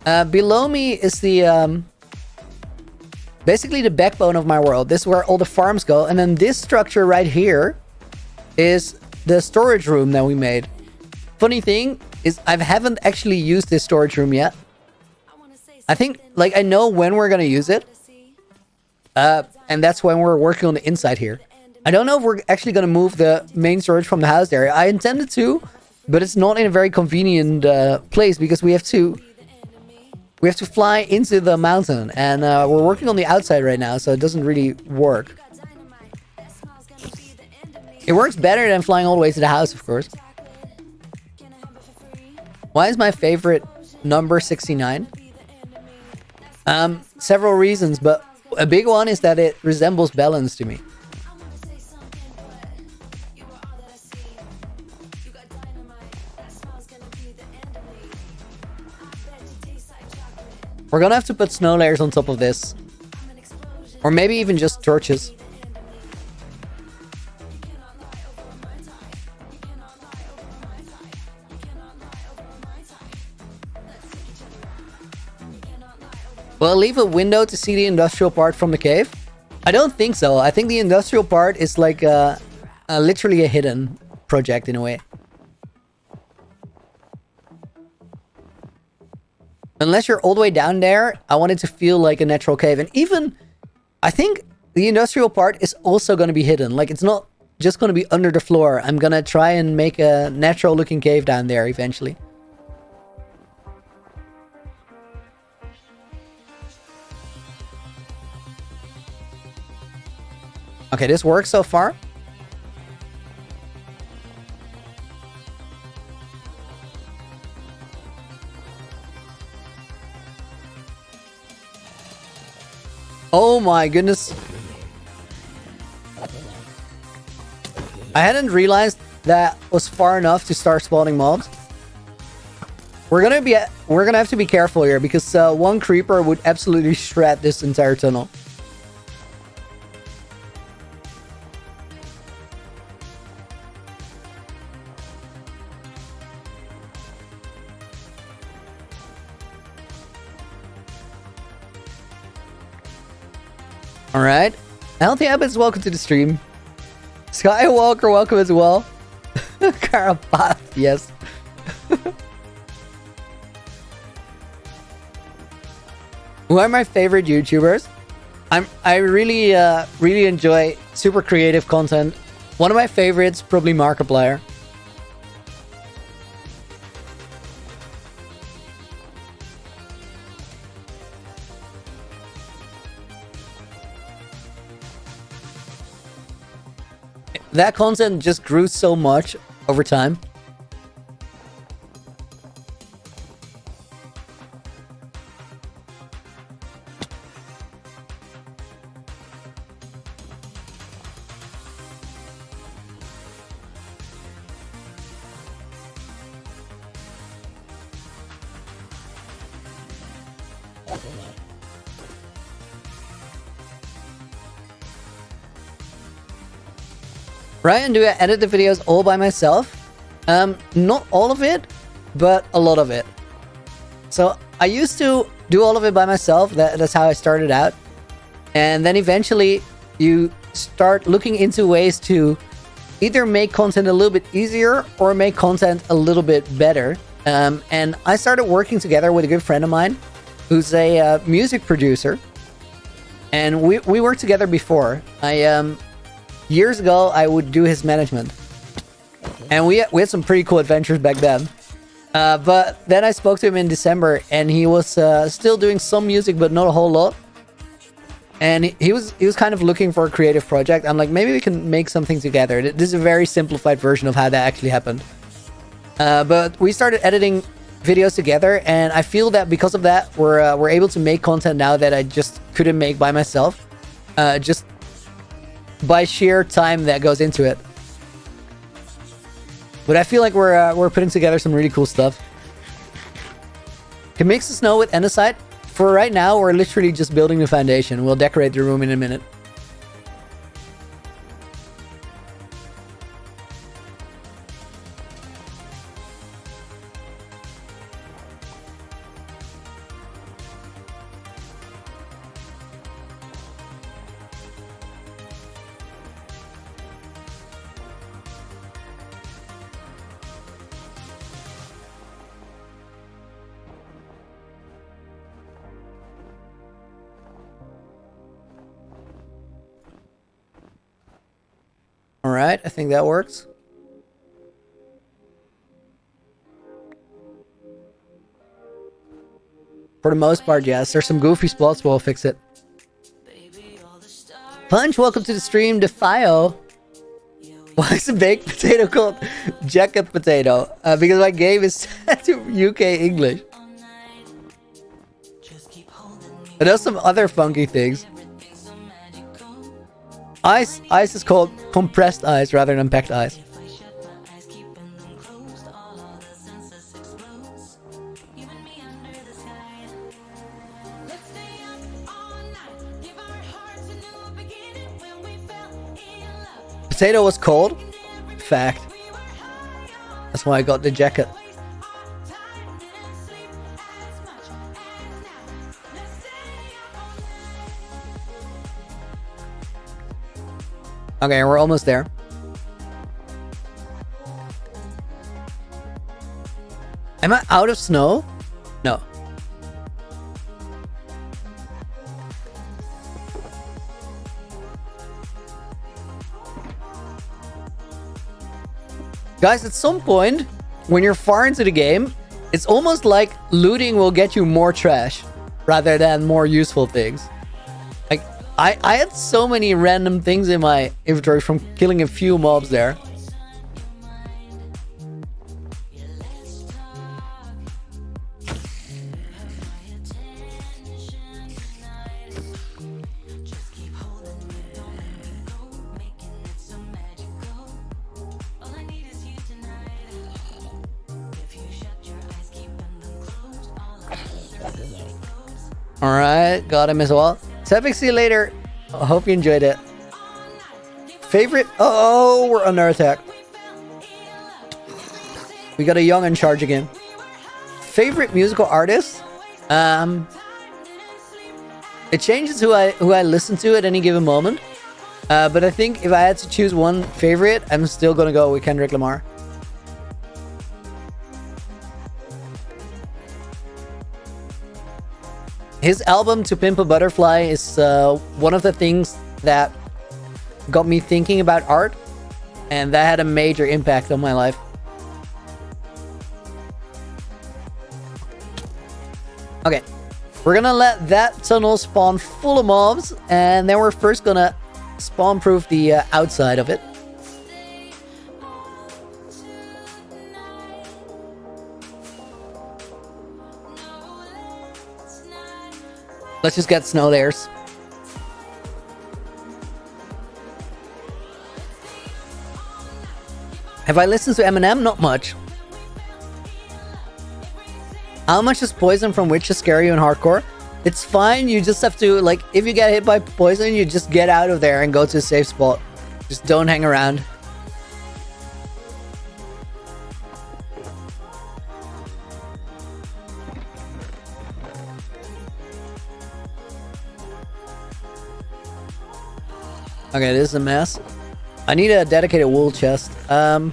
Below me is the... basically the backbone of my world. This is where all the farms go. And then this structure right here is the storage room that we made. Funny thing is I haven't actually used this storage room yet. I think, like, I know when we're going to use it. And that's when we're working on the inside here. I don't know if we're actually going to move the main storage from the house area. I intended to, but it's not in a very convenient place because we have to fly into the mountain, and we're working on the outside right now, so it doesn't really work. It works better than flying all the way to the house, of course. Why is my favorite number 69? Several reasons, but a big one is that it resembles balance to me. We're gonna have to put snow layers on top of this. Or maybe even just torches. Will I leave a window to see the industrial part from the cave? I don't think so. I think the industrial part is like literally a hidden project in a way. Unless you're all the way down there, I want it to feel like a natural cave. And even, I think the industrial part is also going to be hidden. Like, it's not just going to be under the floor. I'm going to try and make a natural looking cave down there eventually. Okay, this works so far. Oh my goodness. I hadn't realized that was far enough to start spawning mobs. We're gonna have to be careful here because one creeper would absolutely shred this entire tunnel. Alright. Healthy Habits, welcome to the stream. Skywalker, welcome as well. Carapath, yes. Who are my favorite YouTubers? I really really enjoy super creative content. One of my favorites, probably Markiplier. That content just grew so much over time. Ryan, do I edit the videos all by myself? Not all of it, but a lot of it. So I used to do all of it by myself. That's how I started out. And then eventually you start looking into ways to either make content a little bit easier or make content a little bit better. And I started working together with a good friend of mine who's a music producer. And we worked together before. Years ago, I would do his management. And we had some pretty cool adventures back then. But then I spoke to him in December, and he was still doing some music, but not a whole lot. And he was kind of looking for a creative project. I'm like, maybe we can make something together. This is a very simplified version of how that actually happened. But we started editing videos together, and I feel that because of that, we're able to make content now that I just couldn't make by myself. Just by sheer time that goes into it. But I feel like we're putting together some really cool stuff. Can mix the snow with andesite. For right now, we're literally just building the foundation. We'll decorate the room in a minute. Alright, I think that works. For the most part, yes. There's some goofy spots, but we'll fix it. Punch, welcome to the stream. Defio. Why is a baked potato called jacket potato? Because my game is set to UK English. But there's some other funky things. Ice is called compressed ice rather than packed ice. Potato was cold? Fact. That's why I got the jacket. Okay, we're almost there. Am I out of snow? No. Guys, at some point, when you're far into the game, it's almost like looting will get you more trash rather than more useful things. Like, I had so many random things in my inventory from killing a few mobs there. Alright, got him as well. Sepik, see you later. I hope you enjoyed it. Favorite? Oh, we're under attack. We got a young in charge again. Favorite musical artist? It changes who I listen to at any given moment. But I think if I had to choose one favorite, I'm still gonna go with Kendrick Lamar. His album To Pimp a Butterfly is one of the things that got me thinking about art, and that had a major impact on my life. Okay, we're gonna let that tunnel spawn full of mobs, and then we're first gonna spawn proof the outside of it. Let's just get snow layers. Have I listened to Eminem? Not much. How much is poison from witches scare you in hardcore? It's fine, you just have to, like, if you get hit by poison, you just get out of there and go to a safe spot. Just don't hang around. Okay, this is a mess. I need a dedicated wool chest. Let's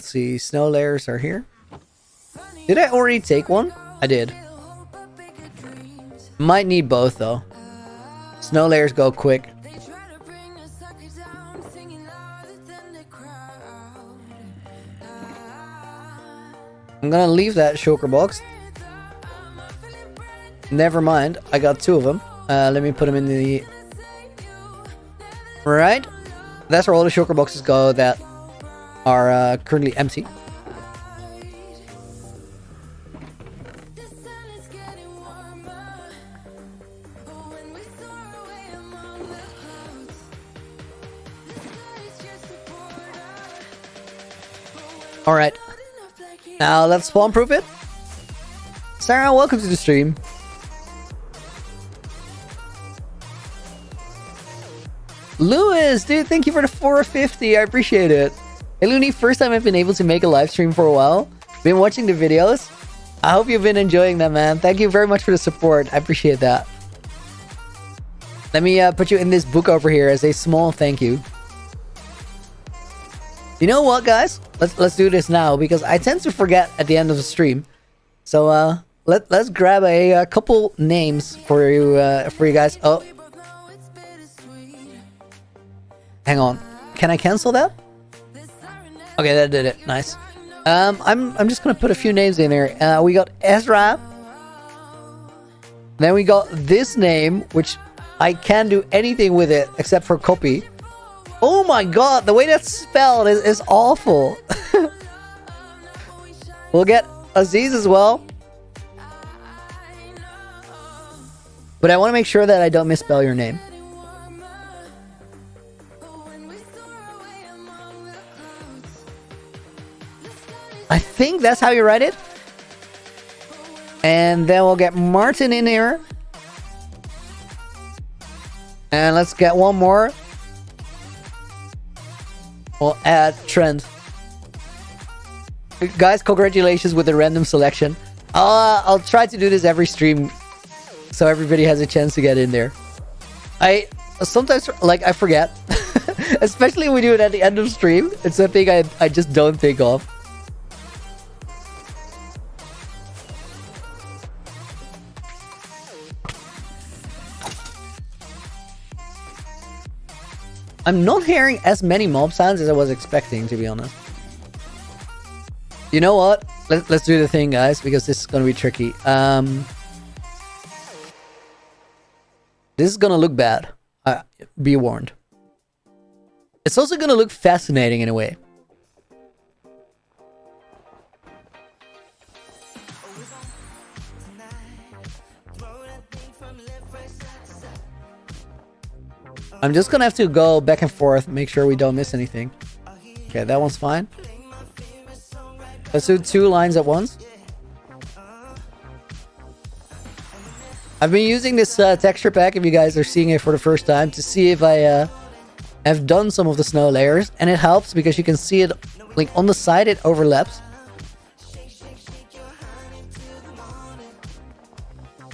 see, snow layers are here. Did I already take one? I did. Might need both though. Snow layers go quick. I'm gonna leave that shulker box. Never mind, I got two of them. Let me put them in the... Right, that's where all the shulker boxes go that are currently empty. Alright, now let's spawn proof it. Sarah, welcome to the stream. Lewis, dude, thank you for the 450. I appreciate it. Hey, Looney, first time I've been able to make a live stream for a while. Been watching the videos. I hope you've been enjoying them, man. Thank you very much for the support. I appreciate that. Let me put you in this book over here as a small thank you. You know what, guys? Let's do this now because I tend to forget at the end of the stream. So let's grab a couple names for you guys. Oh. Hang on, can I cancel that? Okay, that did it. Nice. I'm just gonna put a few names in there. We got Ezra. Then we got this name, which I can't do anything with it except for copy. Oh my god, the way that's spelled is awful. We'll get Aziz as well. But I want to make sure that I don't misspell your name. I think that's how you write it. And then we'll get Martin in here. And let's get one more. We'll add Trent. Guys, congratulations with the random selection. I'll try to do this every stream so everybody has a chance to get in there. I sometimes, like, I forget. Especially when we do it at the end of stream. It's a thing I just don't think of. I'm not hearing as many mob sounds as I was expecting, to be honest. You know what? Let's do the thing, guys, because this is gonna be tricky. This is gonna look bad. Be warned. It's also gonna look fascinating in a way. I'm just gonna have to go back and forth, make sure we don't miss anything. Okay, that one's fine. Let's do 2 lines at once. I've been using this texture pack, if you guys are seeing it for the first time, to see if I have done some of the snow layers. And it helps because you can see it, like, on the side it overlaps.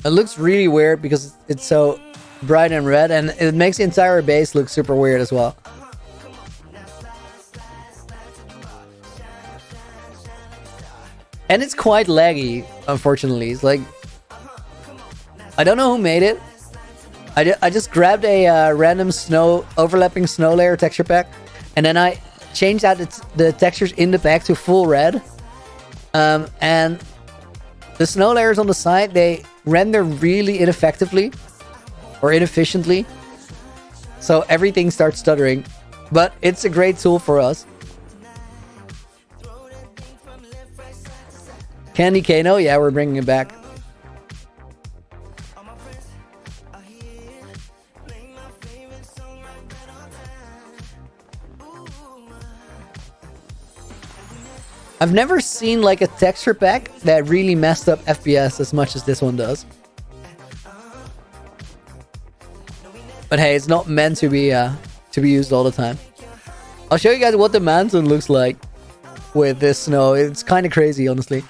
It looks really weird because it's so bright and red, and it makes the entire base look super weird as well. And it's quite laggy, unfortunately. It's like I don't know who made it. I just grabbed a random overlapping snow layer texture pack, and then I changed out the textures in the pack to full red. And the snow layers on the side, they render really ineffectively or inefficiently, so everything starts stuttering. But it's a great tool for us. Candy Kano, yeah, we're bringing it back. I've never seen like a texture pack that really messed up FPS as much as this one does. But hey, it's not meant to be used all the time. I'll show you guys what the mountain looks like with this snow. It's kind of crazy, honestly.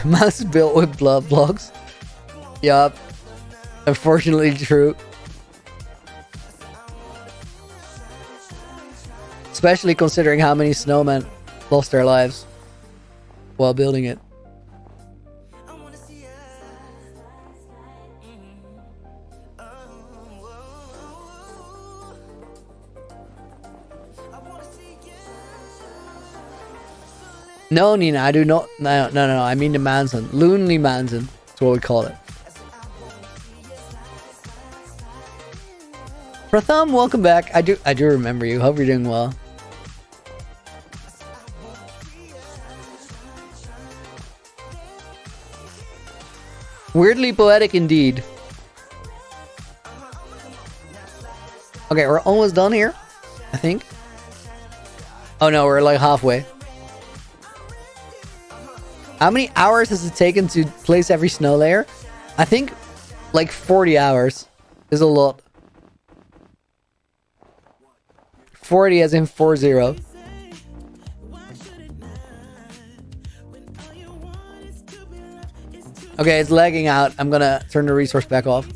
Mouse is built with blood blocks. Yup. Unfortunately true. Especially considering how many snowmen lost their lives while building it. No, Nina, I do not. No. I mean the mountain, Lonely Mountain. That's what we call it. Pratham, welcome back. I do remember you. Hope you're doing well. Weirdly poetic indeed. Okay, we're almost done here, I think. Oh no, we're like halfway. How many hours has it taken to place every snow layer? I think like 40 hours is a lot. 40 as in 40. Okay, it's lagging out. I'm gonna turn the resource back off.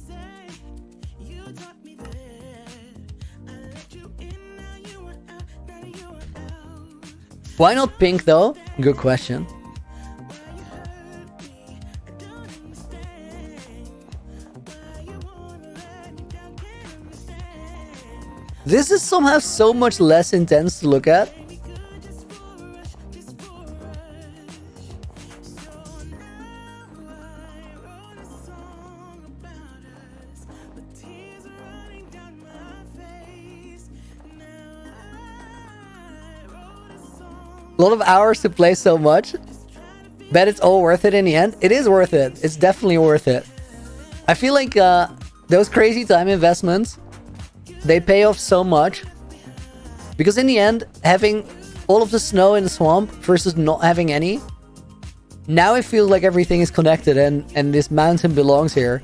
Why not pink though? Good question. This is somehow so much less intense to look at. A lot of hours to play so much. Bet it's all worth it in the end. It is worth it. It's definitely worth it. I feel like those crazy time investments, they pay off so much. Because in the end, having all of the snow in the swamp versus not having any, now it feels like everything is connected and this mountain belongs here.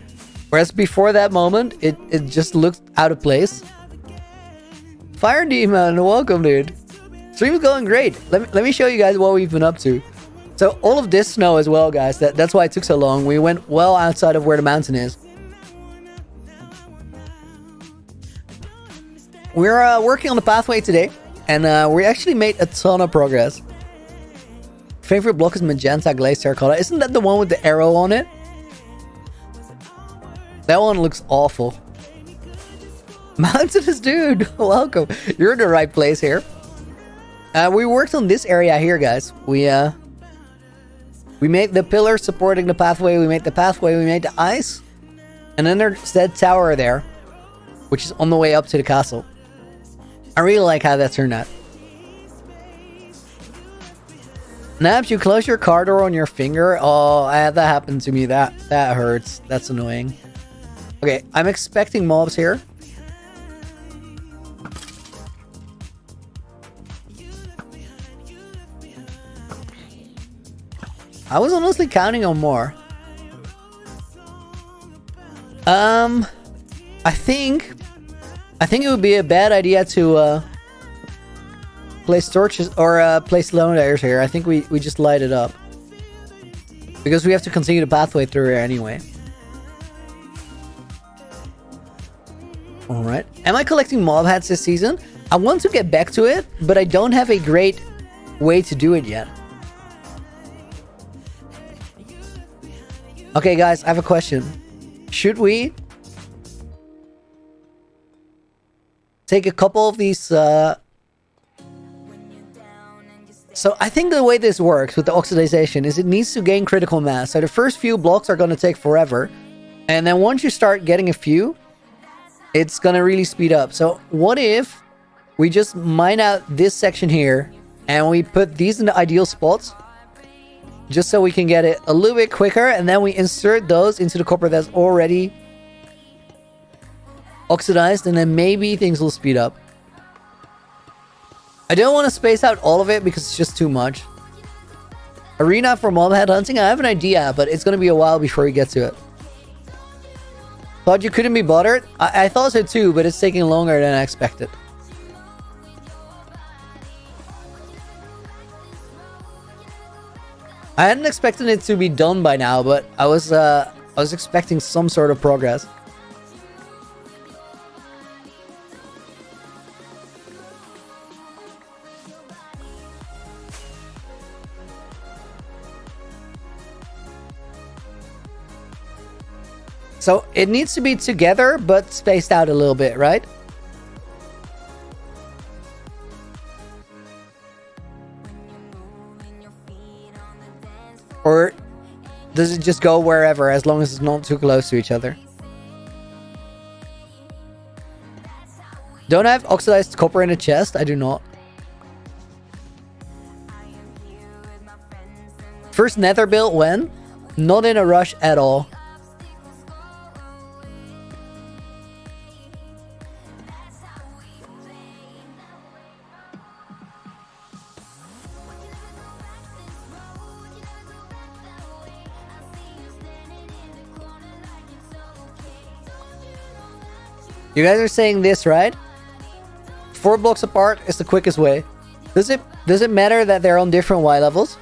Whereas before that moment, it just looked out of place. Fire Demon, welcome dude. Stream's going great. Let me show you guys what we've been up to. So all of this snow as well, guys. That's why it took so long. We went well outside of where the mountain is. We're working on the pathway today, and we actually made a ton of progress. Favorite block is Magenta Glazed Terracotta. Isn't that the one with the arrow on it? That one looks awful. Mountainous dude, welcome. You're in the right place here. We worked on this area here, guys. We made the pillar supporting the pathway. We made the pathway. We made the ice. And then there's that tower there, which is on the way up to the castle. I really like how that turned out. Naps, you close your car door on your finger? Oh, I had that happen to me. That hurts. That's annoying. Okay, I'm expecting mobs here. I was honestly counting on more. I think it would be a bad idea to place torches or place lone layers here, I think we just light it up. Because we have to continue the pathway through here anyway. Alright. Am I collecting mob hats this season? I want to get back to it, but I don't have a great way to do it yet. Okay, guys, I have a question. Should we take a couple of these... So I think the way this works with the oxidization is it needs to gain critical mass. So the first few blocks are going to take forever. And then once you start getting a few, it's going to really speed up. So what if we just mine out this section here and we put these in the ideal spots just so we can get it a little bit quicker, and then we insert those into the copper that's already oxidized, and then maybe things will speed up. I don't want to space out all of it because it's just too much. Arena for mob head hunting? I have an idea, but it's going to be a while before we get to it. Thought you couldn't be bothered? I thought so too, but it's taking longer than I expected. I hadn't expected it to be done by now, but I was expecting some sort of progress. So it needs to be together, but spaced out a little bit, right? Or does it just go wherever as long as it's not too close to each other? Don't I have oxidized copper in a chest? I do not. First nether build when? Not in a rush at all. You guys are saying this, right? 4 blocks apart is the quickest way. Does it matter that they're on different Y levels?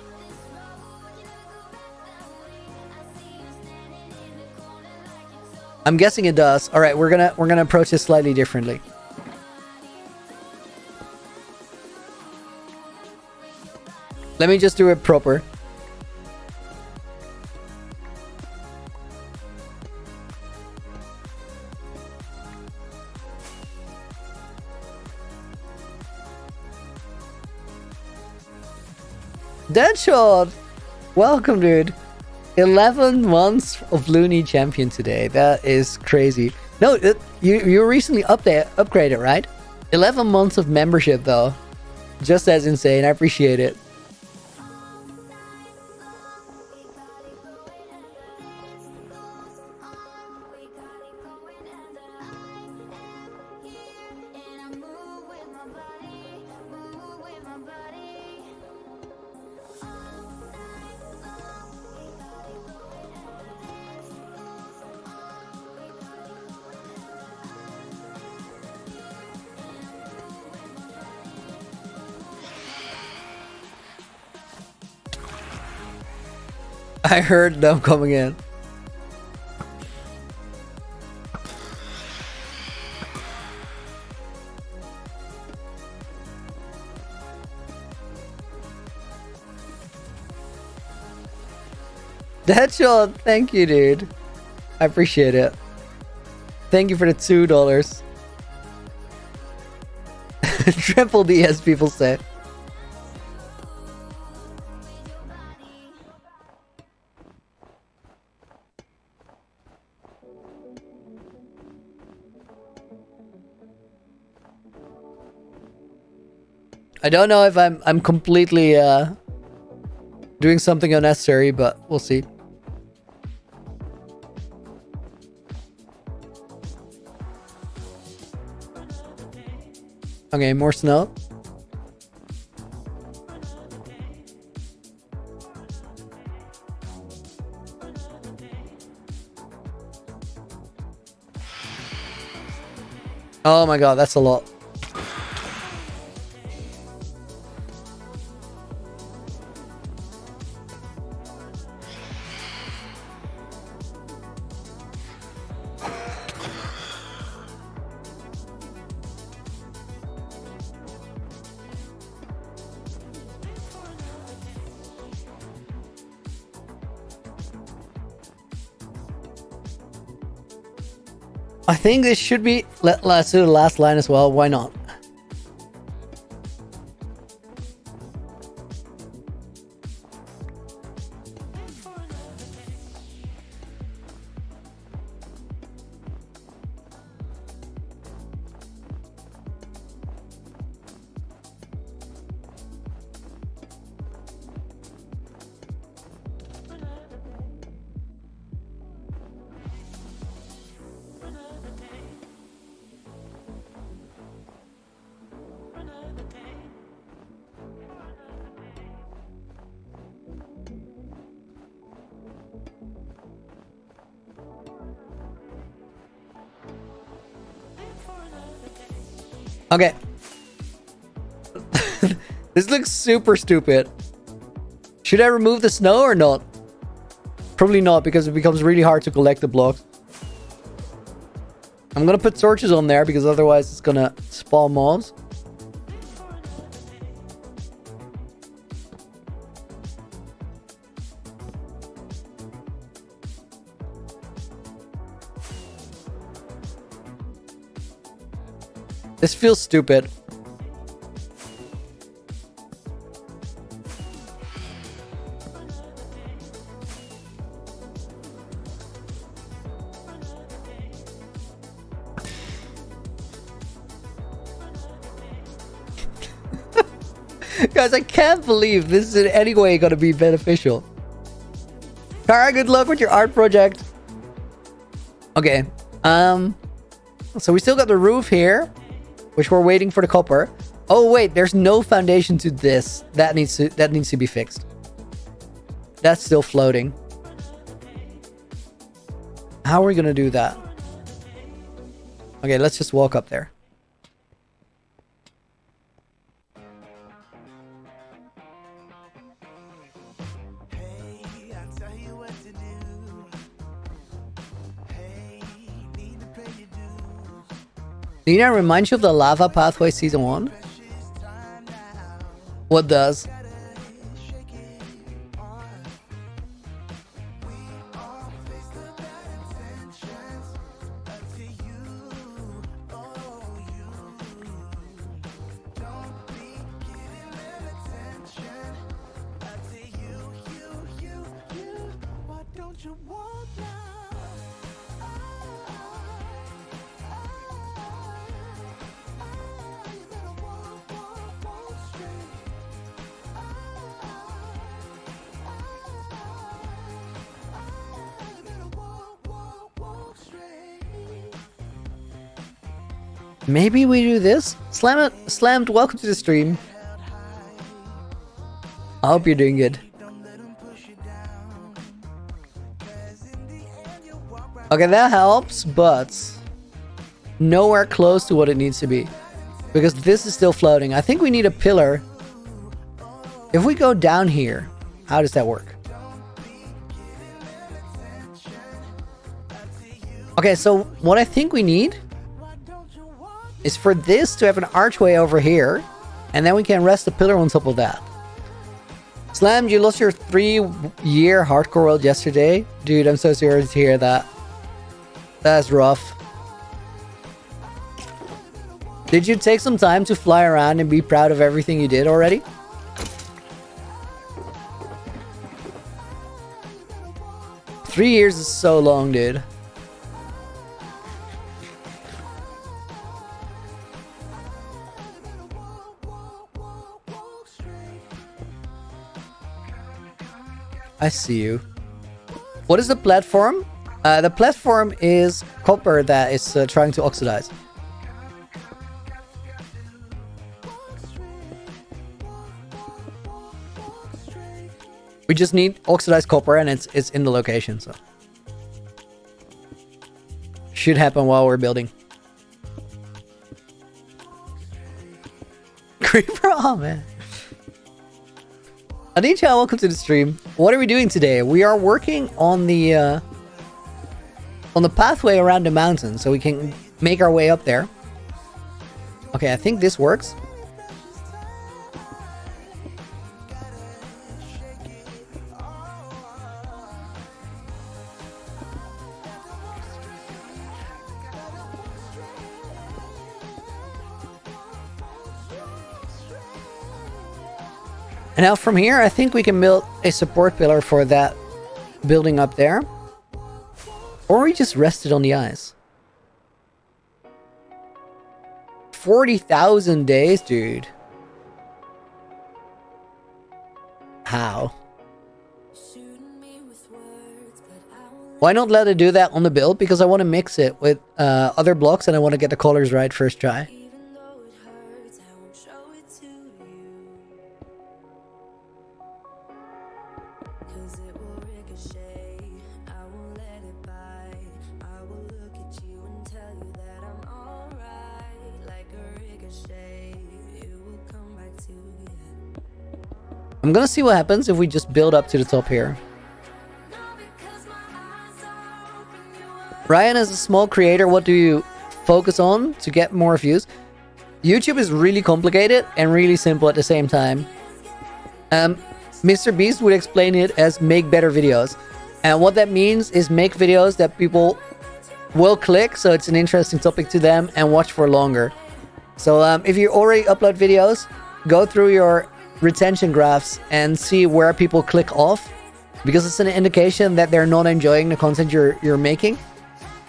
I'm guessing it does. All right, we're gonna approach this slightly differently. Let me just do it proper. Deadshot! Welcome, dude. 11 months of Looney Champion today. That is crazy. No, you recently upgraded, right? 11 months of membership, though. Just as insane. I appreciate it. I heard them coming in. Deadshot, thank you, dude. I appreciate it. Thank you for the $2. Triple D, as people say. I don't know if I'm completely doing something unnecessary, but we'll see. Okay, more snow. Oh my god, that's a lot. I think this should be... Let's do the last line as well. Why not? Okay. This looks super stupid. Should I remove the snow or not? Probably not, because it becomes really hard to collect the blocks. I'm gonna put torches on there, because otherwise it's gonna spawn mobs. This feels stupid. Guys, I can't believe this is in any way going to be beneficial. Kara, good luck with your art project. Okay. So we still got the roof here, which we're waiting for the copper. Oh wait, there's no foundation to this. That needs to be fixed. That's still floating. How are we gonna do that? Okay, let's just walk up there. Nina reminds you of the lava pathway season 1? What does? Maybe we do this? Slammed, welcome to the stream. I hope you're doing good. Okay, that helps, but nowhere close to what it needs to be. Because this is still floating. I think we need a pillar. If we go down here, how does that work? Okay, so what I think we need is for this to have an archway over here, and then we can rest the pillar on top of that. Slam, you lost your 3-year hardcore world yesterday? Dude, I'm so sorry to hear that. That's rough. Did you take some time to fly around and be proud of everything you did already? Three years is so long, dude. I see you. What is the platform? The platform is copper that is trying to oxidize. We just need oxidized copper, and it's in the location, so should happen while we're building. Creeper, oh man. Aditya, welcome to the stream. What are we doing today? We are working on the pathway around the mountain, so we can make our way up there. Okay, I think this works. And now from here, I think we can build a support pillar for that building up there. Or we just rest it on the ice. 40,000 days, dude. How? Why not let it do that on the build? Because I want to mix it with other blocks and I want to get the colors right first try. I'm gonna see what happens if we just build up to the top here. Ryan, as a small creator, what do you focus on to get more views? YouTube is really complicated and really simple at the same time. Mr. Beast would explain it as make better videos. And what that means is make videos that people will click, so it's an interesting topic to them, and watch for longer. So if you already upload videos, go through your retention graphs and see where people click off, because it's an indication that they're not enjoying the content you're making,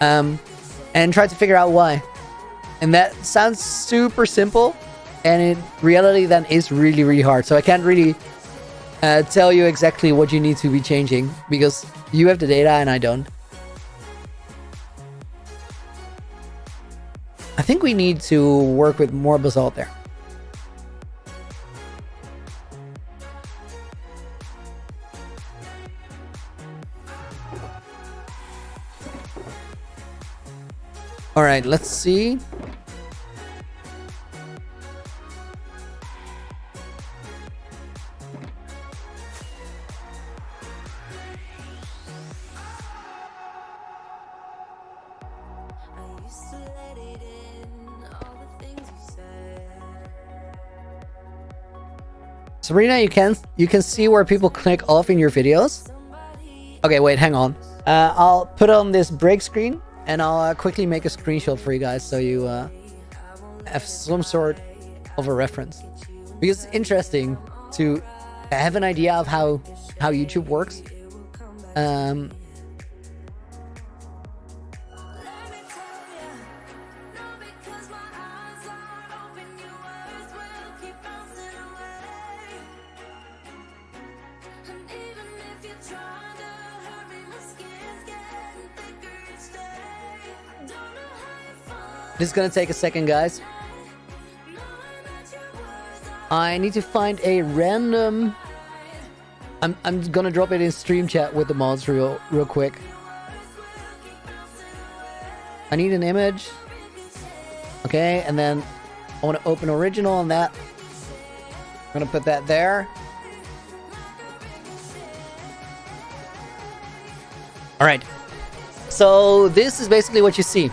and try to figure out why. And that sounds super simple, and in reality then is really, really hard. So I can't really tell you exactly what you need to be changing, because you have the data and I don't. I think we need to work with more basalt there. All right, let's see. Serena, you can see where people click off in your videos. Okay, wait, hang on. I'll put on this break screen and I'll quickly make a screenshot for you guys so you have some sort of a reference. Because it's interesting to have an idea of how YouTube works. This is gonna take a second, guys. I need to find a random... I'm gonna drop it in stream chat with the mods real quick. I need an image. Okay, and then I want to open original on that. I'm gonna put that there. All right. So this is basically what you see.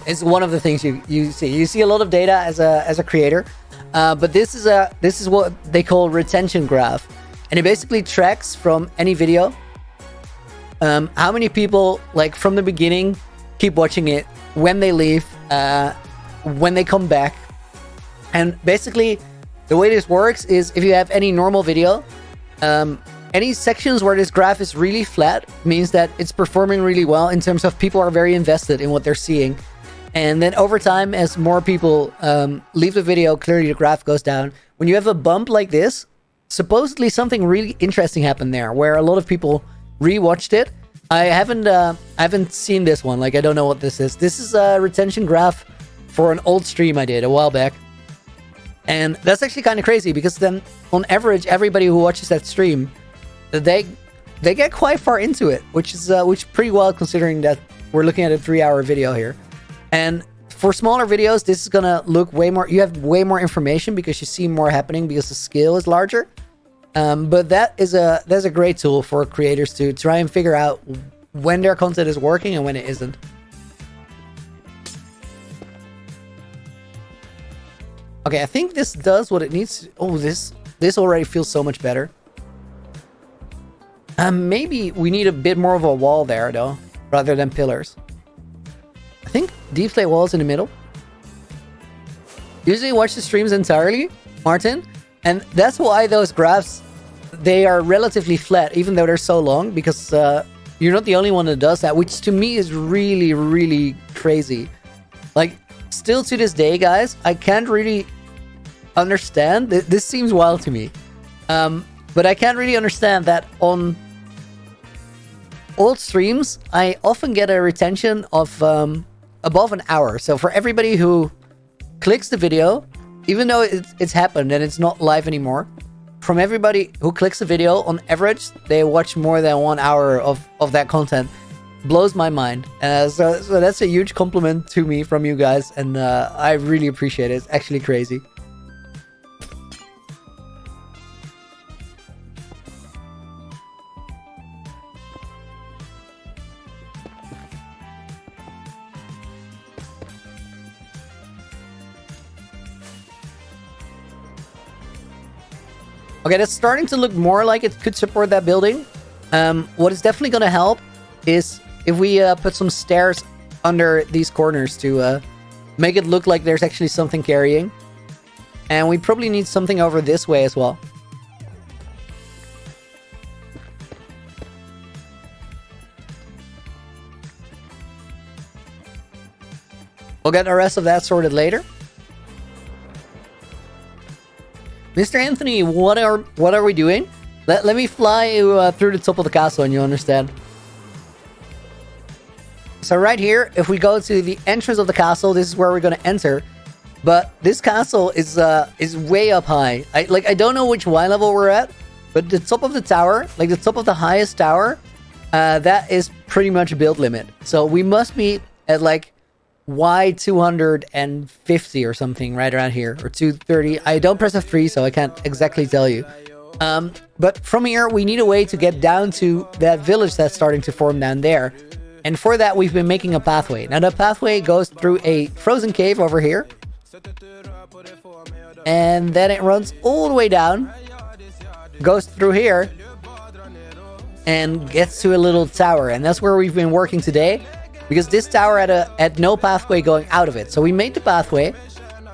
It's one of the things you see. You see a lot of data as a creator, but this is what they call retention graph, and it basically tracks from any video how many people, like, from the beginning keep watching it, when they leave, when they come back. And basically the way this works is if you have any normal video, any sections where this graph is really flat means that it's performing really well in terms of people are very invested in what they're seeing. And then over time, as more people leave the video, clearly the graph goes down. When you have a bump like this, supposedly something really interesting happened there, where a lot of people rewatched it. I haven't seen this one. Like, I don't know what this is. This is a retention graph for an old stream I did a while back. And that's actually kind of crazy, because then on average, everybody who watches that stream, they get quite far into it, which is pretty wild considering that we're looking at a 3-hour video here. And for smaller videos, this is gonna look way more. You have way more information because you see more happening because the scale is larger. But that's a great tool for creators to try and figure out when their content is working and when it isn't. Okay, I think this does what it needs to. Oh, this already feels so much better. Maybe we need a bit more of a wall there, though, rather than pillars. I think deep slate walls in the middle. Usually watch the streams entirely, Martin. And that's why those graphs, they are relatively flat, even though they're so long, because you're not the only one that does that, which to me is really, really crazy. Like, still to this day, guys, I can't really understand. This seems wild to me. But I can't really understand that on old streams, I often get a retention of above an hour. So for everybody who clicks the video, even though it's happened and it's not live anymore, from everybody who clicks the video, on average, they watch more than 1 hour of that content. Blows my mind. So that's a huge compliment to me from you guys, and I really appreciate it. It's actually crazy. Okay, that's starting to look more like it could support that building. What is definitely going to help is if we put some stairs under these corners to make it look like there's actually something carrying. And we probably need something over this way as well. We'll get the rest of that sorted later. Mr. Anthony, what are we doing? Let me fly you through the top of the castle and you understand. So right here, if we go to the entrance of the castle, this is where we're going to enter. But this castle is way up high. I don't know which Y level we're at, but the top of the tower, like the top of the highest tower, that is pretty much build limit. So we must be at like Y 250 or something right around here, or 230. I don't press F3, so I can't exactly tell you. But from here, we need a way to get down to that village that's starting to form down there. And for that, we've been making a pathway. Now, the pathway goes through a frozen cave over here. And then it runs all the way down, goes through here, and gets to a little tower. And that's where we've been working today, because this tower had no pathway going out of it. So we made the pathway.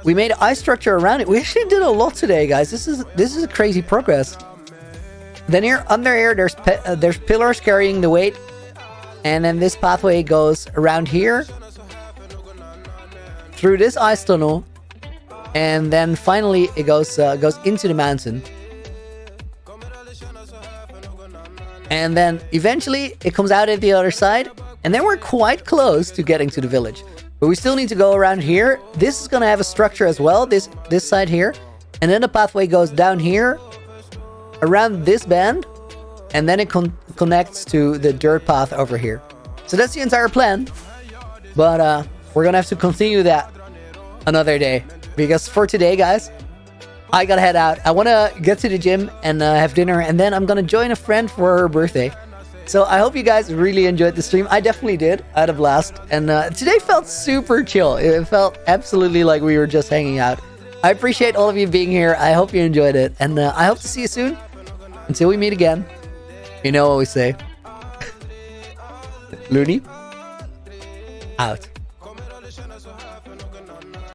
We made an ice structure around it. We actually did a lot today, guys. This is a crazy progress. Then here, under here, there's pillars carrying the weight. And then this pathway goes around here, through this ice tunnel, and then finally it goes into the mountain. And then eventually it comes out at the other side, and then we're quite close to getting to the village. But we still need to go around here. This is gonna have a structure as well, this side here. And then the pathway goes down here, around this bend, and then it connects to the dirt path over here. So that's the entire plan. But we're gonna have to continue that another day. Because for today, guys, I gotta head out. I wanna get to the gym and have dinner, and then I'm gonna join a friend for her birthday. So I hope you guys really enjoyed the stream. I definitely did. I had a blast. And today felt super chill. It felt absolutely like we were just hanging out. I appreciate all of you being here. I hope you enjoyed it. And I hope to see you soon. Until we meet again. You know what we say. Looney. Out.